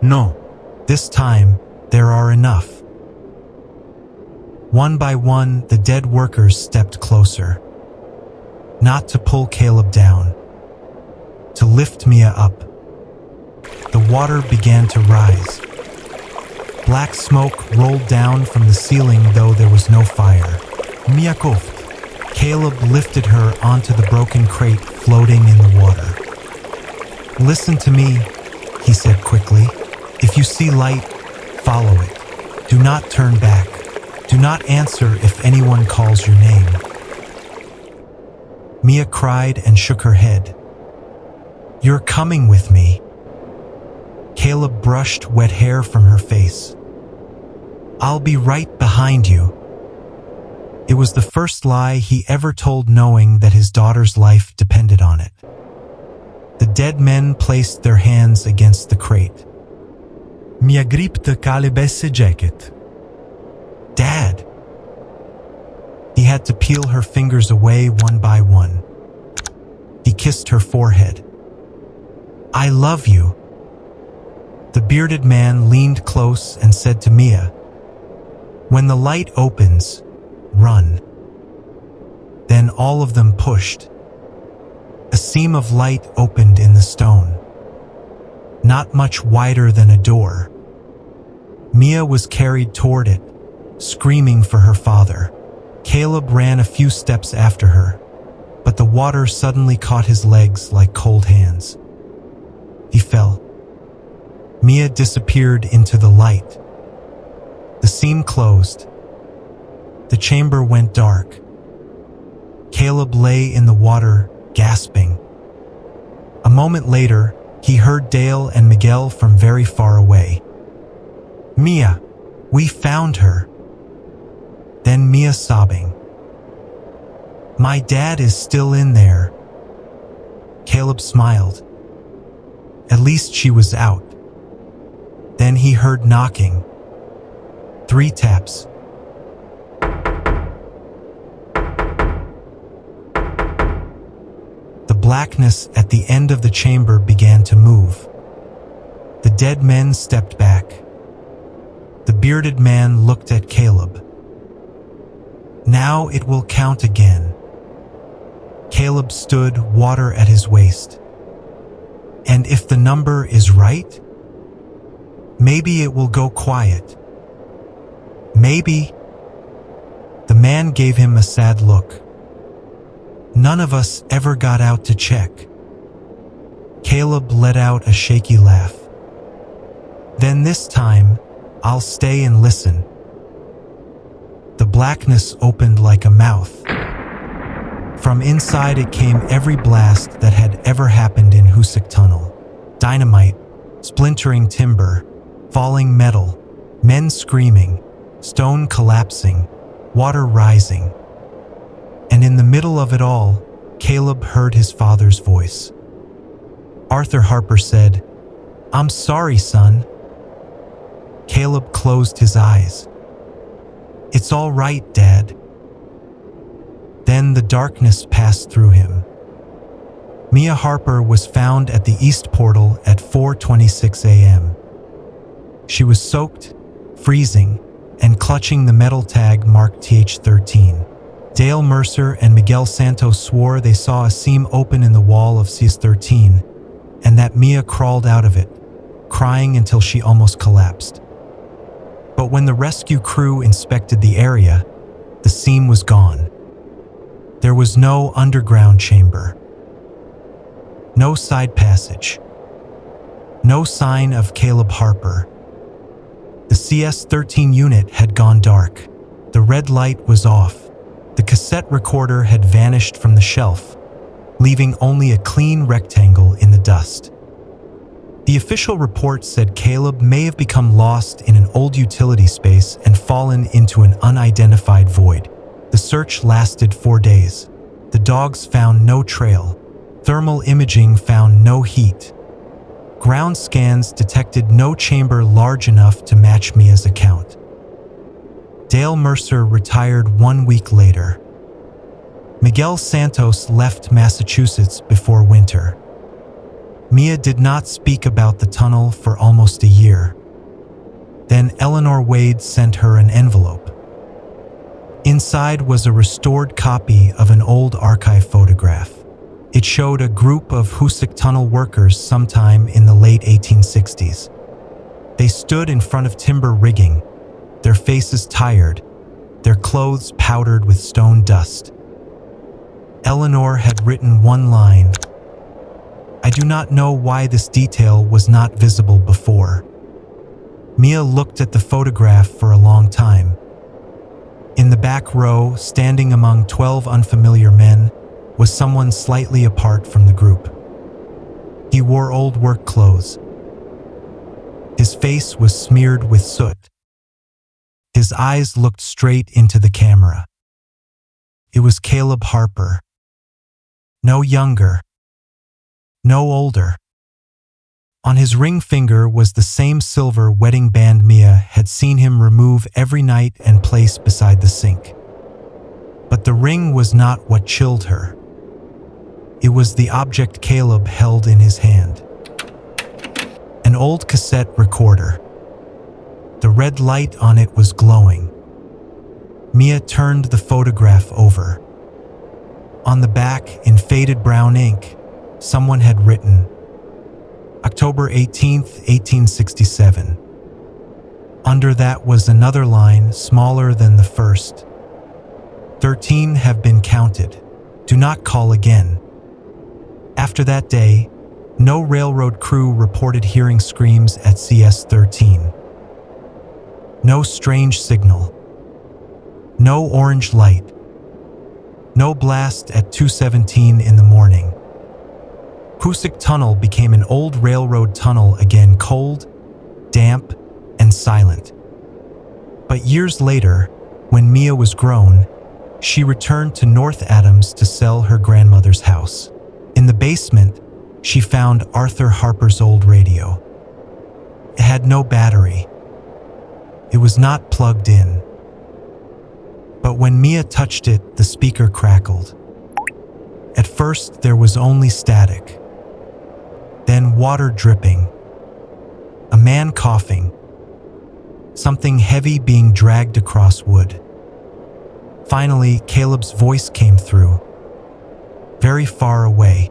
No, this time there are enough. One by one, the dead workers stepped closer. Not to pull Caleb down, to lift Mia up. The water began to rise. Black smoke rolled down from the ceiling, though there was no fire. Mia coughed. Caleb lifted her onto the broken crate floating in the water. Listen to me, he said quickly. If you see light, follow it. Do not turn back. Do not answer if anyone calls your name. Mia cried and shook her head. You're coming with me. Caleb brushed wet hair from her face. I'll be right behind you. It was the first lie he ever told, knowing that his daughter's life depended on it. The dead men placed their hands against the crate. Mia gripped Caleb's jacket. Dad! He had to peel her fingers away one by one. He kissed her forehead. I love you. The bearded man leaned close and said to Mia, When the light opens, run. Then all of them pushed. A seam of light opened in the stone. Not much wider than a door. Mia was carried toward it, screaming for her father. Caleb ran a few steps after her, but the water suddenly caught his legs like cold hands. He fell. Mia disappeared into the light. The seam closed. The chamber went dark. Caleb lay in the water, gasping. A moment later, he heard Dale and Miguel from very far away. Mia, we found her. Then Mia sobbing. My dad is still in there. Caleb smiled. At least she was out. Then he heard knocking. 3 taps. The blackness at the end of the chamber began to move. The dead men stepped back. The bearded man looked at Caleb. Now it will count again. Caleb stood, water at his waist. And if the number is right, maybe it will go quiet. Maybe. The man gave him a sad look. None of us ever got out to check. Caleb let out a shaky laugh. Then this time, I'll stay and listen. The blackness opened like a mouth. From inside it came every blast that had ever happened in Hoosick Tunnel. Dynamite, splintering timber, falling metal, men screaming, stone collapsing, water rising. And in the middle of it all, Caleb heard his father's voice. Arthur Harper said, "I'm sorry, son." Caleb closed his eyes. "It's all right, Dad." Then the darkness passed through him. Mia Harper was found at the east portal at 4:26 a.m. She was soaked, freezing, and clutching the metal tag marked TH13. Dale Mercer and Miguel Santos swore they saw a seam open in the wall of CS13 and that Mia crawled out of it, crying until she almost collapsed. But when the rescue crew inspected the area, the seam was gone. There was no underground chamber, no side passage, no sign of Caleb Harper. The CS13 unit had gone dark. The red light was off. The cassette recorder had vanished from the shelf, leaving only a clean rectangle in the dust. The official report said Caleb may have become lost in an old utility space and fallen into an unidentified void. The search lasted 4 days. The dogs found no trail. Thermal imaging found no heat. Ground scans detected no chamber large enough to match Mia's account. Dale Mercer retired 1 week later. Miguel Santos left Massachusetts before winter. Mia did not speak about the tunnel for almost a year. Then Eleanor Wade sent her an envelope. Inside was a restored copy of an old archive photograph. It showed a group of Hoosick Tunnel workers sometime in the late 1860s. They stood in front of timber rigging, their faces tired, their clothes powdered with stone dust. Eleanor had written one line. I do not know why this detail was not visible before. Mia looked at the photograph for a long time. In the back row, standing among 12 unfamiliar men, was someone slightly apart from the group. He wore old work clothes. His face was smeared with soot. His eyes looked straight into the camera. It was Caleb Harper. No younger. No older. On his ring finger was the same silver wedding band Mia had seen him remove every night and place beside the sink. But the ring was not what chilled her. It was the object Caleb held in his hand. An old cassette recorder. The red light on it was glowing. Mia turned the photograph over. On the back, in faded brown ink, someone had written, October 18th, 1867. Under that was another line, smaller than the first. 13 have been counted. Do not call again. After that day, no railroad crew reported hearing screams at CS13. No strange signal. No orange light. No blast at 2:17 in the morning. Hoosick Tunnel became an old railroad tunnel again, cold, damp, and silent. But years later, when Mia was grown, she returned to North Adams to sell her grandmother's house. In the basement, she found Arthur Harper's old radio. It had no battery. It was not plugged in. But when Mia touched it, the speaker crackled. At first, there was only static. Then water dripping. A man coughing. Something heavy being dragged across wood. Finally, Caleb's voice came through. very far away,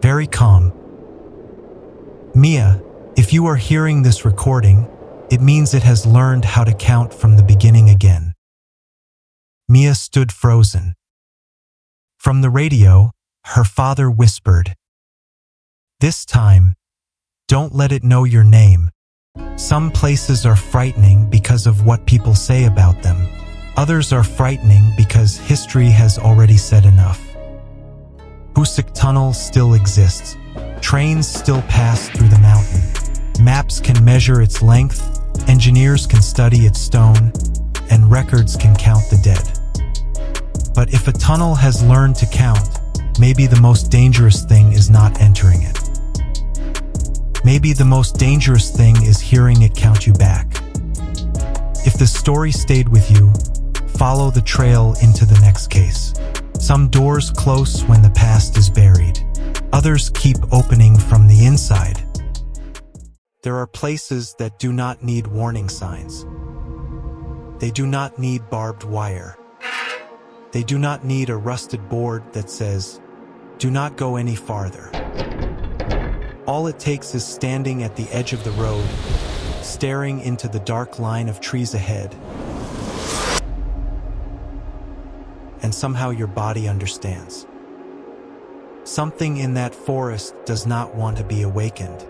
very calm. Mia, if you are hearing this recording, it means it has learned how to count from the beginning again. Mia stood frozen. From the radio, her father whispered, "This time, don't let it know your name. Some places are frightening because of what people say about them. Others are frightening because history has already said enough." Hoosick Tunnel still exists. Trains still pass through the mountain. Maps can measure its length, engineers can study its stone, and records can count the dead. But if a tunnel has learned to count, maybe the most dangerous thing is not entering it. Maybe the most dangerous thing is hearing it count you back. If the story stayed with you, follow the trail into the next case. Some doors close when the past is buried. Others keep opening from the inside. There are places that do not need warning signs. They do not need barbed wire. They do not need a rusted board that says, "Do not go any farther." All it takes is standing at the edge of the road, staring into the dark line of trees ahead, and somehow your body understands. Something in that forest does not want to be awakened.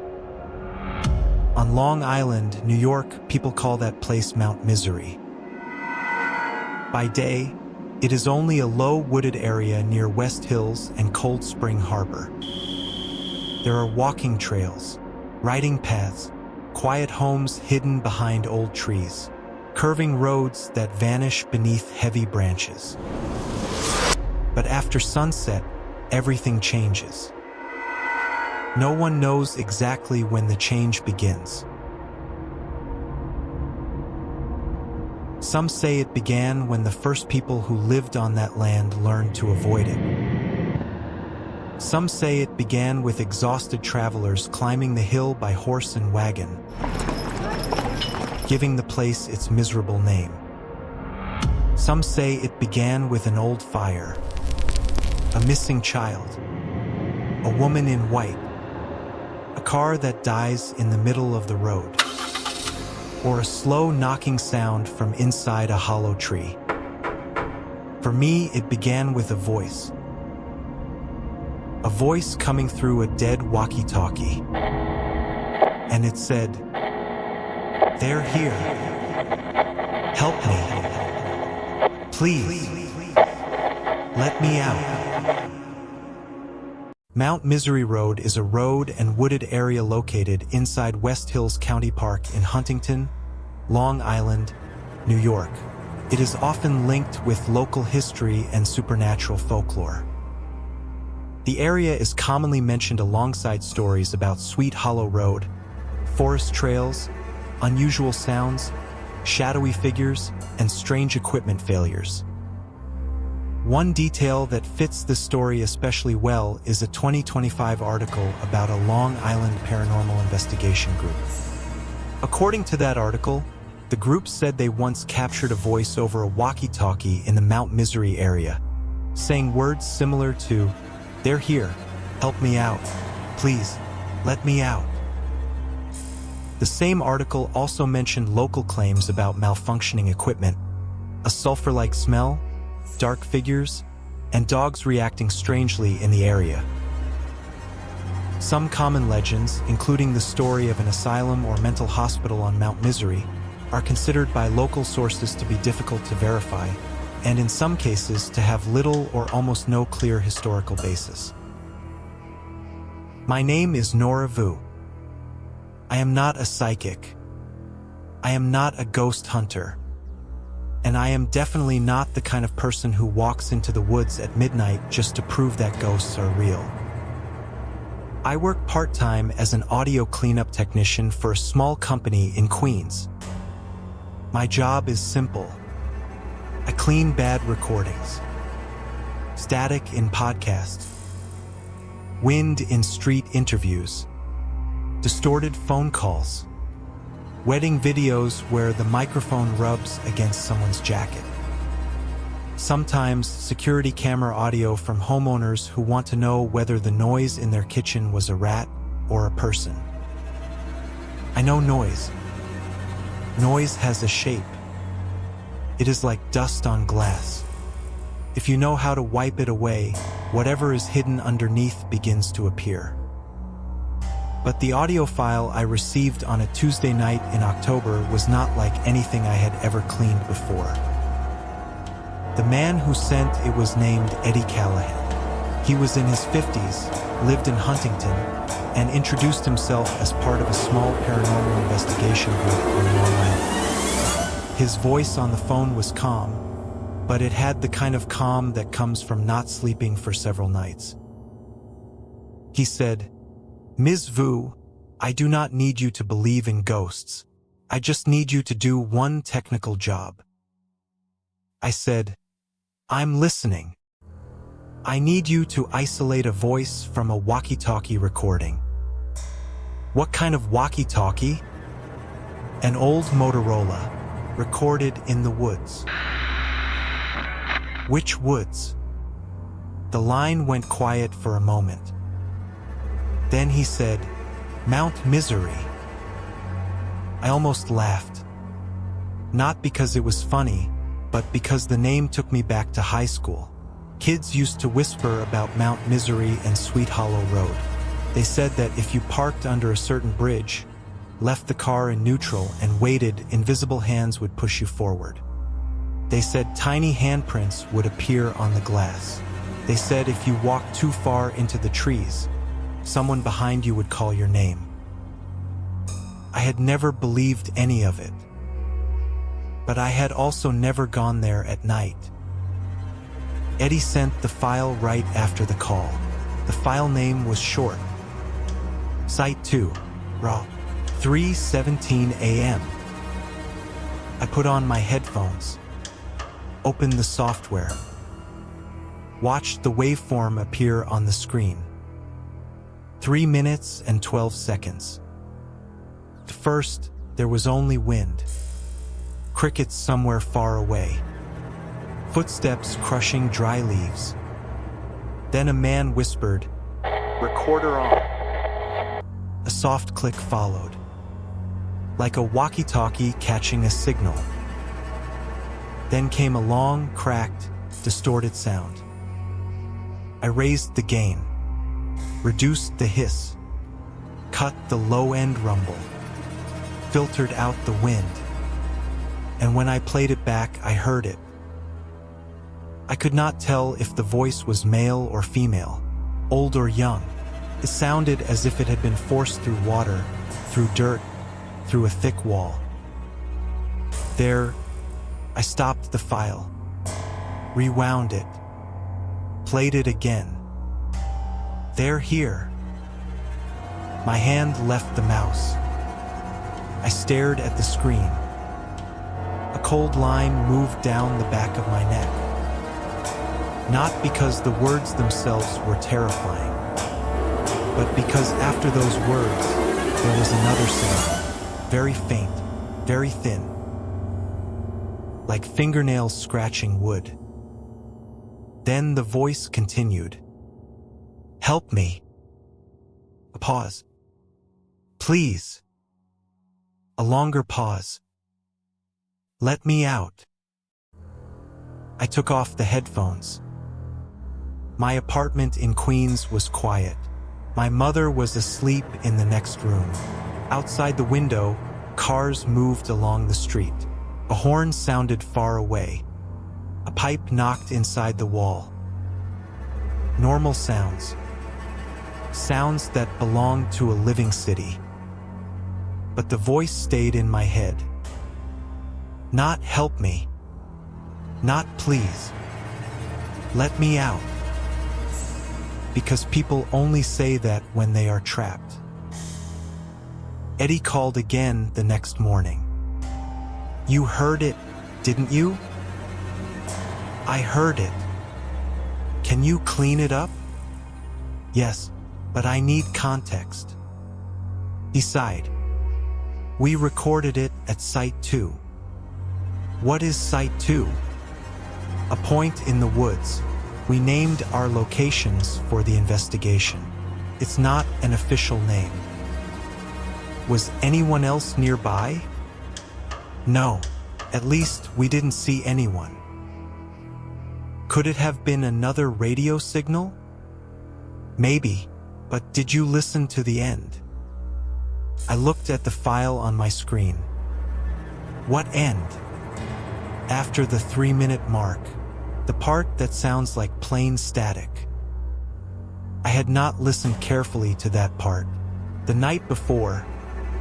On Long Island, New York, people call that place Mount Misery. By day, it is only a low wooded area near West Hills and Cold Spring Harbor. There are walking trails, riding paths, quiet homes hidden behind old trees, curving roads that vanish beneath heavy branches. But after sunset, everything changes. No one knows exactly when the change begins. Some say it began when the first people who lived on that land learned to avoid it. Some say it began with exhausted travelers climbing the hill by horse and wagon, giving the place its miserable name. Some say it began with an old fire, a missing child, a woman in white, a car that dies in the middle of the road, or a slow knocking sound from inside a hollow tree. For me, it began with a voice coming through a dead walkie-talkie. And it said, "They're here. Help me. Please. Let me out." Mount Misery Road is a road and wooded area located inside West Hills County Park in Huntington, Long Island, New York. It is often linked with local history and supernatural folklore. The area is commonly mentioned alongside stories about Sweet Hollow Road, forest trails, unusual sounds, shadowy figures, and strange equipment failures. One detail that fits this story especially well is a 2025 article about a Long Island paranormal investigation group. According to that article, the group said they once captured a voice over a walkie-talkie in the Mount Misery area, saying words similar to, "They're here. Help me out. Please, let me out." The same article also mentioned local claims about malfunctioning equipment, a sulfur-like smell, dark figures, and dogs reacting strangely in the area. Some common legends, including the story of an asylum or mental hospital on Mount Misery, are considered by local sources to be difficult to verify, and in some cases to have little or almost no clear historical basis. My name is Nora Vu. I am not a psychic. I am not a ghost hunter. And I am definitely not the kind of person who walks into the woods at midnight just to prove that ghosts are real. I work part-time as an audio cleanup technician for a small company in Queens. My job is simple. I clean bad recordings, static in podcasts, wind in street interviews, distorted phone calls, wedding videos where the microphone rubs against someone's jacket. Sometimes security camera audio from homeowners who want to know whether the noise in their kitchen was a rat or a person. I know noise. Noise has a shape. It is like dust on glass. If you know how to wipe it away, whatever is hidden underneath begins to appear. But the audio file I received on a Tuesday night in October was not like anything I had ever cleaned before. The man who sent it was named Eddie Callahan. He was in his 50s, lived in Huntington, and introduced himself as part of a small paranormal investigation group on Long Island. His voice on the phone was calm, but it had the kind of calm that comes from not sleeping for several nights. He said, "Ms. Vu, I do not need you to believe in ghosts. I just need you to do one technical job." I said, "I'm listening. I need you to isolate a voice from a walkie-talkie recording." "What kind of walkie-talkie?" "An old Motorola, recorded in the woods." "Which woods?" The line went quiet for a moment. Then he said, "Mount Misery." I almost laughed. Not because it was funny, but because the name took me back to high school. Kids used to whisper about Mount Misery and Sweet Hollow Road. They said that if you parked under a certain bridge, left the car in neutral, and waited, invisible hands would push you forward. They said tiny handprints would appear on the glass. They said if you walked too far into the trees, someone behind you would call your name. I had never believed any of it. But I had also never gone there at night. Eddie sent the file right after the call. The file name was short. Site 2, raw, 3:17 a.m. I put on my headphones, opened the software, watched the waveform appear on the screen. 3 minutes and 12 seconds. At first, there was only wind. Crickets somewhere far away. Footsteps crushing dry leaves. Then a man whispered, "Recorder on." A soft click followed, like a walkie-talkie catching a signal. Then came a long, cracked, distorted sound. I raised the gain, reduced the hiss, cut the low-end rumble, filtered out the wind. And when I played it back, I heard it. I could not tell if the voice was male or female, old or young. It sounded as if it had been forced through water, through dirt, through a thick wall. There, I stopped the file, rewound it, played it again. They're here. My hand left the mouse. I stared at the screen. A cold line moved down the back of my neck. Not because the words themselves were terrifying, but because after those words, there was another sound, very faint, very thin, like fingernails scratching wood. Then the voice continued. "Help me." A pause. "Please." A longer pause. "Let me out." I took off the headphones. My apartment in Queens was quiet. My mother was asleep in the next room. Outside the window, cars moved along the street. A horn sounded far away. A pipe knocked inside the wall. Normal sounds. Sounds that belonged to a living city. But the voice stayed in my head. Not "help me." Not "please." Let me out. Because people only say that when they are trapped. Eddie called again the next morning. "You heard it, didn't you?" "I heard it." "Can you clean it up?" "Yes, but I need context." He sighed. "We recorded it at Site 2. "What is Site 2? A point in the woods. We named our locations for the investigation. It's not an official name. Was anyone else nearby? No. At least we didn't see anyone. Could it have been another radio signal? Maybe, but did you listen to the end? I looked at the file on my screen. What end? After the 3-minute mark, the part that sounds like plain static. I had not listened carefully to that part. The night before,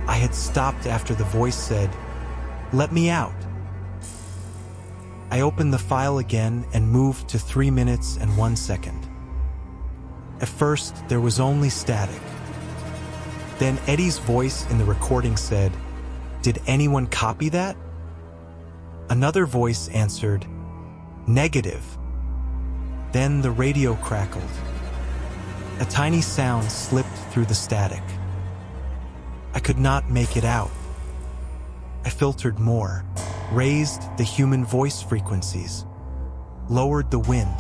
I had stopped after the voice said, "Let me out." I opened the file again and moved to 3 minutes and 1 second. At first, there was only static. Then Eddie's voice in the recording said, "Did anyone copy that?" Another voice answered, "Negative." Then the radio crackled. A tiny sound slipped through the static. I could not make it out. I filtered more, raised the human voice frequencies, lowered the wind,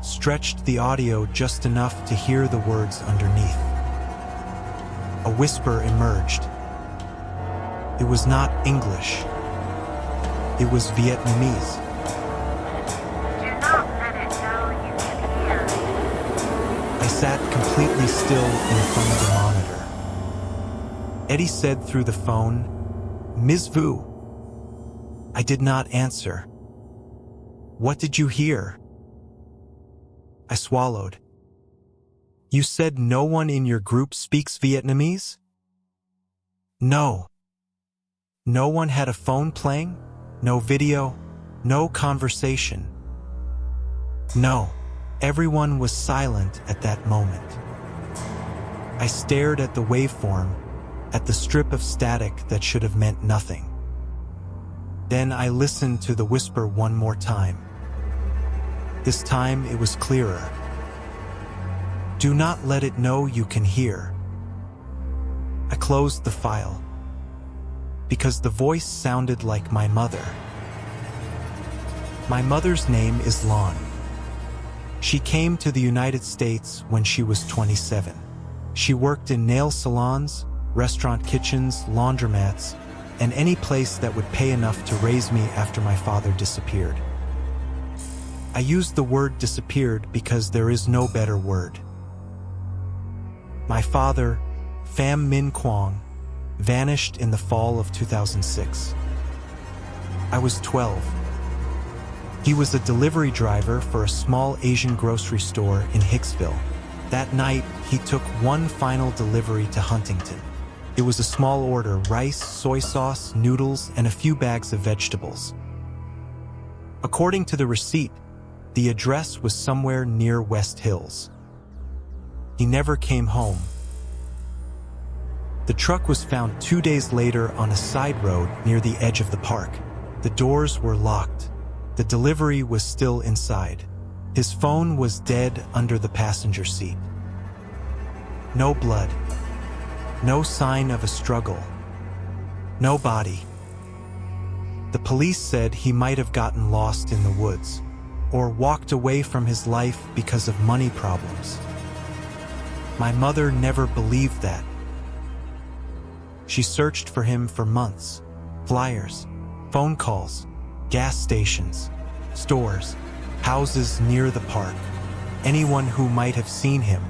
stretched the audio just enough to hear the words underneath. A whisper emerged. It was not English. It was Vietnamese. Do not let it know you can hear. I sat completely still in front of the monitor. Eddie said through the phone, "Ms. Vu." I did not answer. "What did you hear?" I swallowed. "You said no one in your group speaks Vietnamese?" "No." No one had a phone playing? No video? No conversation? No. Everyone was silent at that moment. I stared at the waveform, at the strip of static that should have meant nothing. Then I listened to the whisper one more time. This time it was clearer. "Do not let it know you can hear." I closed the file, because the voice sounded like my mother. My mother's name is Lon. She came to the United States when she was 27. She worked in nail salons, restaurant kitchens, laundromats, and any place that would pay enough to raise me after my father disappeared. I used the word disappeared because there is no better word. My father, Pham Minh Quang, vanished in the fall of 2006. I was 12. He was a delivery driver for a small Asian grocery store in Hicksville. That night, he took one final delivery to Huntington. It was a small order: rice, soy sauce, noodles, and a few bags of vegetables. According to the receipt, the address was somewhere near West Hills. He never came home. The truck was found 2 days later on a side road near the edge of the park. The doors were locked. The delivery was still inside. His phone was dead under the passenger seat. No blood. No sign of a struggle. No body. The police said he might have gotten lost in the woods, or walked away from his life because of money problems. My mother never believed that. She searched for him for months. Flyers, phone calls, gas stations, stores, houses near the park, anyone who might have seen him.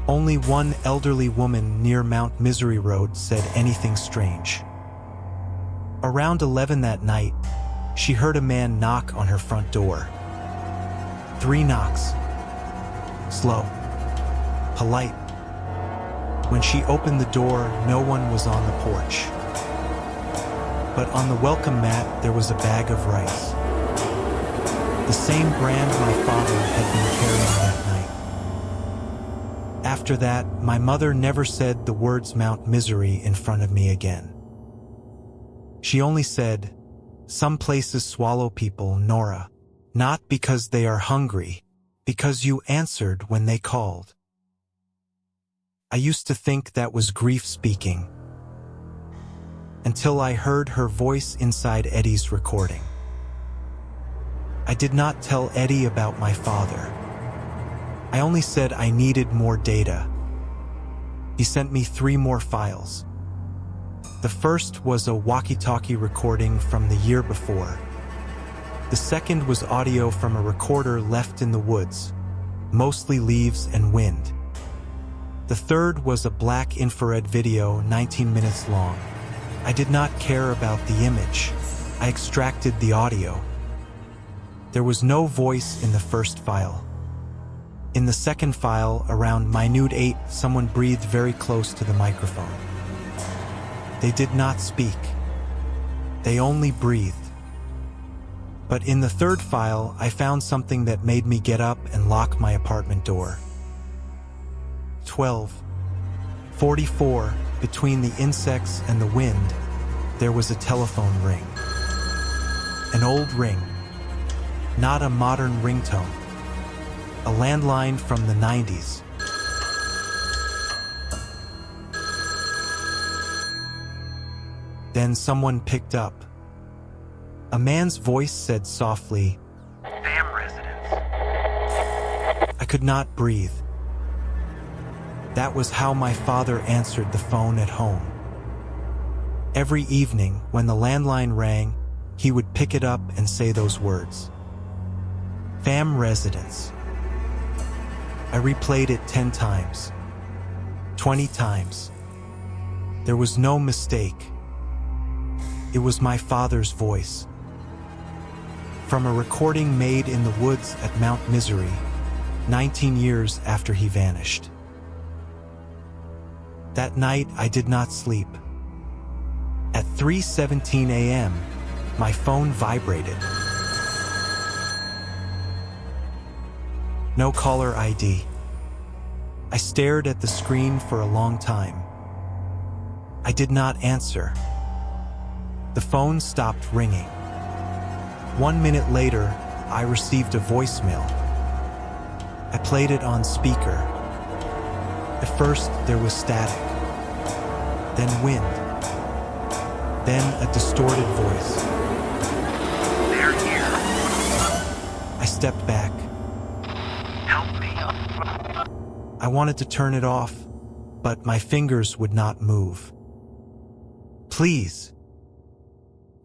Only one elderly woman near Mount Misery Road said anything strange. Around 11 that night, she heard a man knock on her front door. 3 knocks. Slow. Polite. When she opened the door, no one was on the porch. But on the welcome mat, there was a bag of rice. The same brand my father had been carrying that night. After that, my mother never said the words Mount Misery in front of me again. She only said, "Some places swallow people, Nora. Not because they are hungry, because you answered when they called." I used to think that was grief speaking, until I heard her voice inside Eddie's recording. I did not tell Eddie about my father. I only said I needed more data. He sent me 3 more files. The first was a walkie-talkie recording from the year before. The second was audio from a recorder left in the woods, mostly leaves and wind. The third was a black infrared video 19 minutes long. I did not care about the image. I extracted the audio. There was no voice in the first file. In the second file, around minute 8, someone breathed very close to the microphone. They did not speak. They only breathed. But in the third file, I found something that made me get up and lock my apartment door. 12:44, between the insects and the wind, there was a telephone ring. An old ring, not a modern ringtone. A landline from the 90s. Then someone picked up. A man's voice said softly, Fam residence. I could not breathe. That was how my father answered the phone at home. Every evening, when the landline rang, he would pick it up and say those words. Fam residence. I replayed it 10 times, 20 times. There was no mistake. It was my father's voice. From a recording made in the woods at Mount Misery, 19 years after he vanished. That night, I did not sleep. At 3:17 a.m., my phone vibrated. No caller ID. I stared at the screen for a long time. I did not answer. The phone stopped ringing. 1 minute later, I received a voicemail. I played it on speaker. At first, there was static, then wind, then a distorted voice. They're here. I stepped back. Help me. I wanted to turn it off, but my fingers would not move. Please.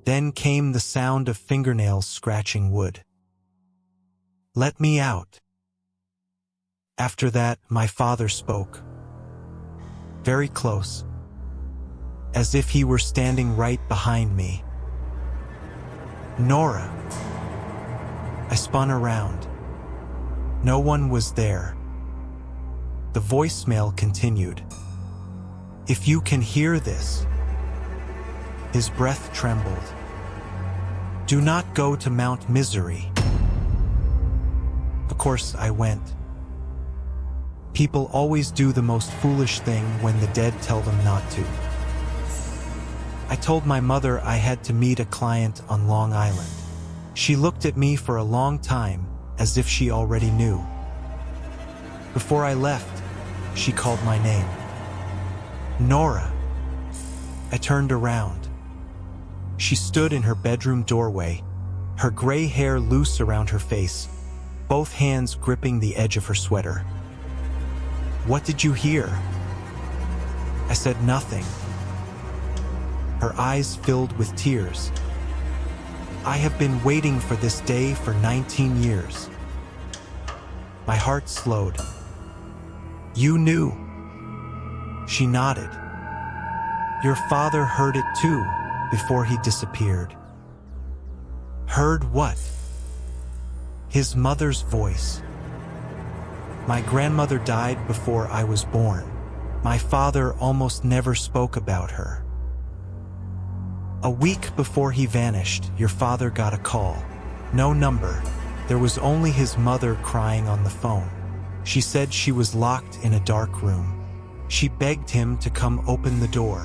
Then came the sound of fingernails scratching wood. Let me out. After that, my father spoke. Very close, as if he were standing right behind me. Nora. I spun around. No one was there. The voicemail continued. If you can hear this. His breath trembled. Do not go to Mount Misery. Of course, I went. People always do the most foolish thing when the dead tell them not to. I told my mother I had to meet a client on Long Island. She looked at me for a long time, as if she already knew. Before I left, she called my name. Nora. I turned around. She stood in her bedroom doorway, her gray hair loose around her face, both hands gripping the edge of her sweater. What did you hear? I said nothing. Her eyes filled with tears. I have been waiting for this day for 19 years. My heart slowed. You knew. She nodded. Your father heard it too, before he disappeared. Heard what? His mother's voice. My grandmother died before I was born. My father almost never spoke about her. A week before he vanished, your father got a call. No number. There was only his mother crying on the phone. She said she was locked in a dark room. She begged him to come open the door.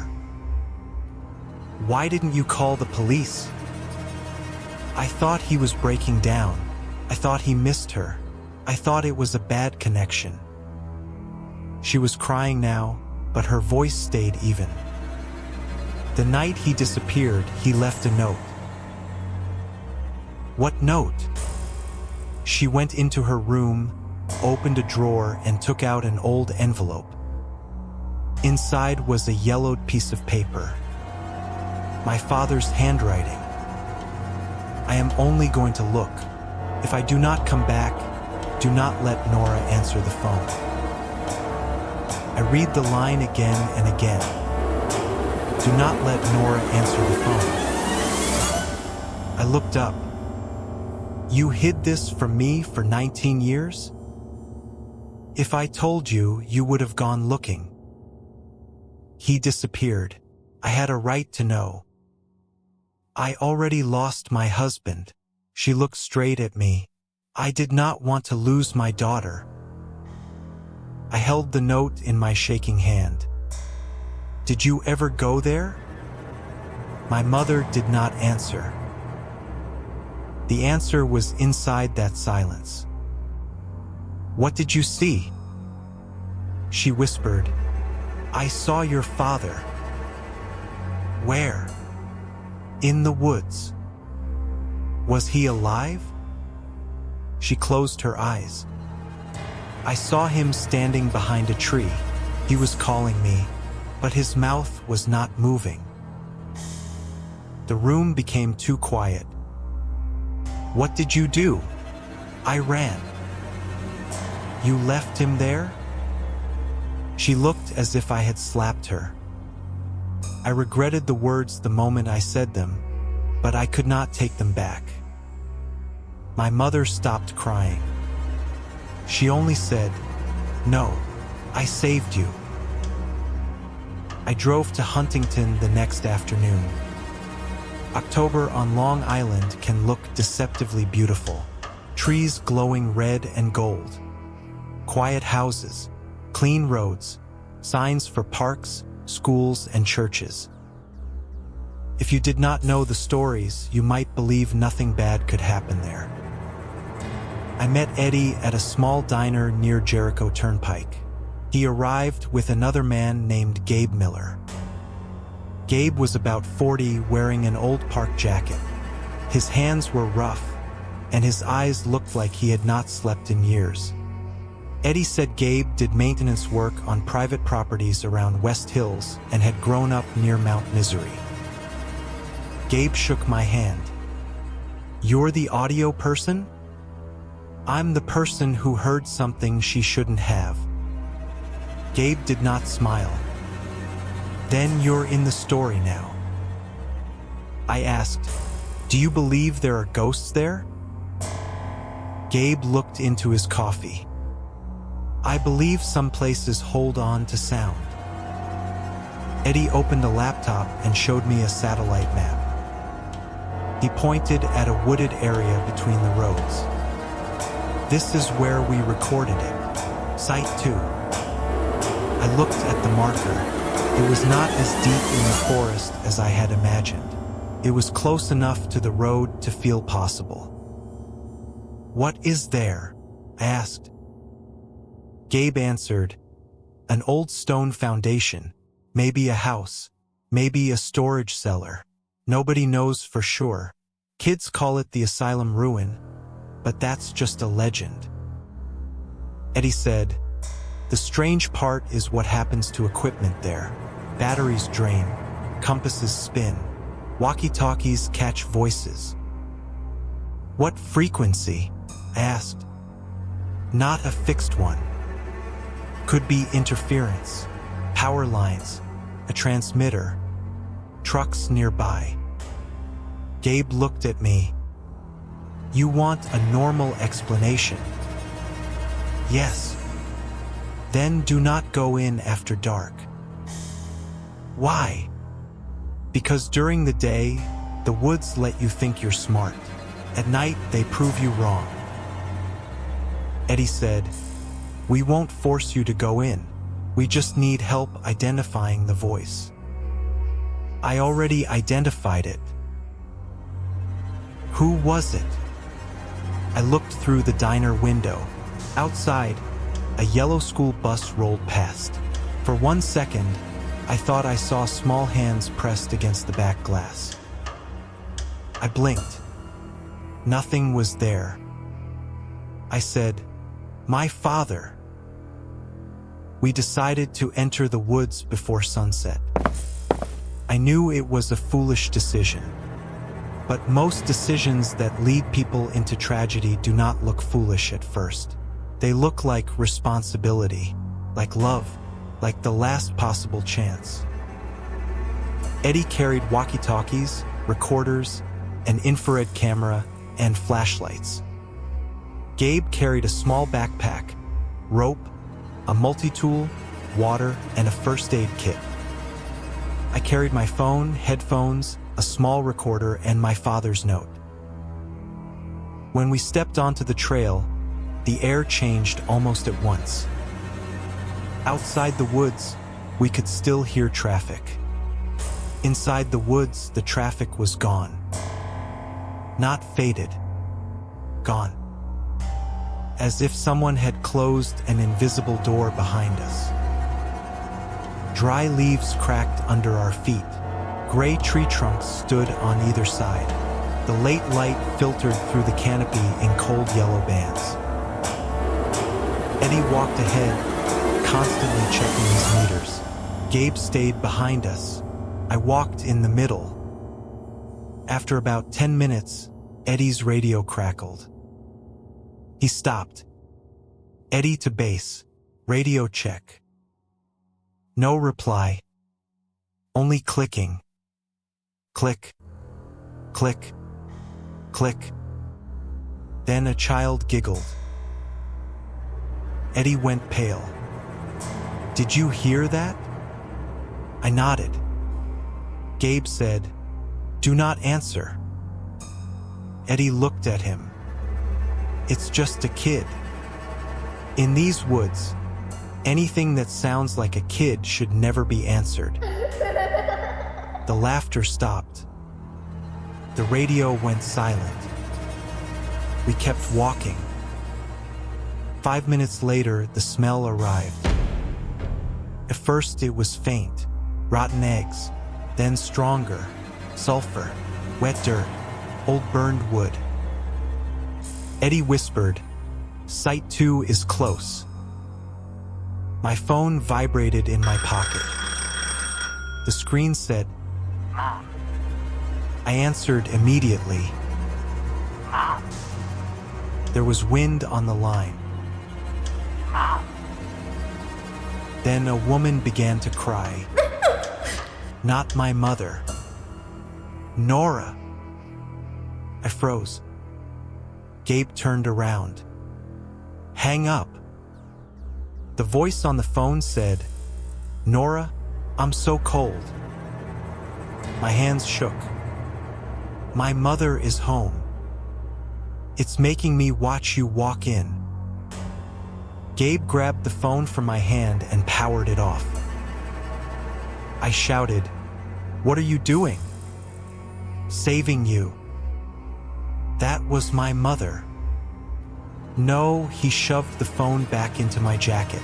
Why didn't you call the police? I thought he was breaking down. I thought he missed her. I thought it was a bad connection. She was crying now, but her voice stayed even. The night he disappeared, he left a note. What note? She went into her room, opened a drawer, and took out an old envelope. Inside was a yellowed piece of paper. My father's handwriting. I am only going to look. If I do not come back, do not let Nora answer the phone. I read the line again and again. Do not let Nora answer the phone. I looked up. You hid this from me for 19 years? If I told you, you would have gone looking. He disappeared. I had a right to know. I already lost my husband. She looked straight at me. I did not want to lose my daughter. I held the note in my shaking hand. Did you ever go there? My mother did not answer. The answer was inside that silence. What did you see? She whispered, I saw your father. Where? In the woods. Was he alive? She closed her eyes. I saw him standing behind a tree. He was calling me, but his mouth was not moving. The room became too quiet. What did you do? I ran. You left him there? She looked as if I had slapped her. I regretted the words the moment I said them, but I could not take them back. My mother stopped crying. She only said, No, I saved you. I drove to Huntington the next afternoon. October on Long Island can look deceptively beautiful. Trees glowing red and gold. Quiet houses, clean roads, signs for parks, schools, and churches. If you did not know the stories, you might believe nothing bad could happen there. I met Eddie at a small diner near Jericho Turnpike. He arrived with another man named Gabe Miller. Gabe was about 40, wearing an old park jacket. His hands were rough, and his eyes looked like he had not slept in years. Eddie said Gabe did maintenance work on private properties around West Hills and had grown up near Mount Misery. Gabe shook my hand. You're the audio person? I'm the person who heard something she shouldn't have. Gabe did not smile. Then you're in the story now. I asked, do you believe there are ghosts there? Gabe looked into his coffee. I believe some places hold on to sound. Eddie opened a laptop and showed me a satellite map. He pointed at a wooded area between the roads. This is where we recorded it. Site 2. I looked at the marker. It was not as deep in the forest as I had imagined. It was close enough to the road to feel possible. What is there? I asked. Gabe answered, an old stone foundation, maybe a house, maybe a storage cellar. Nobody knows for sure. Kids call it the asylum ruin, but that's just a legend. Eddie said, the strange part is what happens to equipment there. Batteries drain, compasses spin, walkie-talkies catch voices. What frequency? I asked. Not a fixed one. Could be interference, power lines, a transmitter, trucks nearby. Gabe looked at me. You want a normal explanation? Yes. Then do not go in after dark. Why? Because during the day, the woods let you think you're smart. At night, they prove you wrong. Eddie said, we won't force you to go in. We just need help identifying the voice. I already identified it. Who was it? I looked through the diner window. Outside, a yellow school bus rolled past. For 1 second, I thought I saw small hands pressed against the back glass. I blinked. Nothing was there. I said, "My father." We decided to enter the woods before sunset. I knew it was a foolish decision, but most decisions that lead people into tragedy do not look foolish at first. They look like responsibility, like love, like the last possible chance. Eddie carried walkie-talkies, recorders, an infrared camera, and flashlights. Gabe carried a small backpack, rope, a multi-tool, water, and a first aid kit. I carried my phone, headphones, a small recorder, and my father's note. When we stepped onto the trail, the air changed almost at once. Outside the woods, we could still hear traffic. Inside the woods, the traffic was gone. Not faded. Gone. As if someone had closed an invisible door behind us. Dry leaves cracked under our feet. Gray tree trunks stood on either side. The late light filtered through the canopy in cold yellow bands. Eddie walked ahead, constantly checking his meters. Gabe stayed behind us. I walked in the middle. After about 10 minutes, Eddie's radio crackled. He stopped. "Eddie to base. Radio check." No reply. Only clicking. Click. Click. Click. Then a child giggled. Eddie went pale. "Did you hear that?" I nodded. Gabe said, "Do not answer." Eddie looked at him. "It's just a kid." In these woods, anything that sounds like a kid should never be answered. The laughter stopped. The radio went silent. We kept walking. 5 minutes later, the smell arrived. At first, it was faint, rotten eggs, then stronger, sulfur, wet dirt, old burned wood. Eddie whispered, "Site 2 is close." My phone vibrated in my pocket. The screen said, Mom. I answered immediately. Mom. There was wind on the line. Mom. Then a woman began to cry. Not my mother. Nora. I froze. Gabe turned around. Hang up. The voice on the phone said, Nora, I'm so cold. My hands shook. My mother is home. It's making me watch you walk in. Gabe grabbed the phone from my hand and powered it off. I shouted, What are you doing? Saving you. That was my mother. No, he shoved the phone back into my jacket.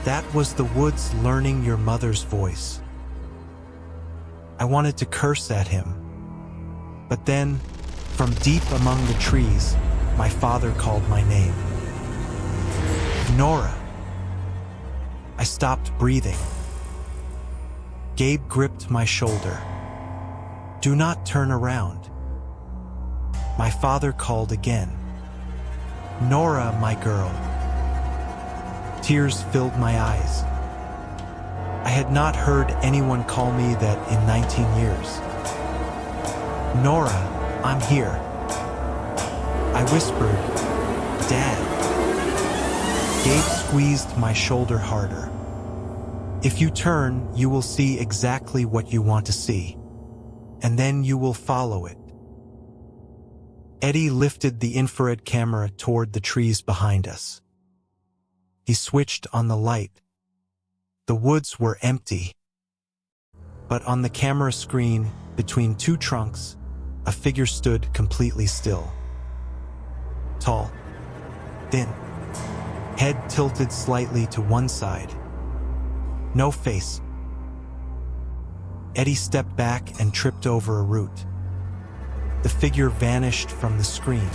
That was the woods learning your mother's voice. I wanted to curse at him. But then, from deep among the trees, my father called my name. Nora. I stopped breathing. Gabe gripped my shoulder. Do not turn around. My father called again. Nora, my girl. Tears filled my eyes. I had not heard anyone call me that in 19 years. Nora, I'm here. I whispered, Dad. Gabe squeezed my shoulder harder. If you turn, you will see exactly what you want to see, and then you will follow it. Eddie lifted the infrared camera toward the trees behind us. He switched on the light. The woods were empty. But on the camera screen, between two trunks, a figure stood completely still. Tall, thin, head tilted slightly to one side. No face. Eddie stepped back and tripped over a root. The figure vanished from the screen.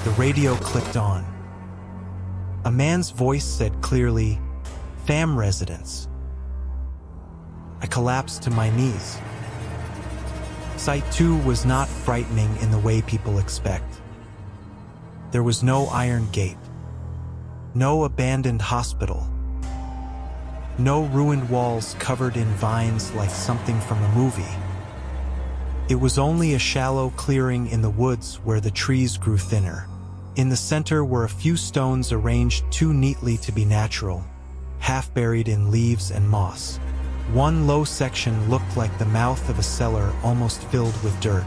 The radio clicked on. A man's voice said clearly, "Fam residence." I collapsed to my knees. Site 2 was not frightening in the way people expect. There was no iron gate, no abandoned hospital, no ruined walls covered in vines like something from a movie. It was only a shallow clearing in the woods where the trees grew thinner. In the center were a few stones arranged too neatly to be natural, half buried in leaves and moss. One low section looked like the mouth of a cellar almost filled with dirt.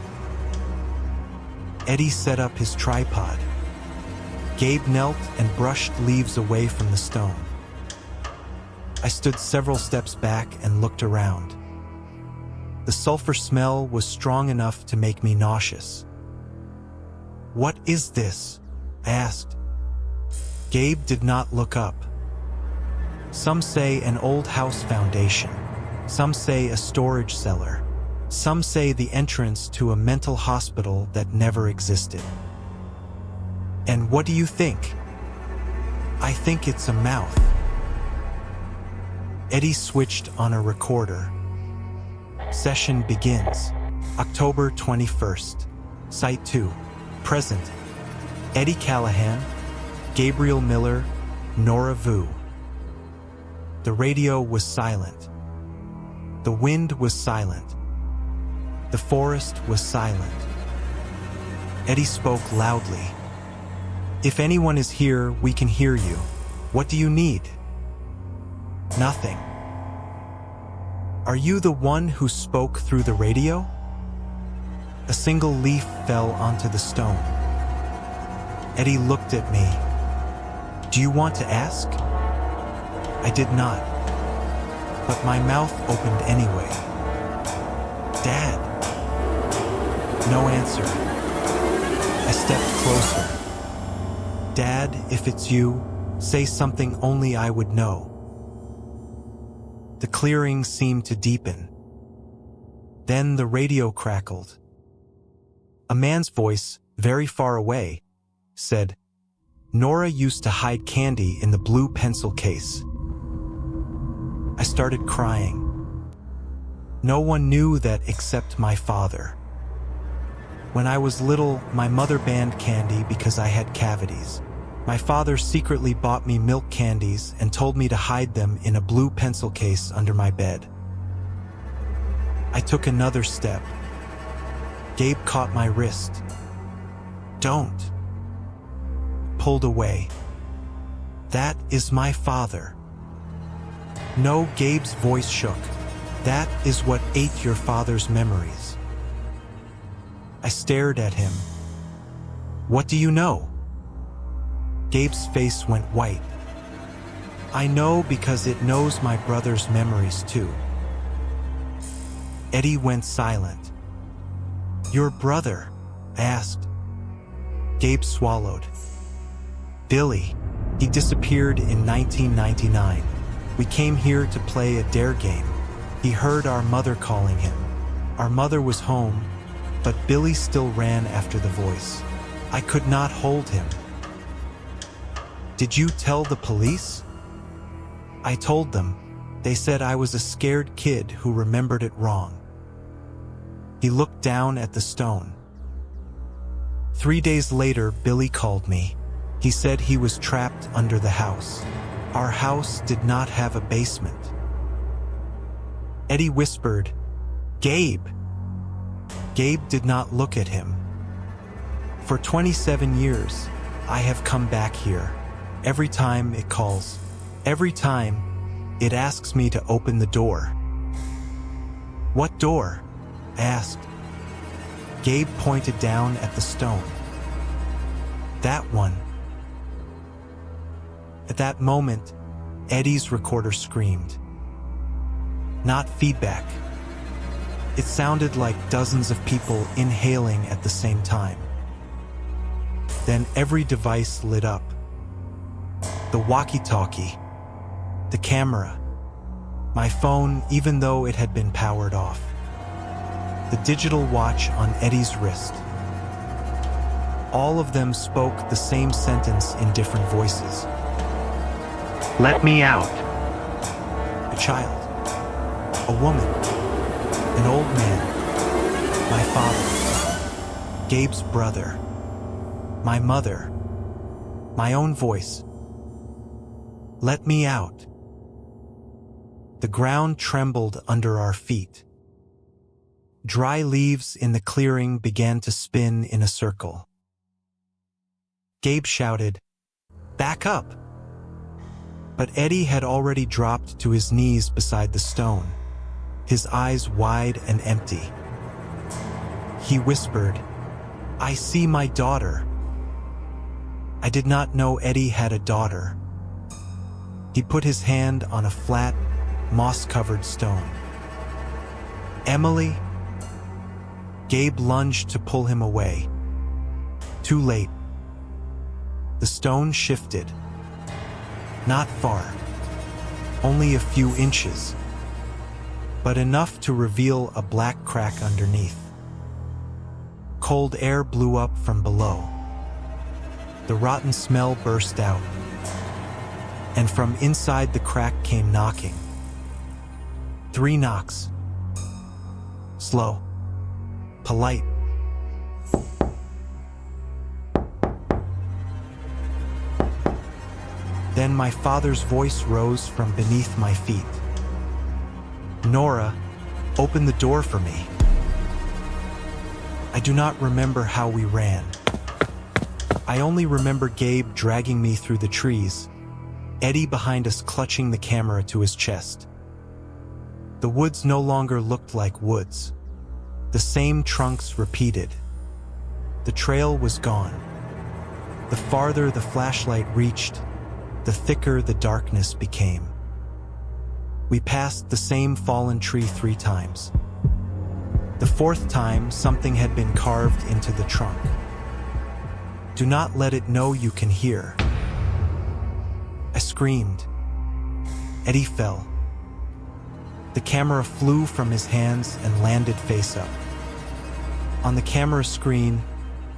Eddie set up his tripod. Gabe knelt and brushed leaves away from the stone. I stood several steps back and looked around. The sulfur smell was strong enough to make me nauseous. "What is this?" I asked. Gabe did not look up. "Some say an old house foundation. Some say a storage cellar. Some say the entrance to a mental hospital that never existed." "And what do you think?" "I think it's a mouth." Eddie switched on a recorder. Session begins. October 21st. Site 2. Present. Eddie Callahan, Gabriel Miller, Nora Vu. The radio was silent. The wind was silent. The forest was silent. Eddie spoke loudly. "If anyone is here, we can hear you. What do you need?" "Nothing." "Are you the one who spoke through the radio?" A single leaf fell onto the stone. Eddie looked at me. "Do you want to ask?" I did not, but my mouth opened anyway. "Dad." No answer. I stepped closer. "Dad, if it's you, say something only I would know." The clearing seemed to deepen. Then the radio crackled. A man's voice, very far away, said, "Nora used to hide candy in the blue pencil case." I started crying. No one knew that except my father. When I was little, my mother banned candy because I had cavities. My father secretly bought me milk candies and told me to hide them in a blue pencil case under my bed. I took another step. Gabe caught my wrist. "Don't." Pulled away. "That is my father." "No," Gabe's voice shook. "That is what ate your father's memories." I stared at him. "What do you know?" Gabe's face went white. "I know because it knows my brother's memories too." Eddie went silent. "Your brother?" I asked. Gabe swallowed. "Billy. He disappeared in 1999. We came here to play a dare game. He heard our mother calling him. Our mother was home, but Billy still ran after the voice. I could not hold him." "Did you tell the police?" "I told them. They said I was a scared kid who remembered it wrong." He looked down at the stone. 3 days later, Billy called me. He said he was trapped under the house. Our house did not have a basement. Eddie whispered, "Gabe." Gabe did not look at him. "For 27 years, I have come back here. Every time it calls. Every time, it asks me to open the door." "What door?" I asked. Gabe pointed down at the stone. "That one." At that moment, Eddie's recorder screamed. Not feedback. It sounded like dozens of people inhaling at the same time. Then every device lit up. The walkie-talkie, the camera, my phone, even though it had been powered off, the digital watch on Eddie's wrist. All of them spoke the same sentence in different voices. Let me out. A child, a woman, an old man, my father, Gabe's brother, my mother, my own voice. Let me out. The ground trembled under our feet. Dry leaves in the clearing began to spin in a circle. Gabe shouted, "Back up!" But Eddie had already dropped to his knees beside the stone, his eyes wide and empty. He whispered, "I see my daughter." I did not know Eddie had a daughter. He put his hand on a flat, moss-covered stone. "Emily?" Gabe lunged to pull him away. Too late. The stone shifted. Not far. Only a few inches. But enough to reveal a black crack underneath. Cold air blew up from below. The rotten smell burst out. And from inside the crack came knocking. 3 knocks. Slow. Polite. Then my father's voice rose from beneath my feet. "Nora, open the door for me." I do not remember how we ran. I only remember Gabe dragging me through the trees, Eddie behind us clutching the camera to his chest. The woods no longer looked like woods. The same trunks repeated. The trail was gone. The farther the flashlight reached, the thicker the darkness became. We passed the same fallen tree 3 times. The 4th time, something had been carved into the trunk. "Do not let it know you can hear." I screamed. Eddie fell. The camera flew from his hands and landed face up. On the camera screen,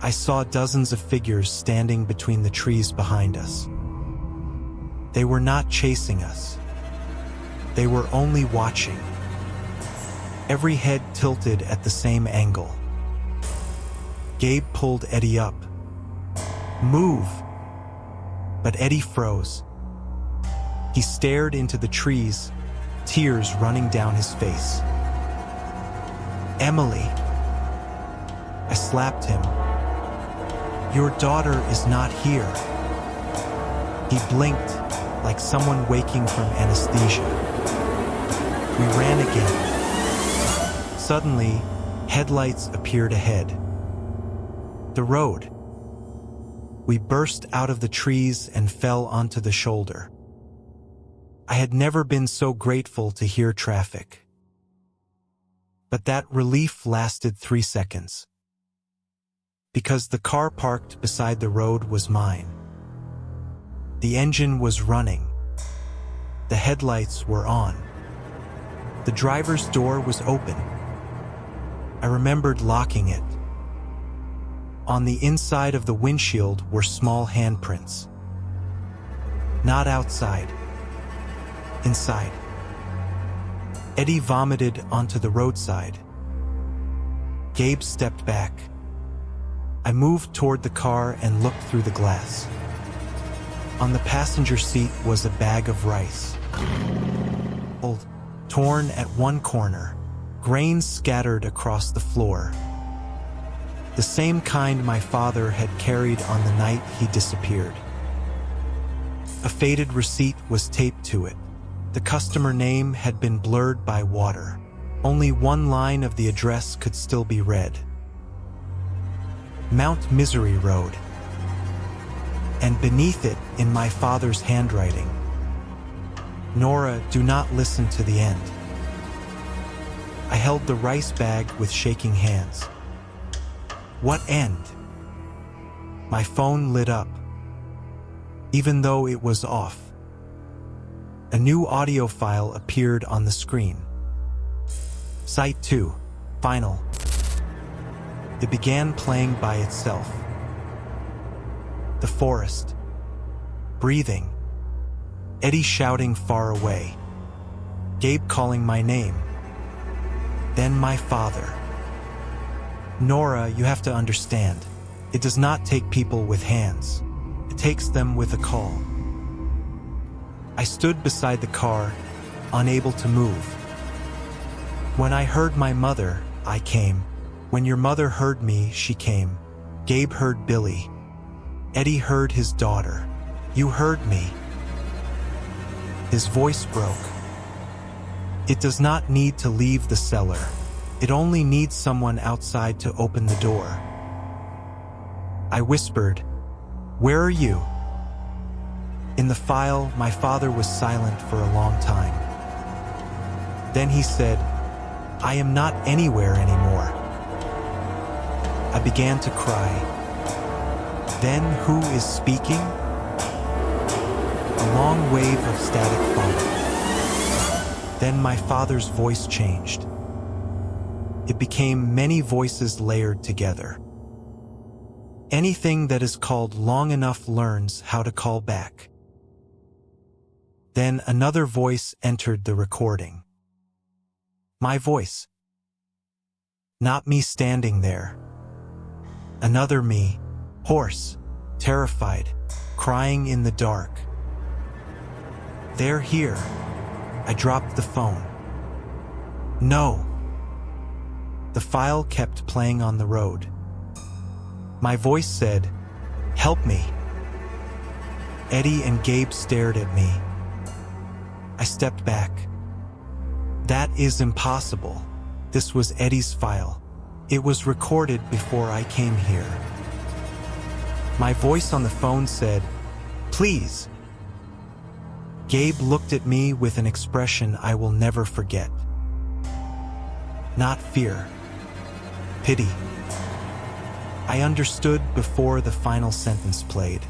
I saw dozens of figures standing between the trees behind us. They were not chasing us. They were only watching. Every head tilted at the same angle. Gabe pulled Eddie up. "Move!" But Eddie froze. He stared into the trees, tears running down his face. "Emily!" I slapped him. "Your daughter is not here." He blinked, like someone waking from anesthesia. We ran again. Suddenly, headlights appeared ahead. The road. We burst out of the trees and fell onto the shoulder. I had never been so grateful to hear traffic. But that relief lasted 3 seconds. Because the car parked beside the road was mine. The engine was running. The headlights were on. The driver's door was open. I remembered locking it. On the inside of the windshield were small handprints. Not outside. Inside. Eddie vomited onto the roadside. Gabe stepped back. I moved toward the car and looked through the glass. On the passenger seat was a bag of rice. Old, torn at one corner, grains scattered across the floor. The same kind my father had carried on the night he disappeared. A faded receipt was taped to it. The customer name had been blurred by water. Only one line of the address could still be read. Mount Misery Road. And beneath it, in my father's handwriting, "Nora, do not listen to the end." I held the rice bag with shaking hands. What end? My phone lit up, even though it was off. A new audio file appeared on the screen. Site 2, final. It began playing by itself. the forest. Breathing. Eddie shouting far away. Gabe calling my name. Then my father. Nora, you have to understand. It does not take people with hands. It takes them with a call. I stood beside the car, unable to move. When I heard my mother, I came. When your mother heard me, she came. Gabe heard Billy. Eddie heard his daughter. You heard me. His voice broke. It does not need to leave the cellar. It only needs someone outside to open the door. I whispered, "Where are you?" In the file, my father was silent for a long time. Then he said, "I am not anywhere anymore." I began to cry. Then who is speaking? A long wave of static followed. Then my father's voice changed. It became many voices layered together. Anything that is called long enough learns how to call back. Then another voice entered the recording. My voice. Not me standing there. Another me, hoarse, terrified, crying in the dark. They're here. I dropped the phone. No. The file kept playing on the road. My voice said, "Help me." Eddie and Gabe stared at me. I stepped back. That is impossible. This was Eddie's file. It was recorded before I came here. My voice on the phone said, "Please." Gabe looked at me with an expression I will never forget. Not fear. Pity. I understood before the final sentence played.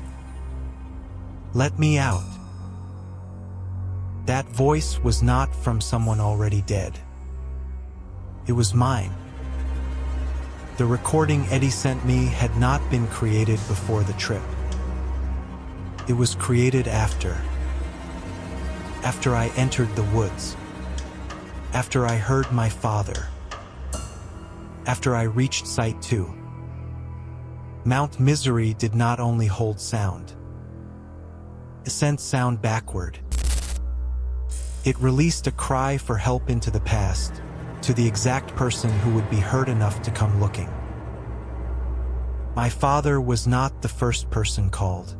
Let me out. That voice was not from someone already dead. It was mine. The recording Eddie sent me had not been created before the trip. It was created after. After I entered the woods. After I heard my father. After I reached Site 2. Mount Misery did not only hold sound. It sent sound backward. It released a cry for help into the past, to the exact person who would be hurt enough to come looking. My father was not the first person called.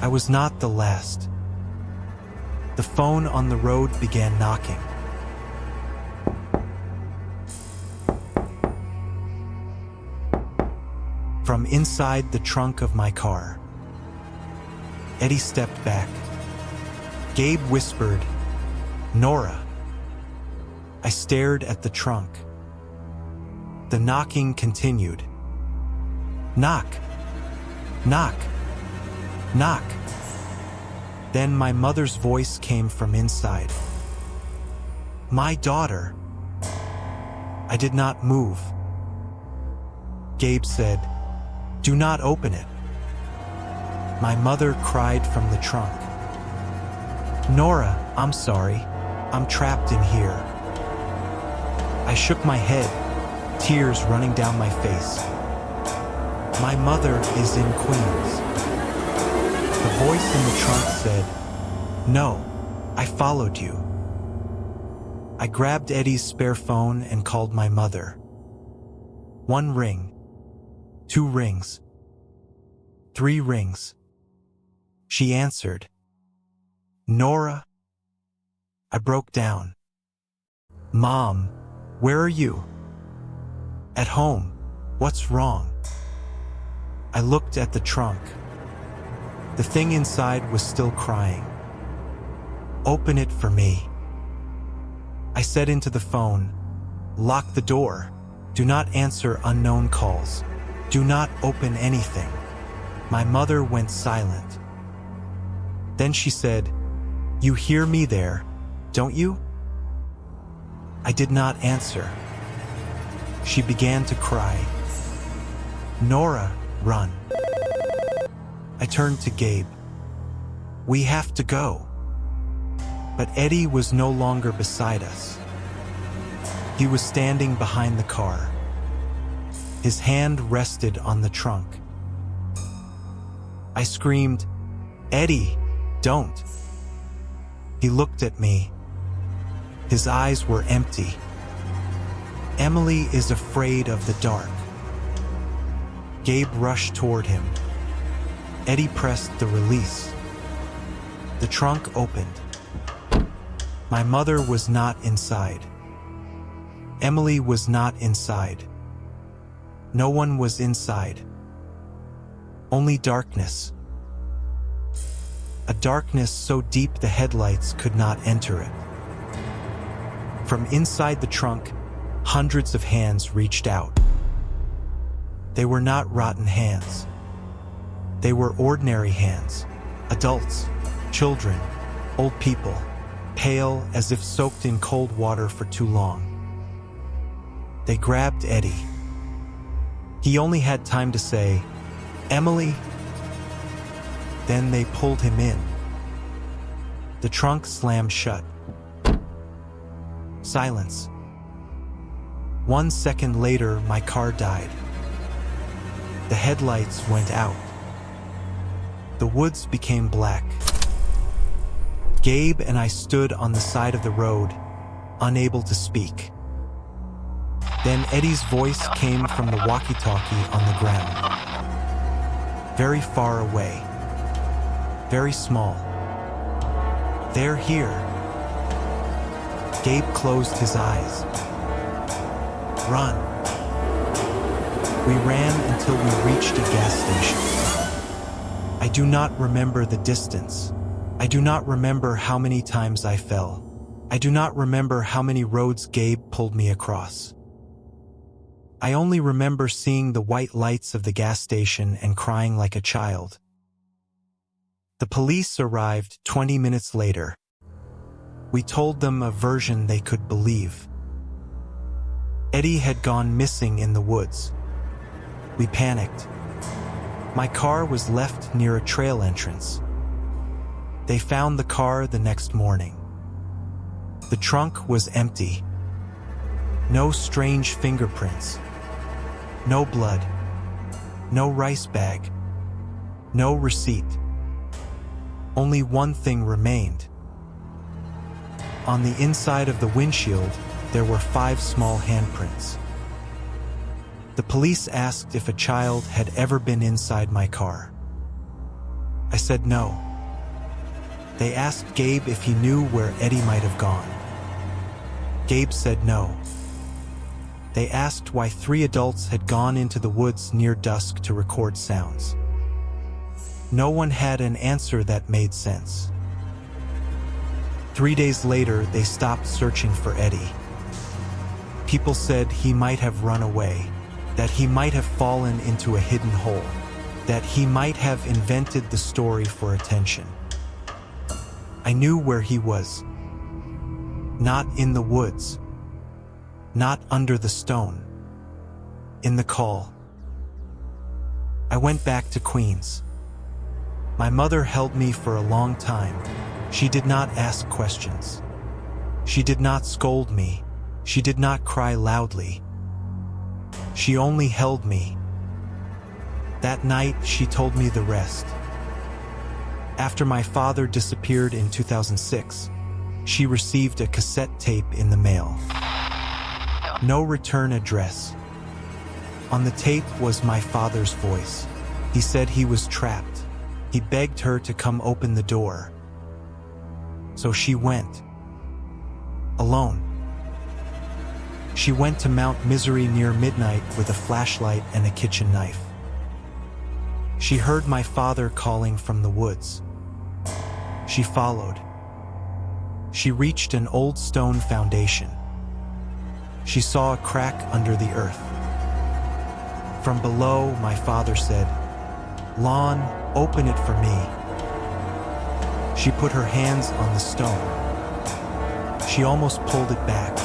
I was not the last. The phone on the road began knocking. From inside the trunk of my car. Eddie stepped back. Gabe whispered, "Nora." I stared at the trunk. The knocking continued. Knock. Knock. Knock. Then my mother's voice came from inside. My daughter. I did not move. Gabe said, "Do not open it." My mother cried from the trunk. "Nora, I'm sorry. I'm trapped in here." I shook my head, tears running down my face. My mother is in Queens. The voice in the trunk said, "No, I followed you." I grabbed Eddie's spare phone and called my mother. 1 ring. 2 rings. 3 rings. She answered. "Nora?" I broke down. "Mom, where are you?" "At home. What's wrong?" I looked at the trunk. The thing inside was still crying. "Open it for me." I said into the phone, "Lock the door. Do not answer unknown calls. Do not open anything." My mother went silent. Then she said, "You hear me there, don't you?" I did not answer. She began to cry. "Nora, run." I turned to Gabe. "We have to go." But Eddie was no longer beside us. He was standing behind the car. His hand rested on the trunk. I screamed, "Eddie, don't." He looked at me. His eyes were empty. "Emily is afraid of the dark." Gabe rushed toward him. Eddie pressed the release. The trunk opened. My mother was not inside. Emily was not inside. No one was inside. Only darkness. A darkness so deep the headlights could not enter it. From inside the trunk, hundreds of hands reached out. They were not rotten hands. They were ordinary hands. Adults, children, old people, pale as if soaked in cold water for too long. They grabbed Eddie. He only had time to say, "Emily." Then they pulled him in. The trunk slammed shut. Silence. 1 second later, my car died. The headlights went out. The woods became black. Gabe and I stood on the side of the road, unable to speak. Then Eddie's voice came from the walkie-talkie on the ground. Very far away. Very small. "They're here." Gabe closed his eyes. "Run." We ran until we reached a gas station. I do not remember the distance. I do not remember how many times I fell. I do not remember how many roads Gabe pulled me across. I only remember seeing the white lights of the gas station and crying like a child. The police arrived 20 minutes later. We told them a version they could believe. Eddie had gone missing in the woods. We panicked. My car was left near a trail entrance. They found the car the next morning. The trunk was empty. No strange fingerprints. No blood. No rice bag. No receipt. Only one thing remained. On the inside of the windshield, there were 5 small handprints. The police asked if a child had ever been inside my car. I said no. They asked Gabe if he knew where Eddie might have gone. Gabe said no. They asked why 3 adults had gone into the woods near dusk to record sounds. No one had an answer that made sense. 3 days later, they stopped searching for Eddie. People said he might have run away, that he might have fallen into a hidden hole, that he might have invented the story for attention. I knew where he was. Not in the woods. Not under the stone. In the call. I went back to Queens. My mother held me for a long time. She did not ask questions. She did not scold me. She did not cry loudly. She only held me. That night, she told me the rest. After my father disappeared in 2006, she received a cassette tape in the mail. No return address. On the tape was my father's voice. He said he was trapped. He begged her to come open the door. So she went. Alone. She went to Mount Misery near midnight with a flashlight and a kitchen knife. She heard my father calling from the woods. She followed. She reached an old stone foundation. She saw a crack under the earth. From below, my father said, "Lon, open it for me." She put her hands on the stone. She almost pulled it back.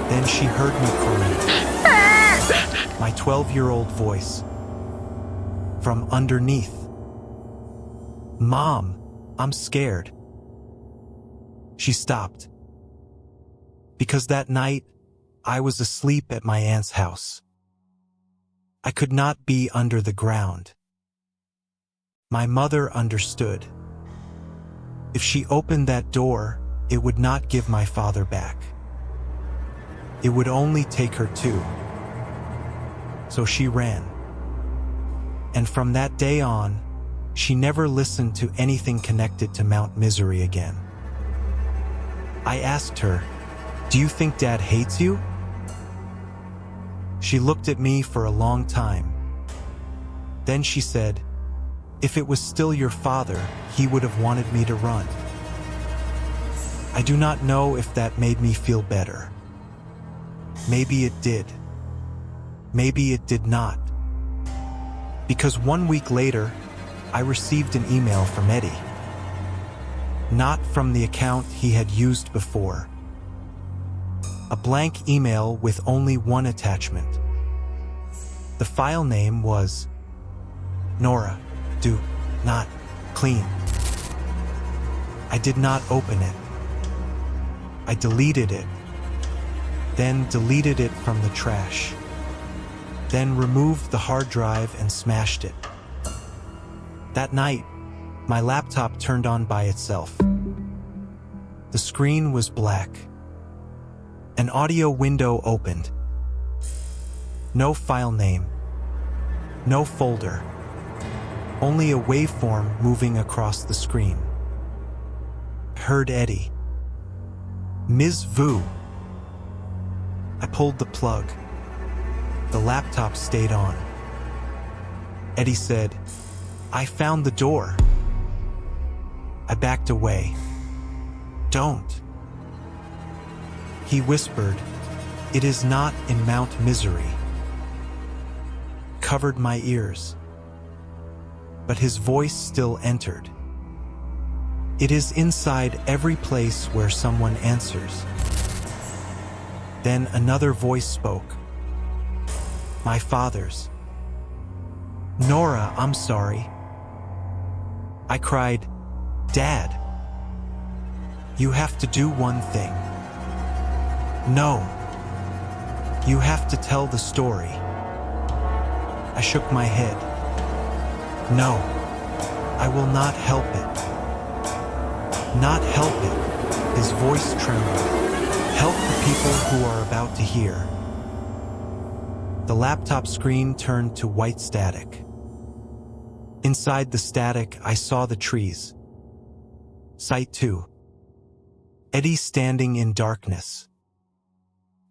Then she heard me crying. My 12-year-old voice. from underneath. "Mom, I'm scared." She stopped. Because that night, I was asleep at my aunt's house. I could not be under the ground. My mother understood. If she opened that door, it would not give my father back. It would only take her too. So she ran. And from that day on, she never listened to anything connected to Mount Misery again. I asked her, "Do you think Dad hates you?" She looked at me for a long time. Then she said, "If it was still your father, he would have wanted me to run." I do not know if that made me feel better. Maybe it did. Maybe it did not. Because 1 week later, I received an email from Eddie. Not from the account he had used before. A blank email with only one attachment. The file name was Nora, do not clean. I did not open it. I deleted it. Then deleted it from the trash. Then removed the hard drive and smashed it. That night, my laptop turned on by itself. The screen was black. An audio window opened. No file name. No folder. Only a waveform moving across the screen. Heard Eddie. "Ms. Vu." I pulled the plug. The laptop stayed on. Eddie said, "I found the door." I backed away. "Don't." He whispered, "It is not in Mount Misery." Covered my ears. But his voice still entered. "It is inside every place where someone answers." Then another voice spoke. My father's. "Nora, I'm sorry." I cried, "Dad, you have to do one thing." "No. You have to tell the story." I shook my head. "No, I will not help it." Not help it. His voice trembled. Help the people who are about to hear. The laptop screen turned to white static. Inside the static, I saw the trees. Sight 2. Eddie standing in darkness.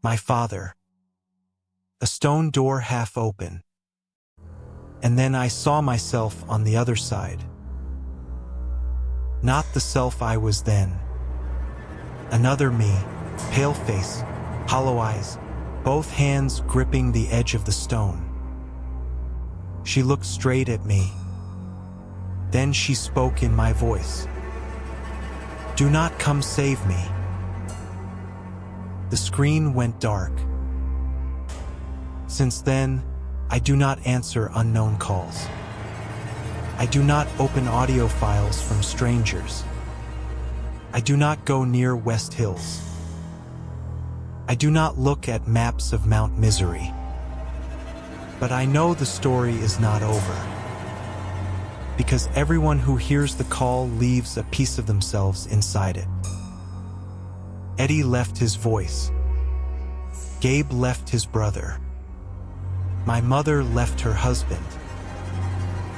My father. A stone door half open. And then I saw myself on the other side. Not the self I was then. Another me, pale face, hollow eyes, both hands gripping the edge of the stone. She looked straight at me. Then she spoke in my voice. "Do not come save me." The screen went dark. Since then, I do not answer unknown calls. I do not open audio files from strangers. I do not go near West Hills. I do not look at maps of Mount Misery. But I know the story is not over. Because everyone who hears the call leaves a piece of themselves inside it. Eddie left his voice. Gabe left his brother. My mother left her husband.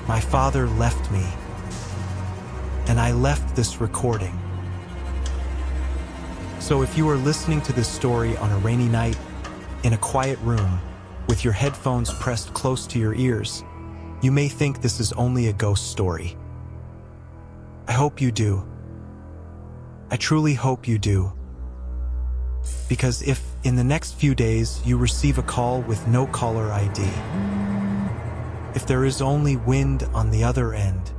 My father left me. And I left this recording. So if you are listening to this story on a rainy night, in a quiet room, with your headphones pressed close to your ears, you may think this is only a ghost story. I hope you do. I truly hope you do. Because if, in the next few days, you receive a call with no caller ID, if there is only wind on the other end,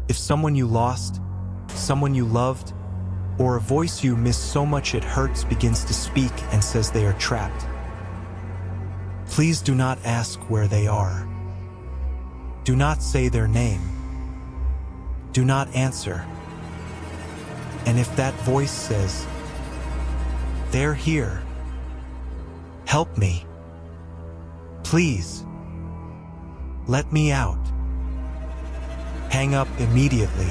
if someone you lost, someone you loved, or a voice you miss so much it hurts begins to speak and says they are trapped, please do not ask where they are. Do not say their name. Do not answer. And if that voice says, "They're here. Help me. Please. Let me out." Hang up immediately.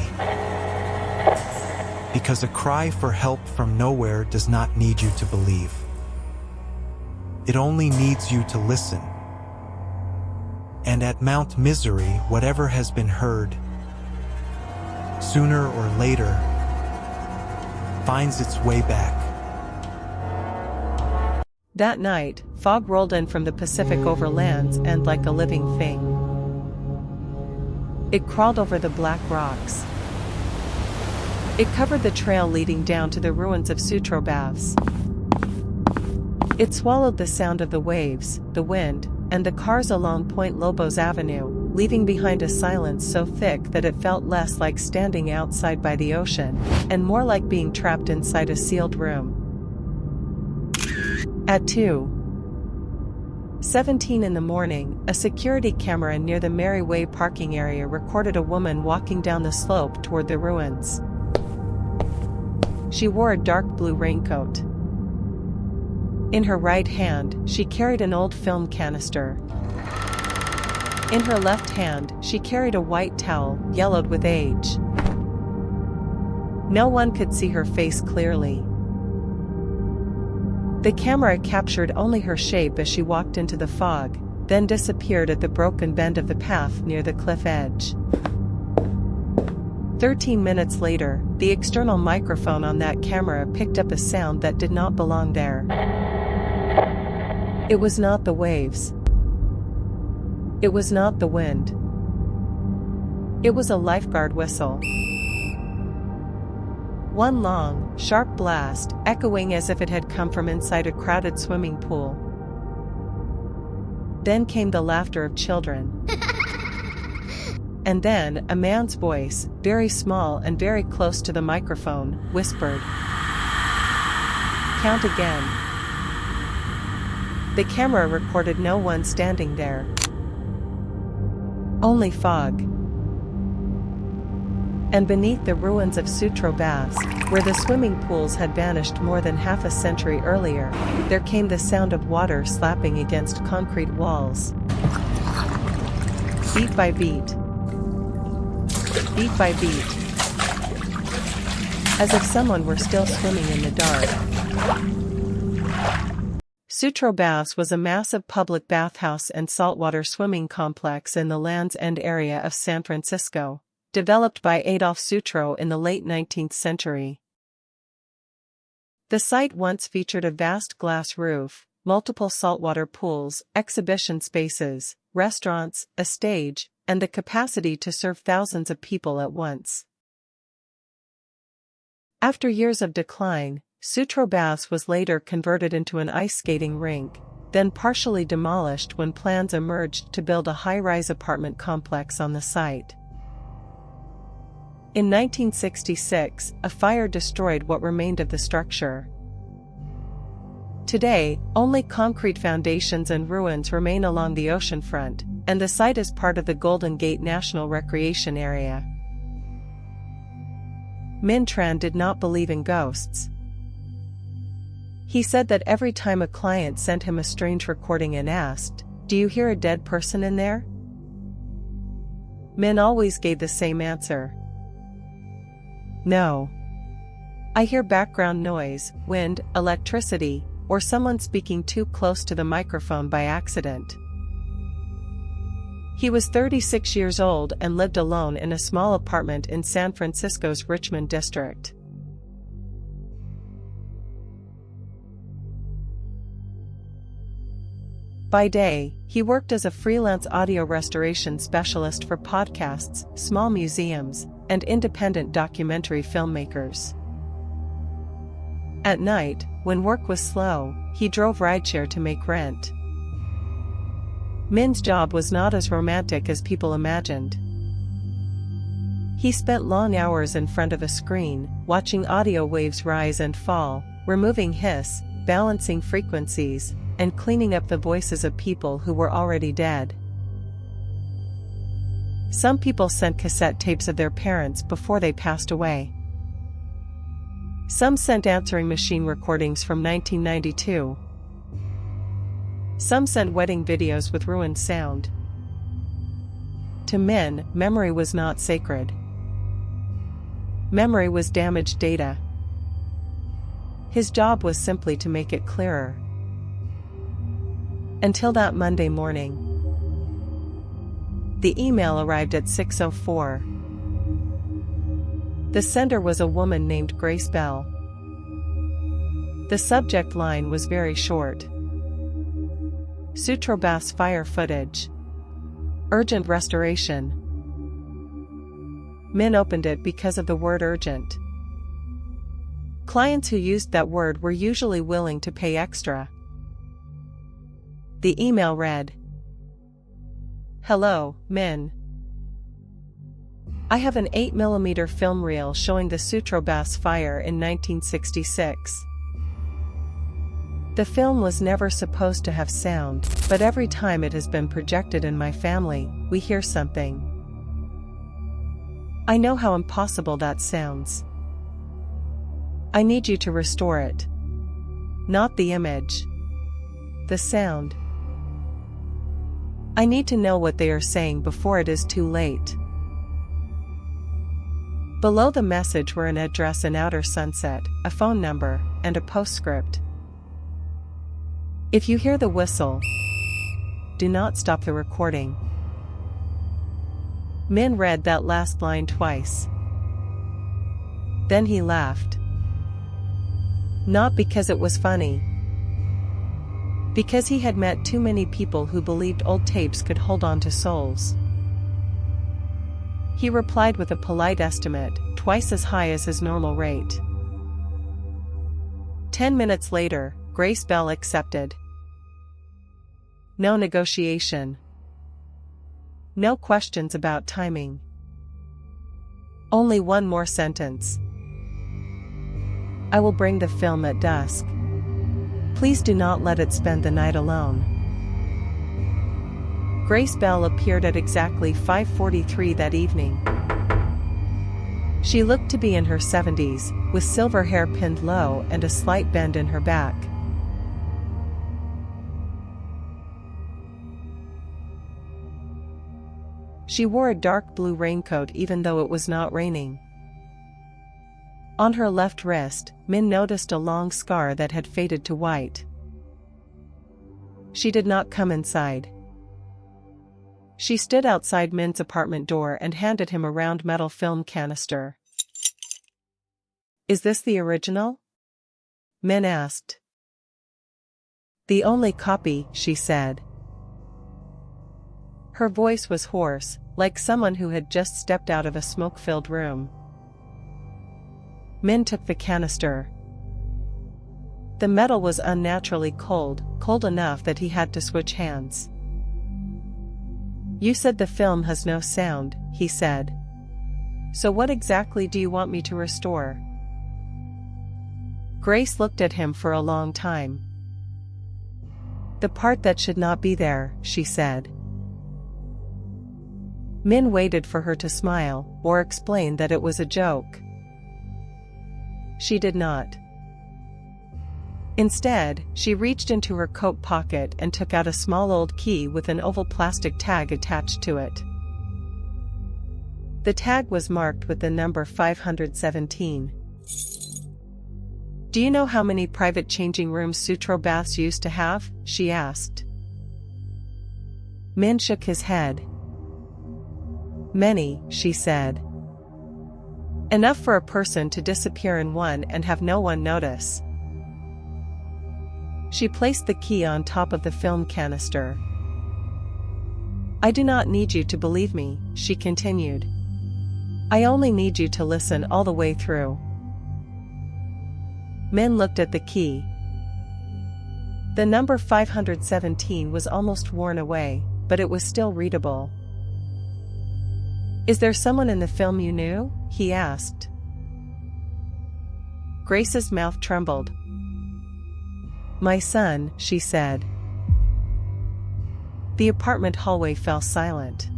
Because a cry for help from nowhere does not need you to believe. It only needs you to listen. And at Mount Misery, whatever has been heard, sooner or later, finds its way back. That night, fog rolled in from the Pacific overlands and like a living thing. It crawled over the black rocks. It covered the trail leading down to the ruins of Sutro Baths. It swallowed the sound of the waves, the wind, and the cars along Point Lobos Avenue, leaving behind a silence so thick that it felt less like standing outside by the ocean, and more like being trapped inside a sealed room. At 2:17 in the morning, a security camera near the Mary Way parking area recorded a woman walking down the slope toward the ruins. She wore a dark blue raincoat. In her right hand, she carried an old film canister. In her left hand, she carried a white towel, yellowed with age. No one could see her face clearly. The camera captured only her shape as she walked into the fog, then disappeared at the broken bend of the path near the cliff edge. 13 minutes later, the external microphone on that camera picked up a sound that did not belong there. It was not the waves. It was not the wind. It was a lifeguard whistle. One long, sharp blast, echoing as if it had come from inside a crowded swimming pool. Then came the laughter of children. And then, a man's voice, very small and very close to the microphone, whispered, "Count again." The camera recorded no one standing there. Only fog. And beneath the ruins of Sutro Baths, where the swimming pools had vanished more than half a century earlier, there came the sound of water slapping against concrete walls. Beat by beat. Beat by beat. As if someone were still swimming in the dark. Sutro Baths was a massive public bathhouse and saltwater swimming complex in the Land's End area of San Francisco, developed by Adolf Sutro in the late 19th century. The site once featured a vast glass roof, multiple saltwater pools, exhibition spaces, restaurants, a stage, and the capacity to serve thousands of people at once. After years of decline, Sutro Baths was later converted into an ice skating rink, then partially demolished when plans emerged to build a high-rise apartment complex on the site. In 1966, a fire destroyed what remained of the structure. Today, only concrete foundations and ruins remain along the oceanfront, and the site is part of the Golden Gate National Recreation Area. Min Tran did not believe in ghosts. He said that every time a client sent him a strange recording and asked, "Do you hear a dead person in there?" Min always gave the same answer. "No. I hear background noise, wind, electricity, or someone speaking too close to the microphone by accident." He was 36 years old and lived alone in a small apartment in San Francisco's Richmond district. By day, he worked as a freelance audio restoration specialist for podcasts, small museums, and independent documentary filmmakers. At night, when work was slow, he drove rideshare to make rent. Min's job was not as romantic as people imagined. He spent long hours in front of a screen, watching audio waves rise and fall, removing hiss, balancing frequencies, and cleaning up the voices of people who were already dead. Some people sent cassette tapes of their parents before they passed away. Some sent answering machine recordings from 1992. Some sent wedding videos with ruined sound. To Min, memory was not sacred. Memory was damaged data. His job was simply to make it clearer. Until that Monday morning. The email arrived at 6:04. The sender was a woman named Grace Bell. The subject line was very short. Sutro Bath's fire footage. Urgent restoration. Min opened it because of the word urgent. Clients who used that word were usually willing to pay extra. The email read, "Hello, Min. I have an 8mm film reel showing the Sutro Bath's fire in 1966. The film was never supposed to have sound, but every time it has been projected in my family, we hear something. I know how impossible that sounds. I need you to restore it. Not the image. The sound. I need to know what they are saying before it is too late." Below the message were an address in Outer Sunset, a phone number, and a postscript. If you hear the whistle, do not stop the recording. Min read that last line twice. Then he laughed. Not because it was funny. Because he had met too many people who believed old tapes could hold on to souls. He replied with a polite estimate, twice as high as his normal rate. 10 minutes later, Grace Bell accepted. No negotiation. No questions about timing. Only one more sentence. I will bring the film at dusk. Please do not let it spend the night alone. Grace Bell appeared at exactly 5:43 that evening. She looked to be in her 70s, with silver hair pinned low and a slight bend in her back. She wore a dark blue raincoat even though it was not raining. On her left wrist, Min noticed a long scar that had faded to white. She did not come inside. She stood outside Min's apartment door and handed him a round metal film canister. Is this the original? Min asked. The only copy, she said. Her voice was hoarse, like someone who had just stepped out of a smoke-filled room. Min took the canister. The metal was unnaturally cold, cold enough that he had to switch hands. You said the film has no sound, he said. So what exactly do you want me to restore? Grace looked at him for a long time. The part that should not be there, she said. Min waited for her to smile, or explain that it was a joke. She did not. Instead, she reached into her coat pocket and took out a small old key with an oval plastic tag attached to it. The tag was marked with the number 517. Do you know how many private changing rooms Sutro baths used to have? She asked. Min shook his head. Many, she said. Enough for a person to disappear in one and have no one notice. She placed the key on top of the film canister. I do not need you to believe me, she continued. I only need you to listen all the way through. Min looked at the key. The number 517 was almost worn away, but it was still readable. Is there someone in the film you knew? He asked. Grace's mouth trembled. My son, she said. The apartment hallway fell silent.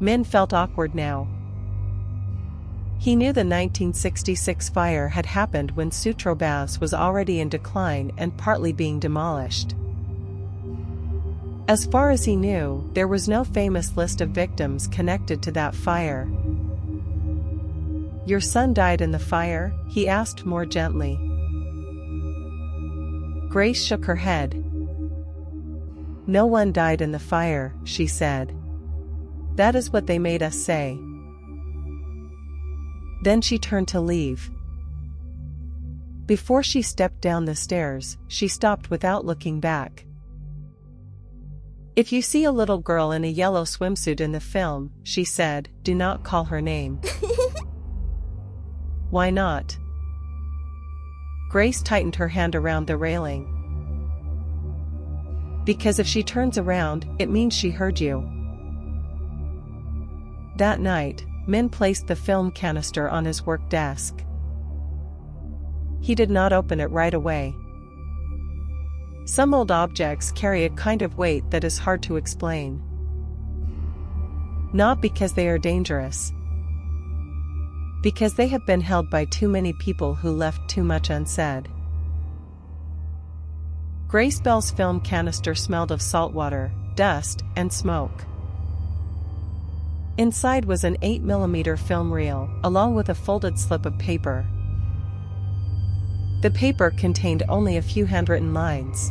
Min felt awkward now. He knew the 1966 fire had happened when Sutro Baths was already in decline and partly being demolished. As far as he knew, there was no famous list of victims connected to that fire. "Your son died in the fire?" he asked more gently. Grace shook her head. "No one died in the fire," she said. "That is what they made us say." Then she turned to leave. Before she stepped down the stairs, she stopped without looking back. "If you see a little girl in a yellow swimsuit in the film," she said, "do not call her name." "Why not?" Grace tightened her hand around the railing. "Because if she turns around, it means she heard you." That night, Min placed the film canister on his work desk. He did not open it right away. Some old objects carry a kind of weight that is hard to explain. Not because they are dangerous. Because they have been held by too many people who left too much unsaid. Grace Bell's film canister smelled of salt water, dust, and smoke. Inside was an 8mm film reel, along with a folded slip of paper. The paper contained only a few handwritten lines.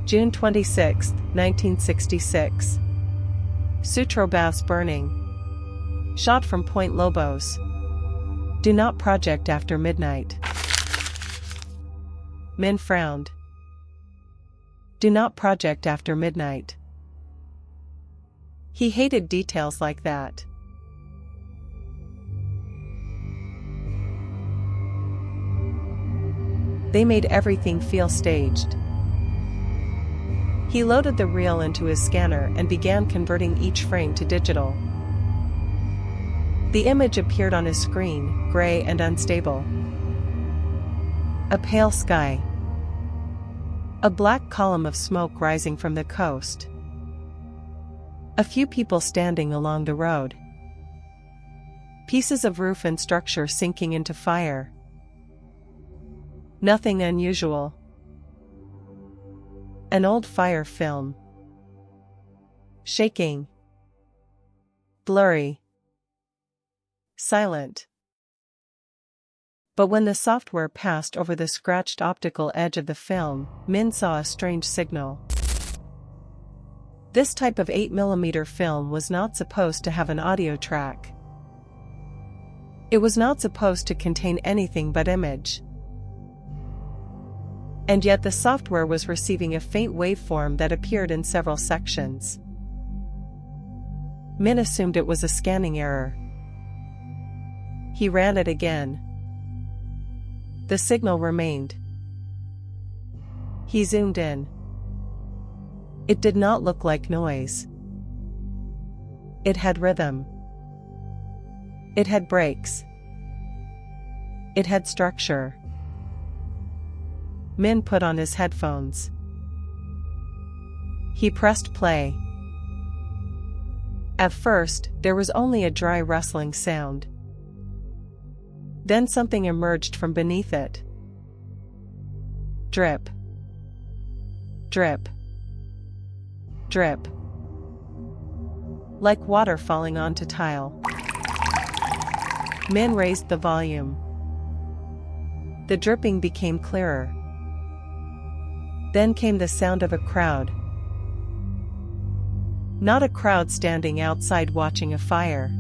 June 26, 1966. Sutro Baths burning. Shot from Point Lobos. Do not project after midnight. Min frowned. Do not project after midnight. He hated details like that. They made everything feel staged. He loaded the reel into his scanner and began converting each frame to digital. The image appeared on his screen, gray and unstable. A pale sky. A black column of smoke rising from the coast. A few people standing along the road. Pieces of roof and structure sinking into fire. Nothing unusual. An old fire film. Shaking. Blurry. Silent. But when the software passed over the scratched optical edge of the film, Min saw a strange signal. This type of 8mm film was not supposed to have an audio track. It was not supposed to contain anything but image. And yet the software was receiving a faint waveform that appeared in several sections. Min assumed it was a scanning error. He ran it again. The signal remained. He zoomed in. It did not look like noise. It had rhythm. It had breaks. It had structure. Min put on his headphones. He pressed play. At first, there was only a dry rustling sound. Then something emerged from beneath it. Drip. Drip. Drip. Like water falling onto tile. Min raised the volume. The dripping became clearer. Then came the sound of a crowd. Not a crowd standing outside watching a fire.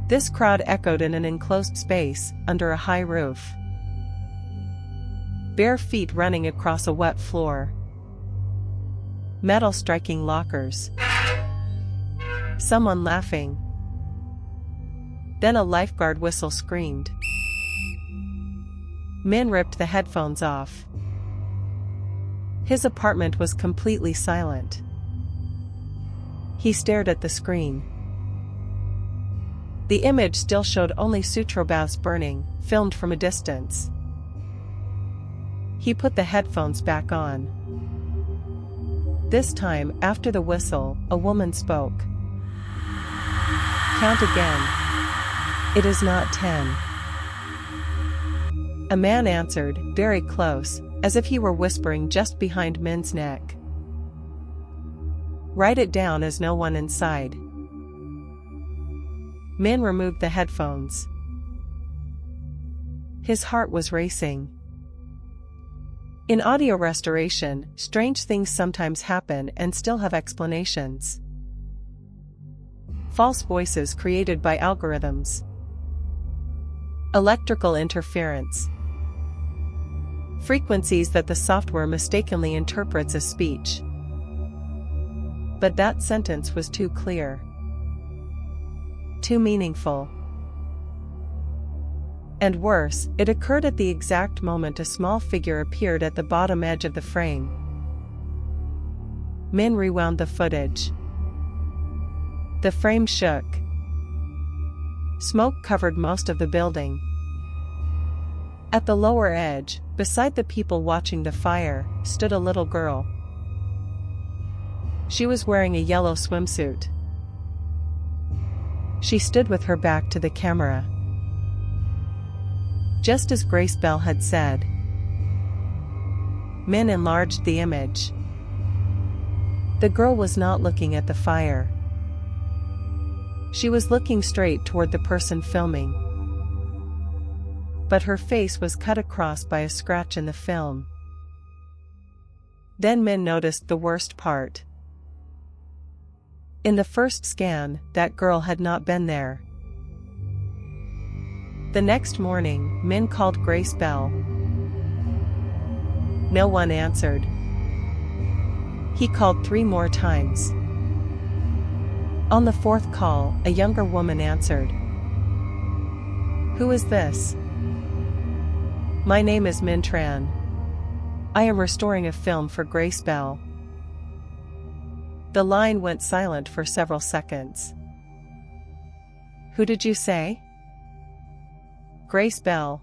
This crowd echoed in an enclosed space, under a high roof. Bare feet running across a wet floor. Metal striking lockers. Someone laughing. Then a lifeguard whistle screamed. Min ripped the headphones off. His apartment was completely silent. He stared at the screen. The image still showed only Sutro Baths burning, filmed from a distance. He put the headphones back on. This time, after the whistle, a woman spoke. Count again. It is not 10. A man answered, very close, as if he were whispering just behind Min's neck. Write it down as no one inside. Min removed the headphones. His heart was racing. In audio restoration, strange things sometimes happen and still have explanations. False voices created by algorithms. Electrical interference. Frequencies that the software mistakenly interprets as speech. But that sentence was too clear. Too meaningful. And worse, it occurred at the exact moment a small figure appeared at the bottom edge of the frame. Min rewound the footage. The frame shook. Smoke covered most of the building. At the lower edge, beside the people watching the fire, stood a little girl. She was wearing a yellow swimsuit. She stood with her back to the camera. Just as Grace Bell had said. Min enlarged the image. The girl was not looking at the fire. She was looking straight toward the person filming. But her face was cut across by a scratch in the film. Then Min noticed the worst part. In the first scan, that girl had not been there. The next morning, Min called Grace Bell. No one answered. He called 3 more times. On the 4th call, a younger woman answered. Who is this? My name is Min Tran. I am restoring a film for Grace Bell. The line went silent for several seconds. Who did you say? Grace Bell.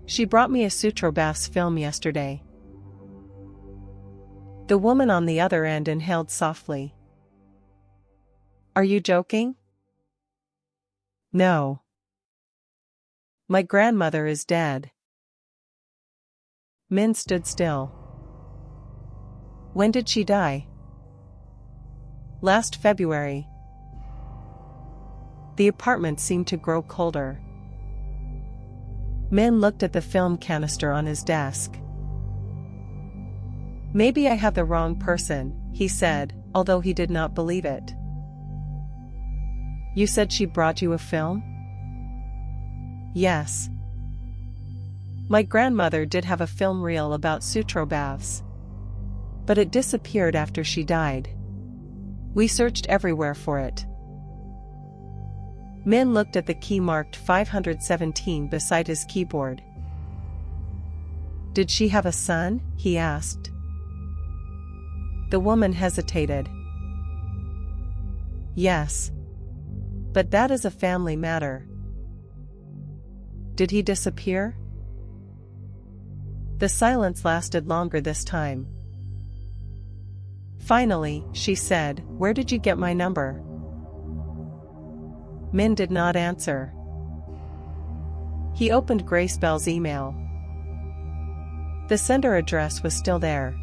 She brought me a Sutrobath's film yesterday. The woman on the other end inhaled softly. Are you joking? No. My grandmother is dead. Min stood still. When did she die? Last February. The apartment seemed to grow colder. Min looked at the film canister on his desk. Maybe I have the wrong person, he said, although he did not believe it. You said she brought you a film? Yes. My grandmother did have a film reel about Sutrobaths. But it disappeared after she died. We searched everywhere for it. Min looked at the key marked 517 beside his keyboard. Did she have a son? He asked. The woman hesitated. Yes. But that is a family matter. Did he disappear? The silence lasted longer this time. Finally, she said, Where did you get my number? Min did not answer. He opened Grace Bell's email. The sender address was still there.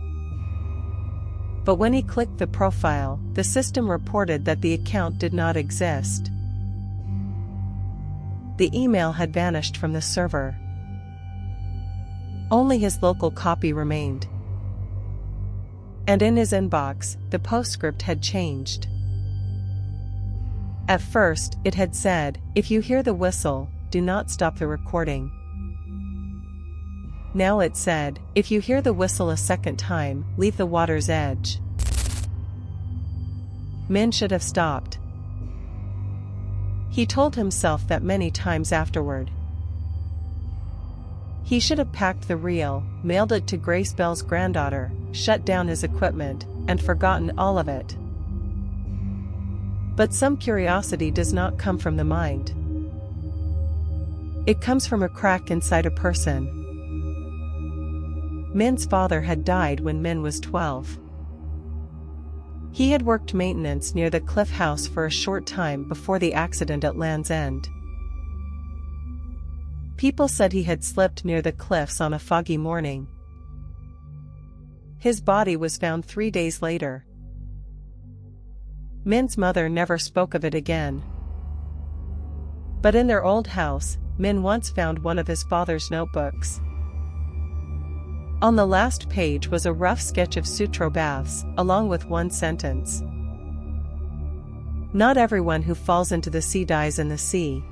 But when he clicked the profile, the system reported that the account did not exist. The email had vanished from the server. Only his local copy remained. And in his inbox, the postscript had changed. At first, it had said, If you hear the whistle, do not stop the recording. Now it said, If you hear the whistle a second time, leave the water's edge. Min should have stopped. He told himself that many times afterward. He should have packed the reel, mailed it to Grace Bell's granddaughter, shut down his equipment, and forgotten all of it. But some curiosity does not come from the mind. It comes from a crack inside a person. Min's father had died when Min was 12. He had worked maintenance near the cliff house for a short time before the accident at Land's End. People said he had slipped near the cliffs on a foggy morning. His body was found 3 days later. Min's mother never spoke of it again. But in their old house, Min once found one of his father's notebooks. On the last page was a rough sketch of Sutro baths, along with one sentence. "Not everyone who falls into the sea dies in the sea."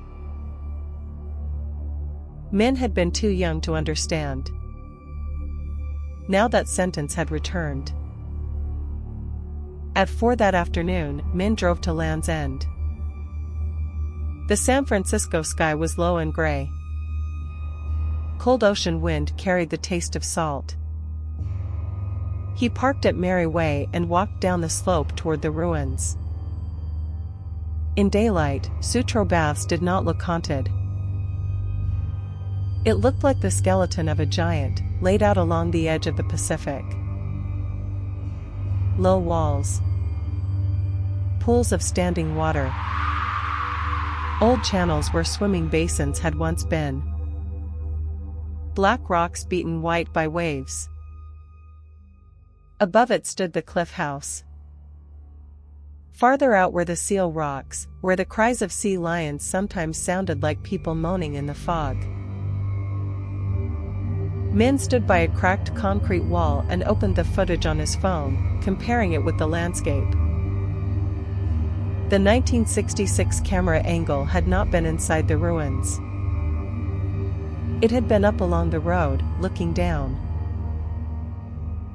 Min had been too young to understand. Now that sentence had returned. At 4 that afternoon, Min drove to Land's End. The San Francisco sky was low and gray. Cold ocean wind carried the taste of salt. He parked at Mary Way and walked down the slope toward the ruins. In daylight, Sutro baths did not look haunted. It looked like the skeleton of a giant, laid out along the edge of the Pacific. Low walls. Pools of standing water. Old channels where swimming basins had once been. Black rocks beaten white by waves. Above it stood the cliff house. Farther out were the seal rocks, where the cries of sea lions sometimes sounded like people moaning in the fog. Min stood by a cracked concrete wall and opened the footage on his phone, comparing it with the landscape. The 1966 camera angle had not been inside the ruins. It had been up along the road, looking down.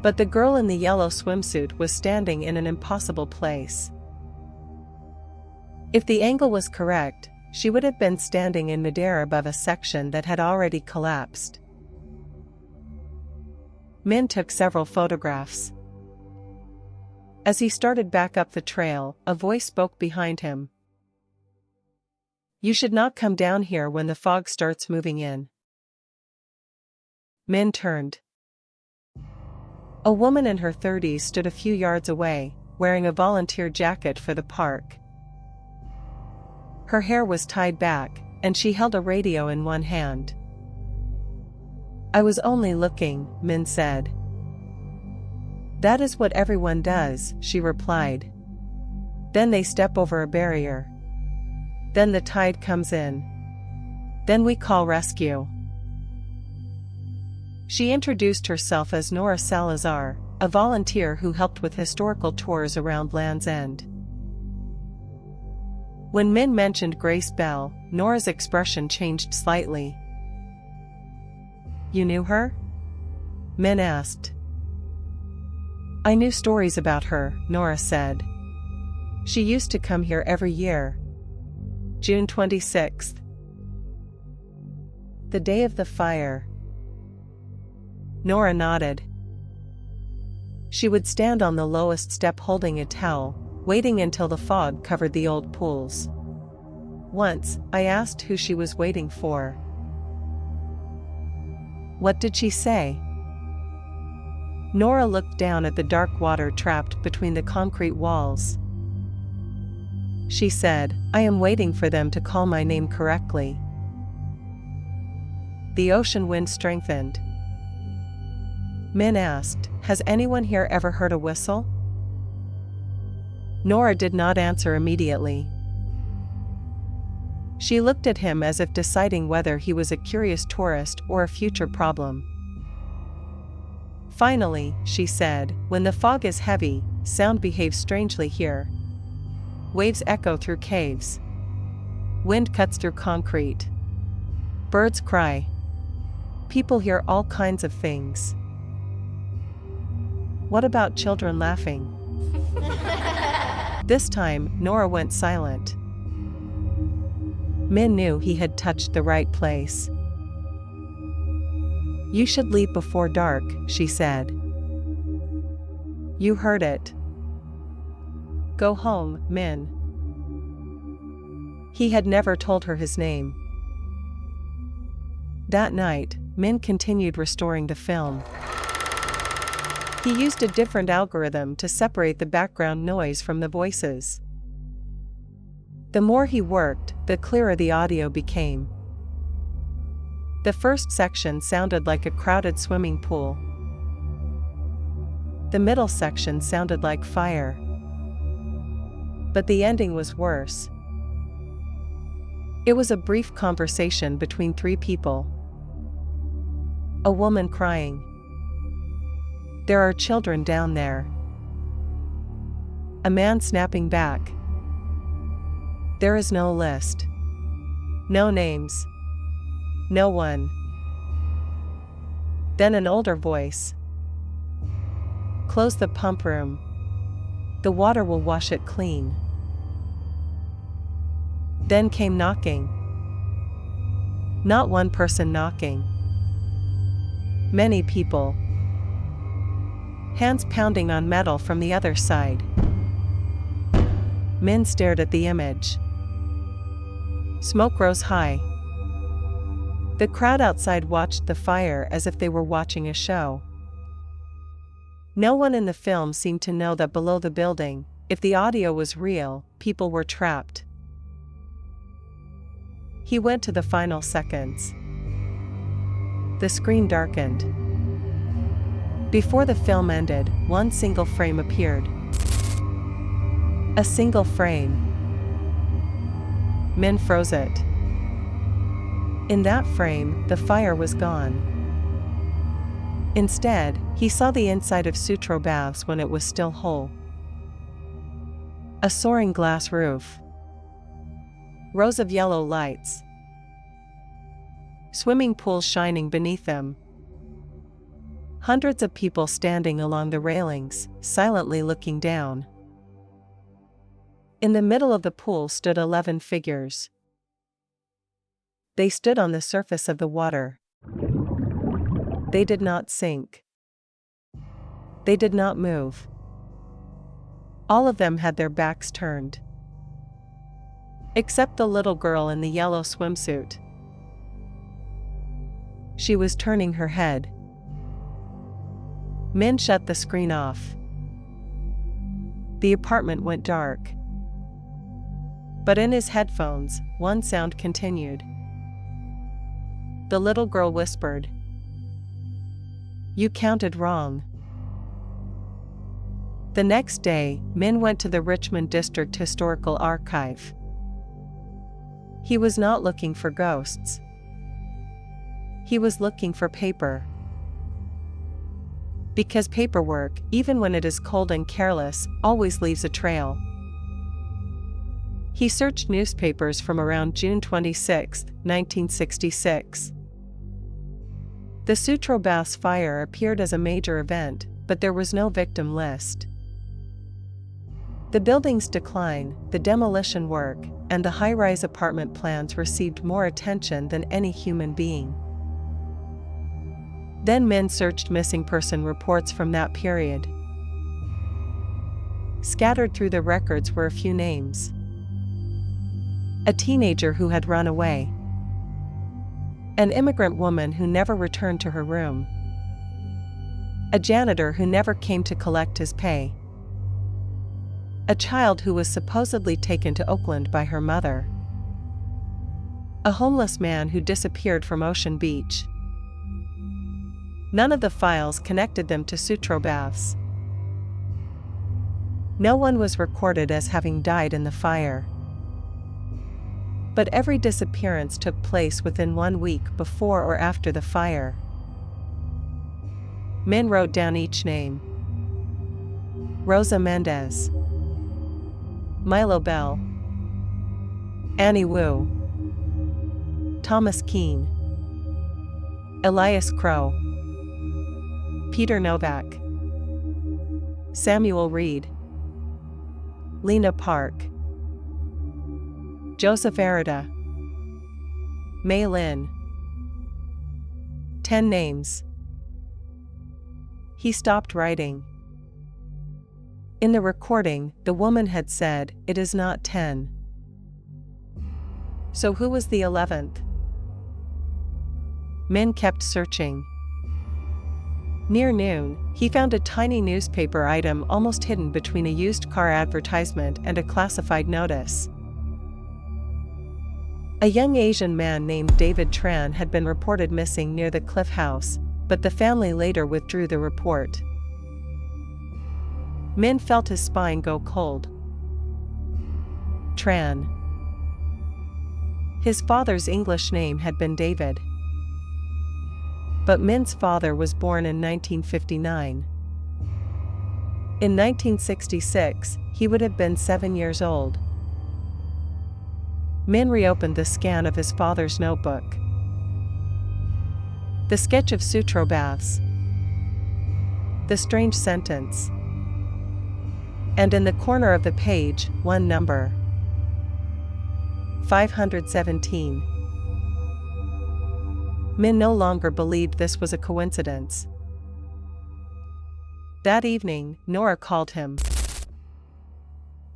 But the girl in the yellow swimsuit was standing in an impossible place. If the angle was correct, she would have been standing in midair above a section that had already collapsed. Min took several photographs. As he started back up the trail, a voice spoke behind him. "You should not come down here when the fog starts moving in." Min turned. A woman in her 30s stood a few yards away, wearing a volunteer jacket for the park. Her hair was tied back, and she held a radio in one hand. "I was only looking," Min said. "That is what everyone does," she replied. "Then they step over a barrier. Then the tide comes in. Then we call rescue." She introduced herself as Nora Salazar, a volunteer who helped with historical tours around Land's End. When Min mentioned Grace Bell, Nora's expression changed slightly. "You knew her?" Min asked. "I knew stories about her," Nora said. "She used to come here every year. June 26th. The day of the fire." Nora nodded. She would stand on the lowest step holding a towel, waiting until the fog covered the old pools. Once, I asked who she was waiting for. "What did she say?" Nora looked down at the dark water trapped between the concrete walls. She said, "I am waiting for them to call my name correctly." The ocean wind strengthened. Min asked, "Has anyone here ever heard a whistle?" Nora did not answer immediately. She looked at him as if deciding whether he was a curious tourist or a future problem. Finally, she said, "When the fog is heavy, sound behaves strangely here. Waves echo through caves. Wind cuts through concrete. Birds cry. People hear all kinds of things." "What about children laughing?" This time, Nora went silent. Min knew he had touched the right place. "You should leave before dark," she said. "You heard it. Go home, Min." He had never told her his name. That night, Min continued restoring the film. He used a different algorithm to separate the background noise from the voices. The more he worked, the clearer the audio became. The first section sounded like a crowded swimming pool. The middle section sounded like fire. But the ending was worse. It was a brief conversation between three people. A woman crying. "There are children down there." A man snapping back. "There is no list. No names. No one." Then an older voice. "Close the pump room. The water will wash it clean." Then came knocking. Not one person knocking. Many people. Hands pounding on metal from the other side. Min stared at the image. Smoke rose high. The crowd outside watched the fire as if they were watching a show. No one in the film seemed to know that below the building, if the audio was real, people were trapped. He went to the final seconds. The screen darkened. Before the film ended, one single frame appeared. A single frame. Min froze it. In that frame, the fire was gone. Instead, he saw the inside of Sutro baths when it was still whole. A soaring glass roof. Rows of yellow lights. Swimming pools shining beneath them. Hundreds of people standing along the railings, silently looking down. In the middle of the pool stood 11 figures. They stood on the surface of the water. They did not sink. They did not move. All of them had their backs turned. Except the little girl in the yellow swimsuit. She was turning her head. Min shut the screen off. The apartment went dark. But in his headphones, one sound continued. The little girl whispered, "You counted wrong." The next day, Min went to the Richmond District Historical Archive. He was not looking for ghosts. He was looking for paper. Because paperwork, even when it is cold and careless, always leaves a trail. He searched newspapers from around June 26, 1966. The Sutro Baths fire appeared as a major event, but there was no victim list. The building's decline, the demolition work, and the high-rise apartment plans received more attention than any human being. Then Min searched missing person reports from that period. Scattered through the records were a few names. A teenager who had run away. An immigrant woman who never returned to her room. A janitor who never came to collect his pay. A child who was supposedly taken to Oakland by her mother. A homeless man who disappeared from Ocean Beach. None of the files connected them to Sutro Baths. No one was recorded as having died in the fire. But every disappearance took place within 1 week before or after the fire. Min wrote down each name. Rosa Mendez. Milo Bell. Annie Wu. Thomas Keane. Elias Crow. Peter Novak. Samuel Reed. Lena Park. Joseph Arida. Mei Lin. 10 names. He stopped writing. In the recording, the woman had said, "It is not 10. So who was the 11th? Min kept searching. Near noon, he found a tiny newspaper item almost hidden between a used car advertisement and a classified notice. A young Asian man named David Tran had been reported missing near the Cliff House, but the family later withdrew the report. Min felt his spine go cold. Tran. His father's English name had been David. But Min's father was born in 1959. In 1966, he would have been 7 years old. Min reopened the scan of his father's notebook. The sketch of Sutro baths. The strange sentence. And in the corner of the page, one number. 517. Min no longer believed this was a coincidence. That evening, Nora called him.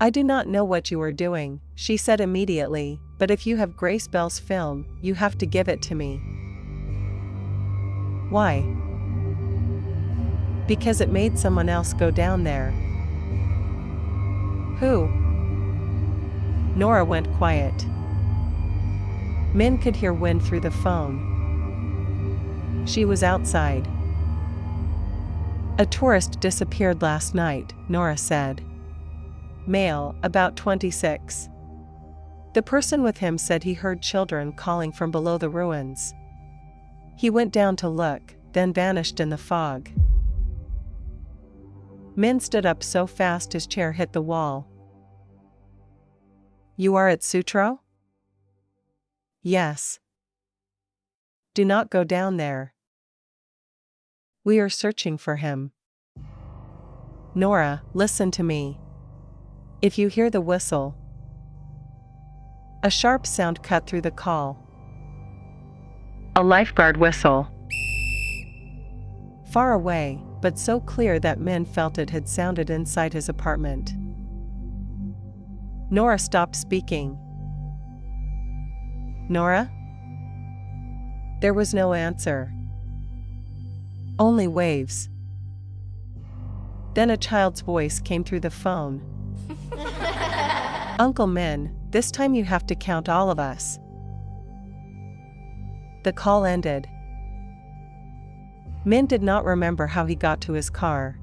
"I do not know what you are doing," she said immediately, "but if you have Grace Bell's film, you have to give it to me." "Why?" "Because it made someone else go down there." "Who?" Nora went quiet. Min could hear wind through the phone. She was outside. "A tourist disappeared last night," Nora said. "Male, about 26. The person with him said he heard children calling from below the ruins. He went down to look, then vanished in the fog." Min stood up so fast his chair hit the wall. "You are at Sutro?" "Yes." "Do not go down there. We are searching for him." "Nora, listen to me. If you hear the whistle..." A sharp sound cut through the call. A lifeguard whistle. Far away, but so clear that Min felt it had sounded inside his apartment. Nora stopped speaking. "Nora?" There was no answer. Only waves. Then a child's voice came through the phone. "Uncle Min, this time you have to count all of us." The call ended. Min did not remember how he got to his car.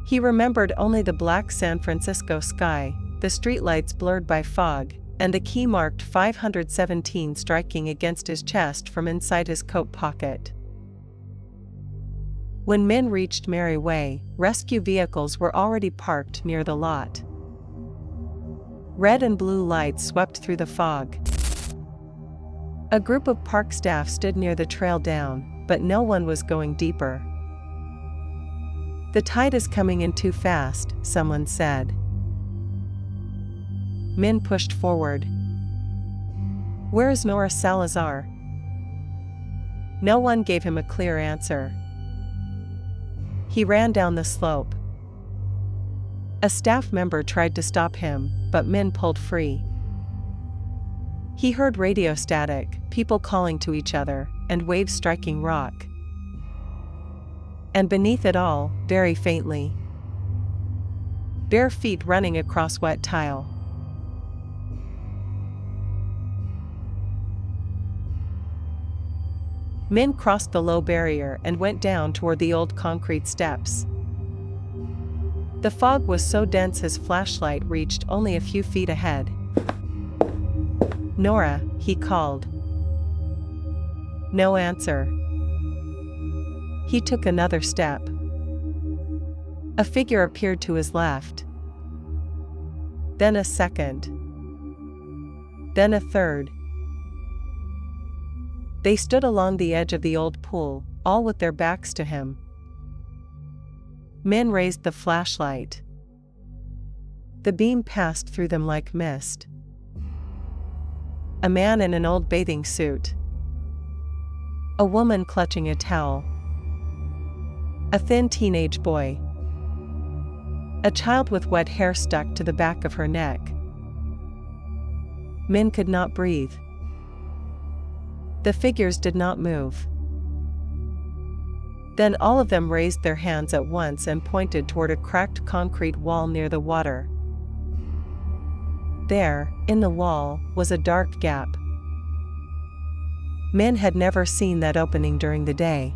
He remembered only the black San Francisco sky, the streetlights blurred by fog, and the key marked 517 striking against his chest from inside his coat pocket. When Min reached Mary Way, rescue vehicles were already parked near the lot. Red and blue lights swept through the fog. A group of park staff stood near the trail down, but no one was going deeper. "The tide is coming in too fast," someone said. Min pushed forward. "Where is Nora Salazar?" No one gave him a clear answer. He ran down the slope. A staff member tried to stop him, but Min pulled free. He heard radio static, people calling to each other, and waves striking rock. And beneath it all, very faintly, bare feet running across wet tile. Min crossed the low barrier and went down toward the old concrete steps. The fog was so dense his flashlight reached only a few feet ahead. "Nora," he called. No answer. He took another step. A figure appeared to his left. Then a second. Then a third. They stood along the edge of the old pool, all with their backs to him. Min raised the flashlight. The beam passed through them like mist. A man in an old bathing suit. A woman clutching a towel. A thin teenage boy. A child with wet hair stuck to the back of her neck. Min could not breathe. The figures did not move. Then all of them raised their hands at once and pointed toward a cracked concrete wall near the water. There, in the wall, was a dark gap. Min had never seen that opening during the day.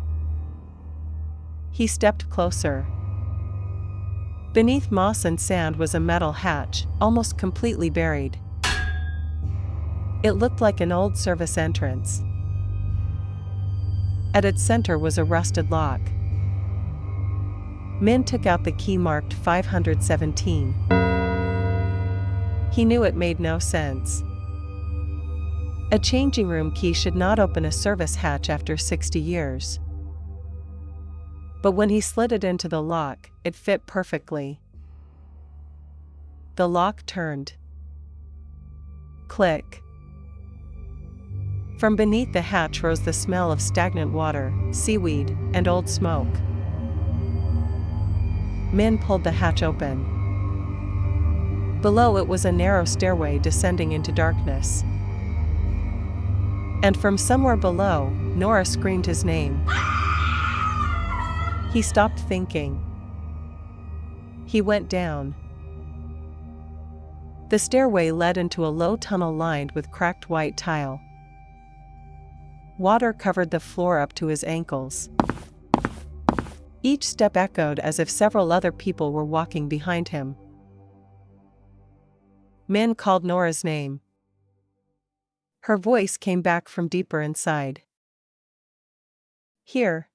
He stepped closer. Beneath moss and sand was a metal hatch, almost completely buried. It looked like an old service entrance. At its center was a rusted lock. Min took out the key marked 517. He knew it made no sense. A changing room key should not open a service hatch after 60 years. But when he slid it into the lock, it fit perfectly. The lock turned. Click. From beneath the hatch rose the smell of stagnant water, seaweed, and old smoke. Min pulled the hatch open. Below it was a narrow stairway descending into darkness. And from somewhere below, Nora screamed his name. He stopped thinking. He went down. The stairway led into a low tunnel lined with cracked white tile. Water covered the floor up to his ankles. Each step echoed as if several other people were walking behind him. Min called Nora's name. Her voice came back from deeper inside. Here.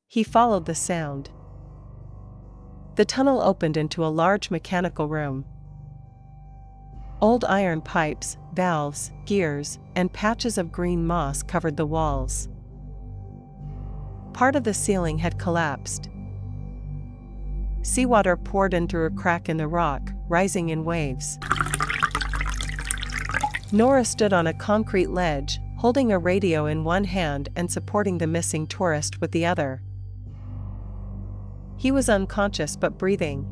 He followed the sound. The tunnel opened into a large mechanical room. Old iron pipes, valves, gears, and patches of green moss covered the walls. Part of the ceiling had collapsed. Seawater poured in through a crack in the rock, rising in waves. Nora stood on a concrete ledge, holding a radio in one hand and supporting the missing tourist with the other. He was unconscious but breathing.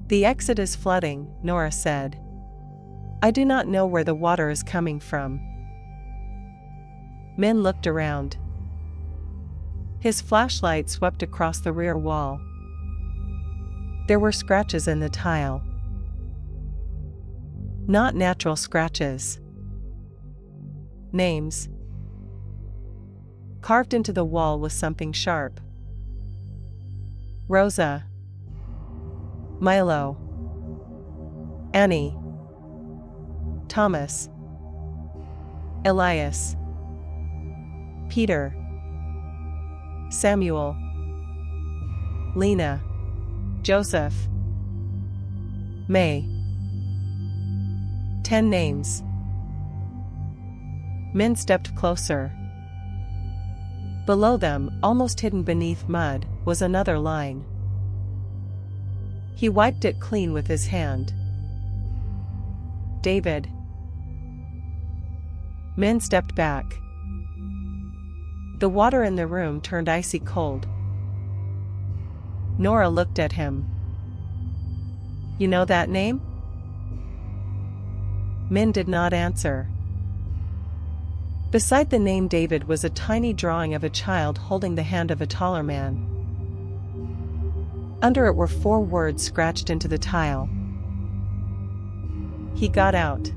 "The exit is flooding," Nora said. "I do not know where the water is coming from." Min looked around. His flashlight swept across the rear wall. There were scratches in the tile. Not natural scratches. Names. Carved into the wall was something sharp. Rosa. Milo. Annie. Thomas. Elias. Peter. Samuel. Lena. Joseph. May. 10 names. Min stepped closer. Below them, almost hidden beneath mud, was another line. He wiped it clean with his hand. David. Min stepped back. The water in the room turned icy cold. Nora looked at him. "You know that name?" Min did not answer. Beside the name David was a tiny drawing of a child holding the hand of a taller man. Under it were 4 words scratched into the tile. "He got out.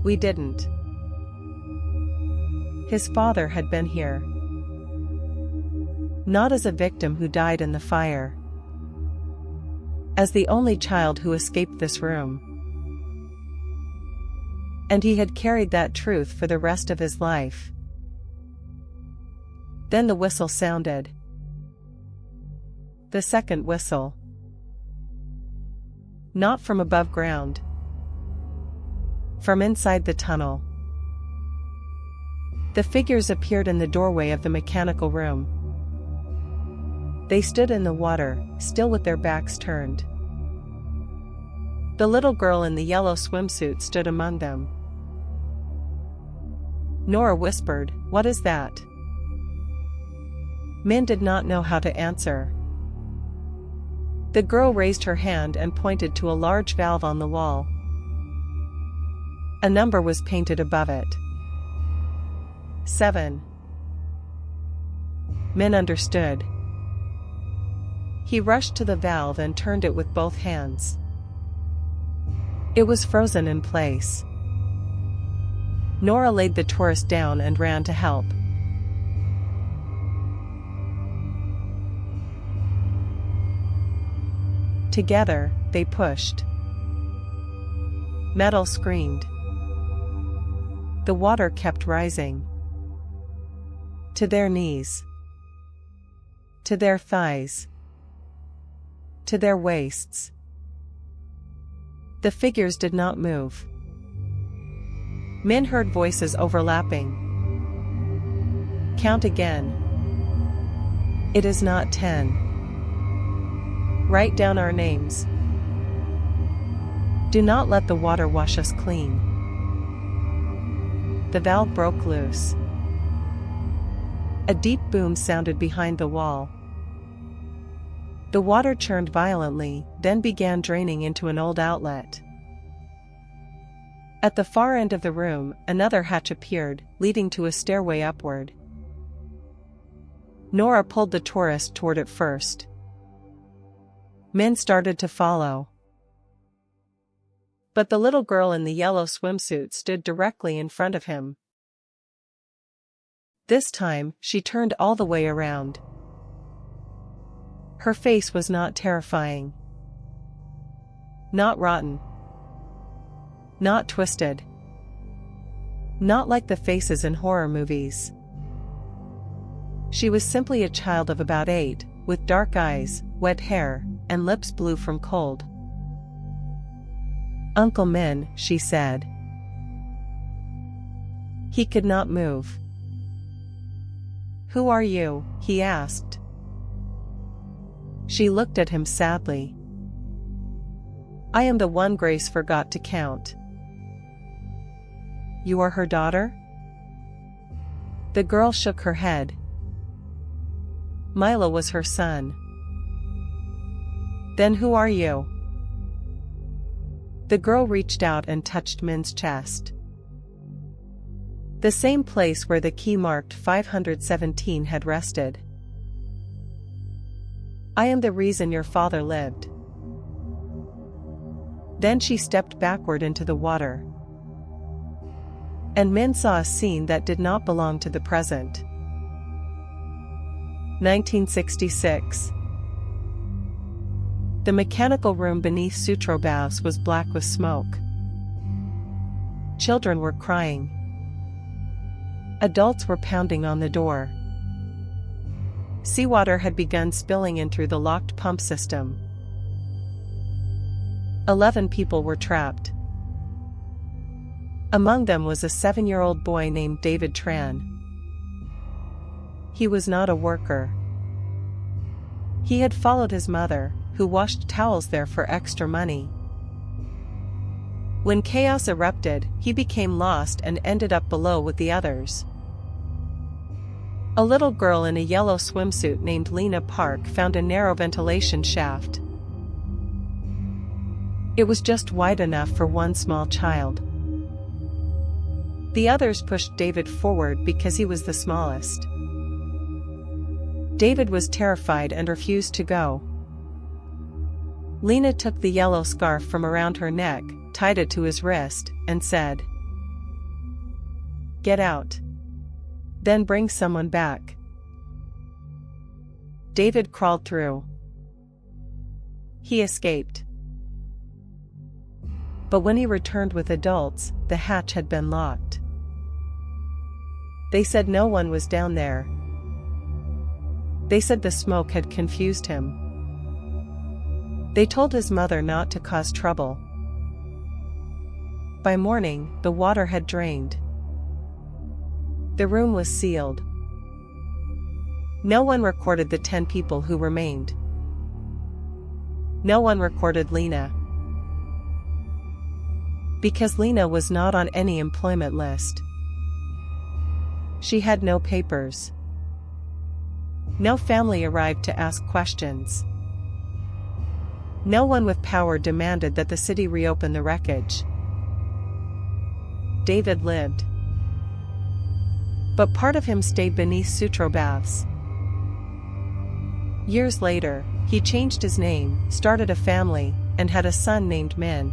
We didn't." His father had been here. Not as a victim who died in the fire. As the only child who escaped this room. And he had carried that truth for the rest of his life. Then the whistle sounded. The second whistle. Not from above ground. From inside the tunnel. The figures appeared in the doorway of the mechanical room. They stood in the water, still with their backs turned. The little girl in the yellow swimsuit stood among them. Nora whispered, "What is that?" Min did not know how to answer. The girl raised her hand and pointed to a large valve on the wall. A number was painted above it. 7. Min understood. He rushed to the valve and turned it with both hands. It was frozen in place. Nora laid the tourist down and ran to help. Together, they pushed. Metal screamed. The water kept rising. To their knees. To their thighs. To their waists. The figures did not move. Min heard voices overlapping. Count again. It is not 10. Write down our names. Do not let the water wash us clean. The valve broke loose. A deep boom sounded behind the wall. The water churned violently, then began draining into an old outlet. At the far end of the room, another hatch appeared, leading to a stairway upward. Nora pulled the tourist toward it first. Min started to follow. But the little girl in the yellow swimsuit stood directly in front of him. This time, she turned all the way around. Her face was not terrifying. Not rotten. Not twisted. Not like the faces in horror movies. She was simply a child of about 8, with dark eyes, wet hair, and lips blue from cold. "Uncle Min," she said. He could not move. "Who are you?" he asked. She looked at him sadly. "I am the one Grace forgot to count." "You are her daughter?" The girl shook her head. Milo was her son. "Then who are you?" The girl reached out and touched Min's chest. The same place where the key marked 517 had rested. "I am the reason your father lived." Then she stepped backward into the water. And Min saw a scene that did not belong to the present. 1966. The mechanical room beneath Sutro baths was black with smoke. Children were crying. Adults were pounding on the door. Seawater had begun spilling in through the locked pump system. 11 people were trapped. Among them was a 7-year-old boy named David Tran. He was not a worker. He had followed his mother, who washed towels there for extra money. When chaos erupted, he became lost and ended up below with the others. A little girl in a yellow swimsuit named Lena Park found a narrow ventilation shaft. It was just wide enough for one small child. The others pushed David forward because he was the smallest. David was terrified and refused to go. Lena took the yellow scarf from around her neck, tied it to his wrist, and said, "Get out. Then bring someone back." David crawled through. He escaped. But when he returned with adults, the hatch had been locked. They said no one was down there. They said the smoke had confused him. They told his mother not to cause trouble. By morning, the water had drained. The room was sealed. No one recorded the 10 people who remained. No one recorded Lena. Because Lena was not on any employment list. She had no papers. No family arrived to ask questions. No one with power demanded that the city reopen the wreckage. David lived. But part of him stayed beneath Sutro baths. Years later, he changed his name, started a family, and had a son named Min.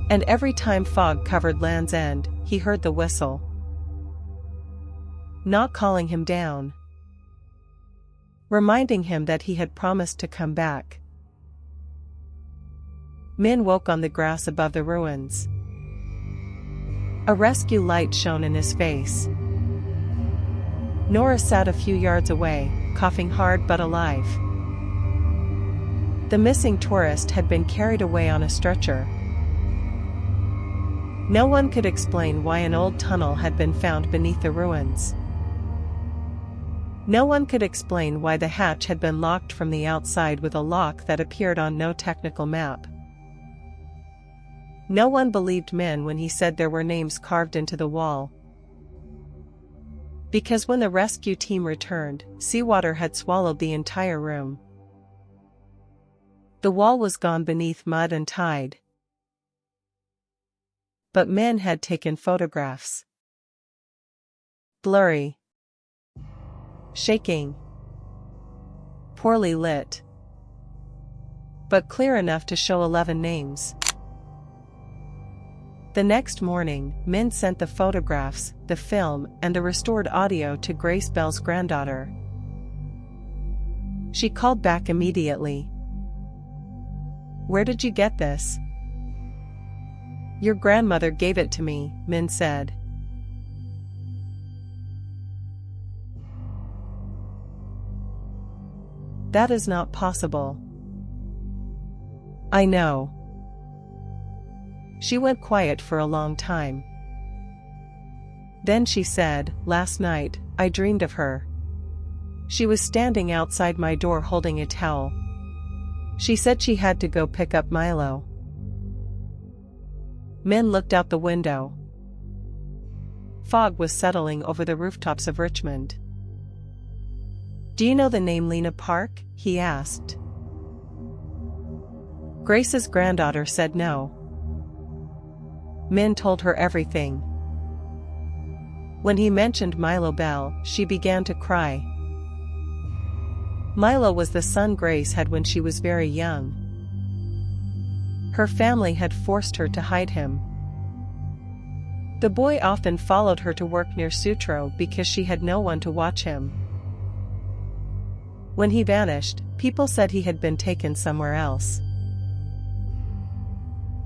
And every time fog covered Land's End, he heard the whistle. Not calling him down. Reminding him that he had promised to come back. Min woke on the grass above the ruins. A rescue light shone in his face. Nora sat a few yards away, coughing hard but alive. The missing tourist had been carried away on a stretcher. No one could explain why an old tunnel had been found beneath the ruins. No one could explain why the hatch had been locked from the outside with a lock that appeared on no technical map. No one believed Min when he said there were names carved into the wall. Because when the rescue team returned, seawater had swallowed the entire room. The wall was gone beneath mud and tide. But Min had taken photographs. Blurry. Shaking. Poorly lit. But clear enough to show 11 names. The next morning, Min sent the photographs, the film, and the restored audio to Grace Bell's granddaughter. She called back immediately. "Where did you get this?" "Your grandmother gave it to me," Min said. "That is not possible." "I know." She went quiet for a long time. Then she said, "Last night, I dreamed of her. She was standing outside my door holding a towel. She said she had to go pick up Milo." Min looked out the window. Fog was settling over the rooftops of Richmond. "Do you know the name Lena Park?" he asked. Grace's granddaughter said no. Min told her everything. When he mentioned Milo Bell, she began to cry. Milo was the son Grace had when she was very young. Her family had forced her to hide him. The boy often followed her to work near Sutro because she had no one to watch him. When he vanished, people said he had been taken somewhere else.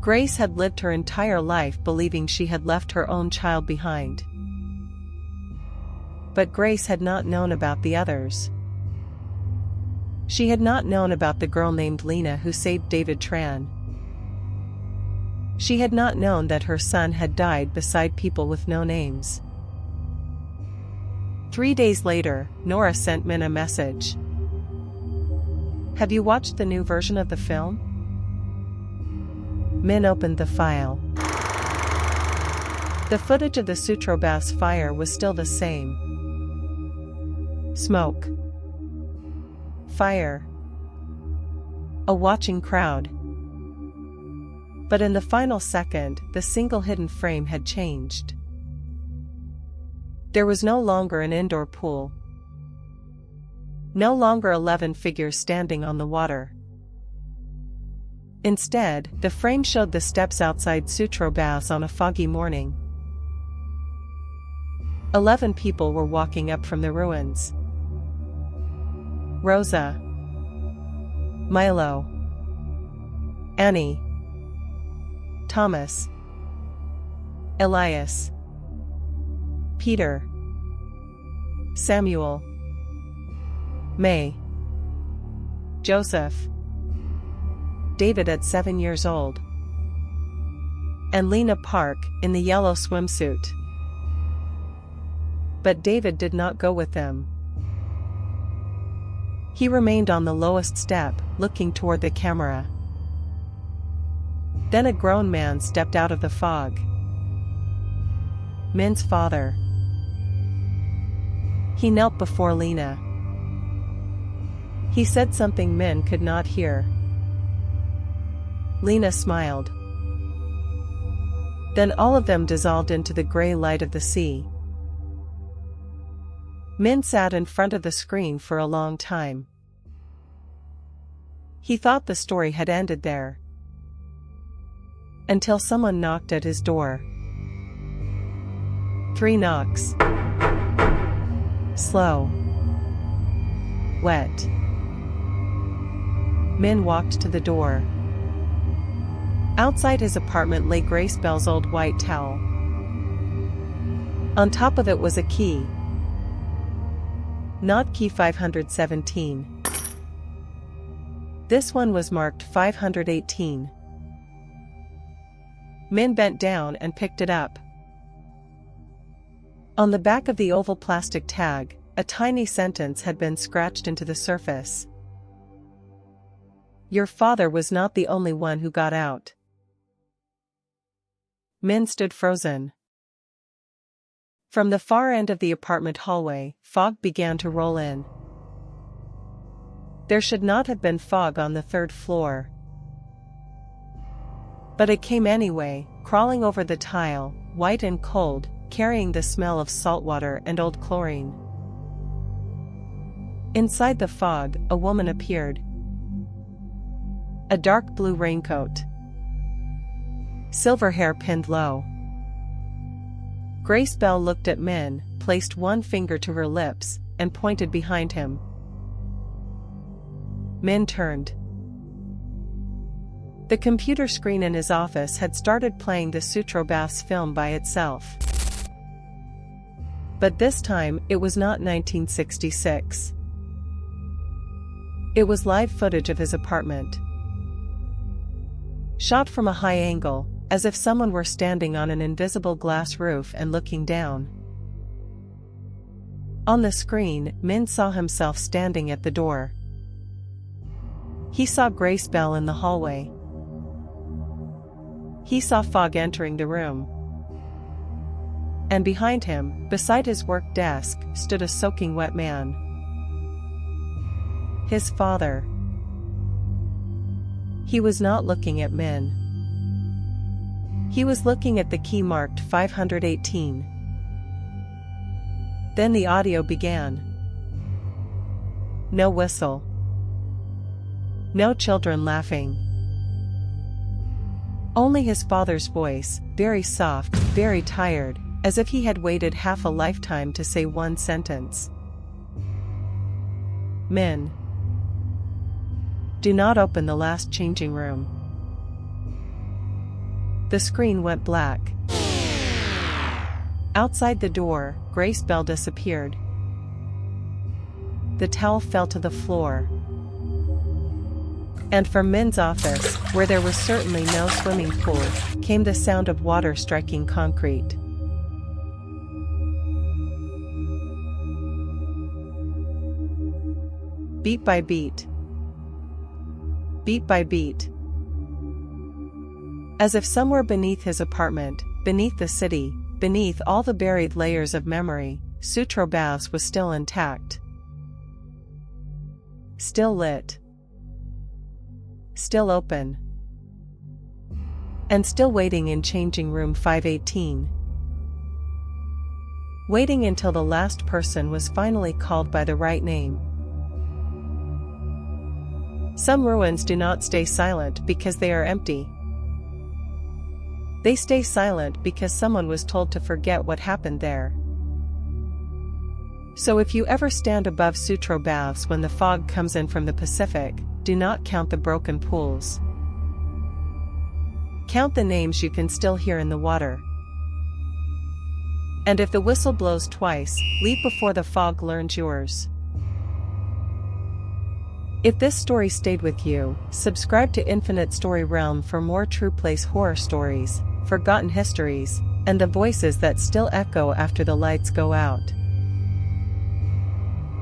Grace had lived her entire life believing she had left her own child behind. But Grace had not known about the others. She had not known about the girl named Lena who saved David Tran. She had not known that her son had died beside people with no names. 3 days later, Nora sent Min a message. "Have you watched the new version of the film?" Min opened the file. The footage of the Sutro Baths fire was still the same. Smoke. Fire. A watching crowd. But in the final second, the single hidden frame had changed. There was no longer an indoor pool. No longer 11 figures standing on the water. Instead, the frame showed the steps outside Sutro Baths on a foggy morning. 11 people were walking up from the ruins. Rosa. Milo. Annie. Thomas. Elias. Peter. Samuel. May. Joseph. David at 7 years old. And Lena Park, in the yellow swimsuit. But David did not go with them. He remained on the lowest step, looking toward the camera. Then a grown man stepped out of the fog. Min's father. He knelt before Lena. He said something Min could not hear. Lena smiled. Then all of them dissolved into the gray light of the sea. Min sat in front of the screen for a long time. He thought the story had ended there. Until someone knocked at his door. 3 knocks. Slow. Wet. Min walked to the door. Outside his apartment lay Grace Bell's old white towel. On top of it was a key. Not key 517. This one was marked 518. Min bent down and picked it up. On the back of the oval plastic tag, a tiny sentence had been scratched into the surface. Your father was not the only one who got out. Min stood frozen. From the far end of the apartment hallway, fog began to roll in. There should not have been fog on the 3rd floor. But it came anyway, crawling over the tile, white and cold, carrying the smell of salt water and old chlorine. Inside the fog, a woman appeared. A dark blue raincoat. Silver hair pinned low. Grace Bell looked at Min, placed one finger to her lips, and pointed behind him. Min turned. The computer screen in his office had started playing the Sutro Baths film by itself. But this time, it was not 1966. It was live footage of his apartment. Shot from a high angle, as if someone were standing on an invisible glass roof and looking down. On the screen, Min saw himself standing at the door. He saw Grace Bell in the hallway. He saw fog entering the room. And behind him, beside his work desk, stood a soaking wet man. His father. He was not looking at Min. He was looking at the key marked 518. Then the audio began. No whistle. No children laughing. Only his father's voice, very soft, very tired, as if he had waited half a lifetime to say one sentence. Min. Do not open the last changing room. The screen went black. Outside the door, Grace Bell disappeared. The towel fell to the floor. And from Min's office, where there was certainly no swimming pool, came the sound of water striking concrete. Beat by beat. Beat by beat. As if somewhere beneath his apartment, beneath the city, beneath all the buried layers of memory, Sutro Baths was still intact. Still lit. Still open. And still waiting in changing room 518. Waiting until the last person was finally called by the right name. Some ruins do not stay silent because they are empty. They stay silent because someone was told to forget what happened there. So if you ever stand above Sutro Baths when the fog comes in from the Pacific, do not count the broken pools. Count the names you can still hear in the water. And if the whistle blows twice, leap before the fog learns yours. If this story stayed with you, subscribe to Infinite Story Realm for more true place horror stories, forgotten histories, and the voices that still echo after the lights go out.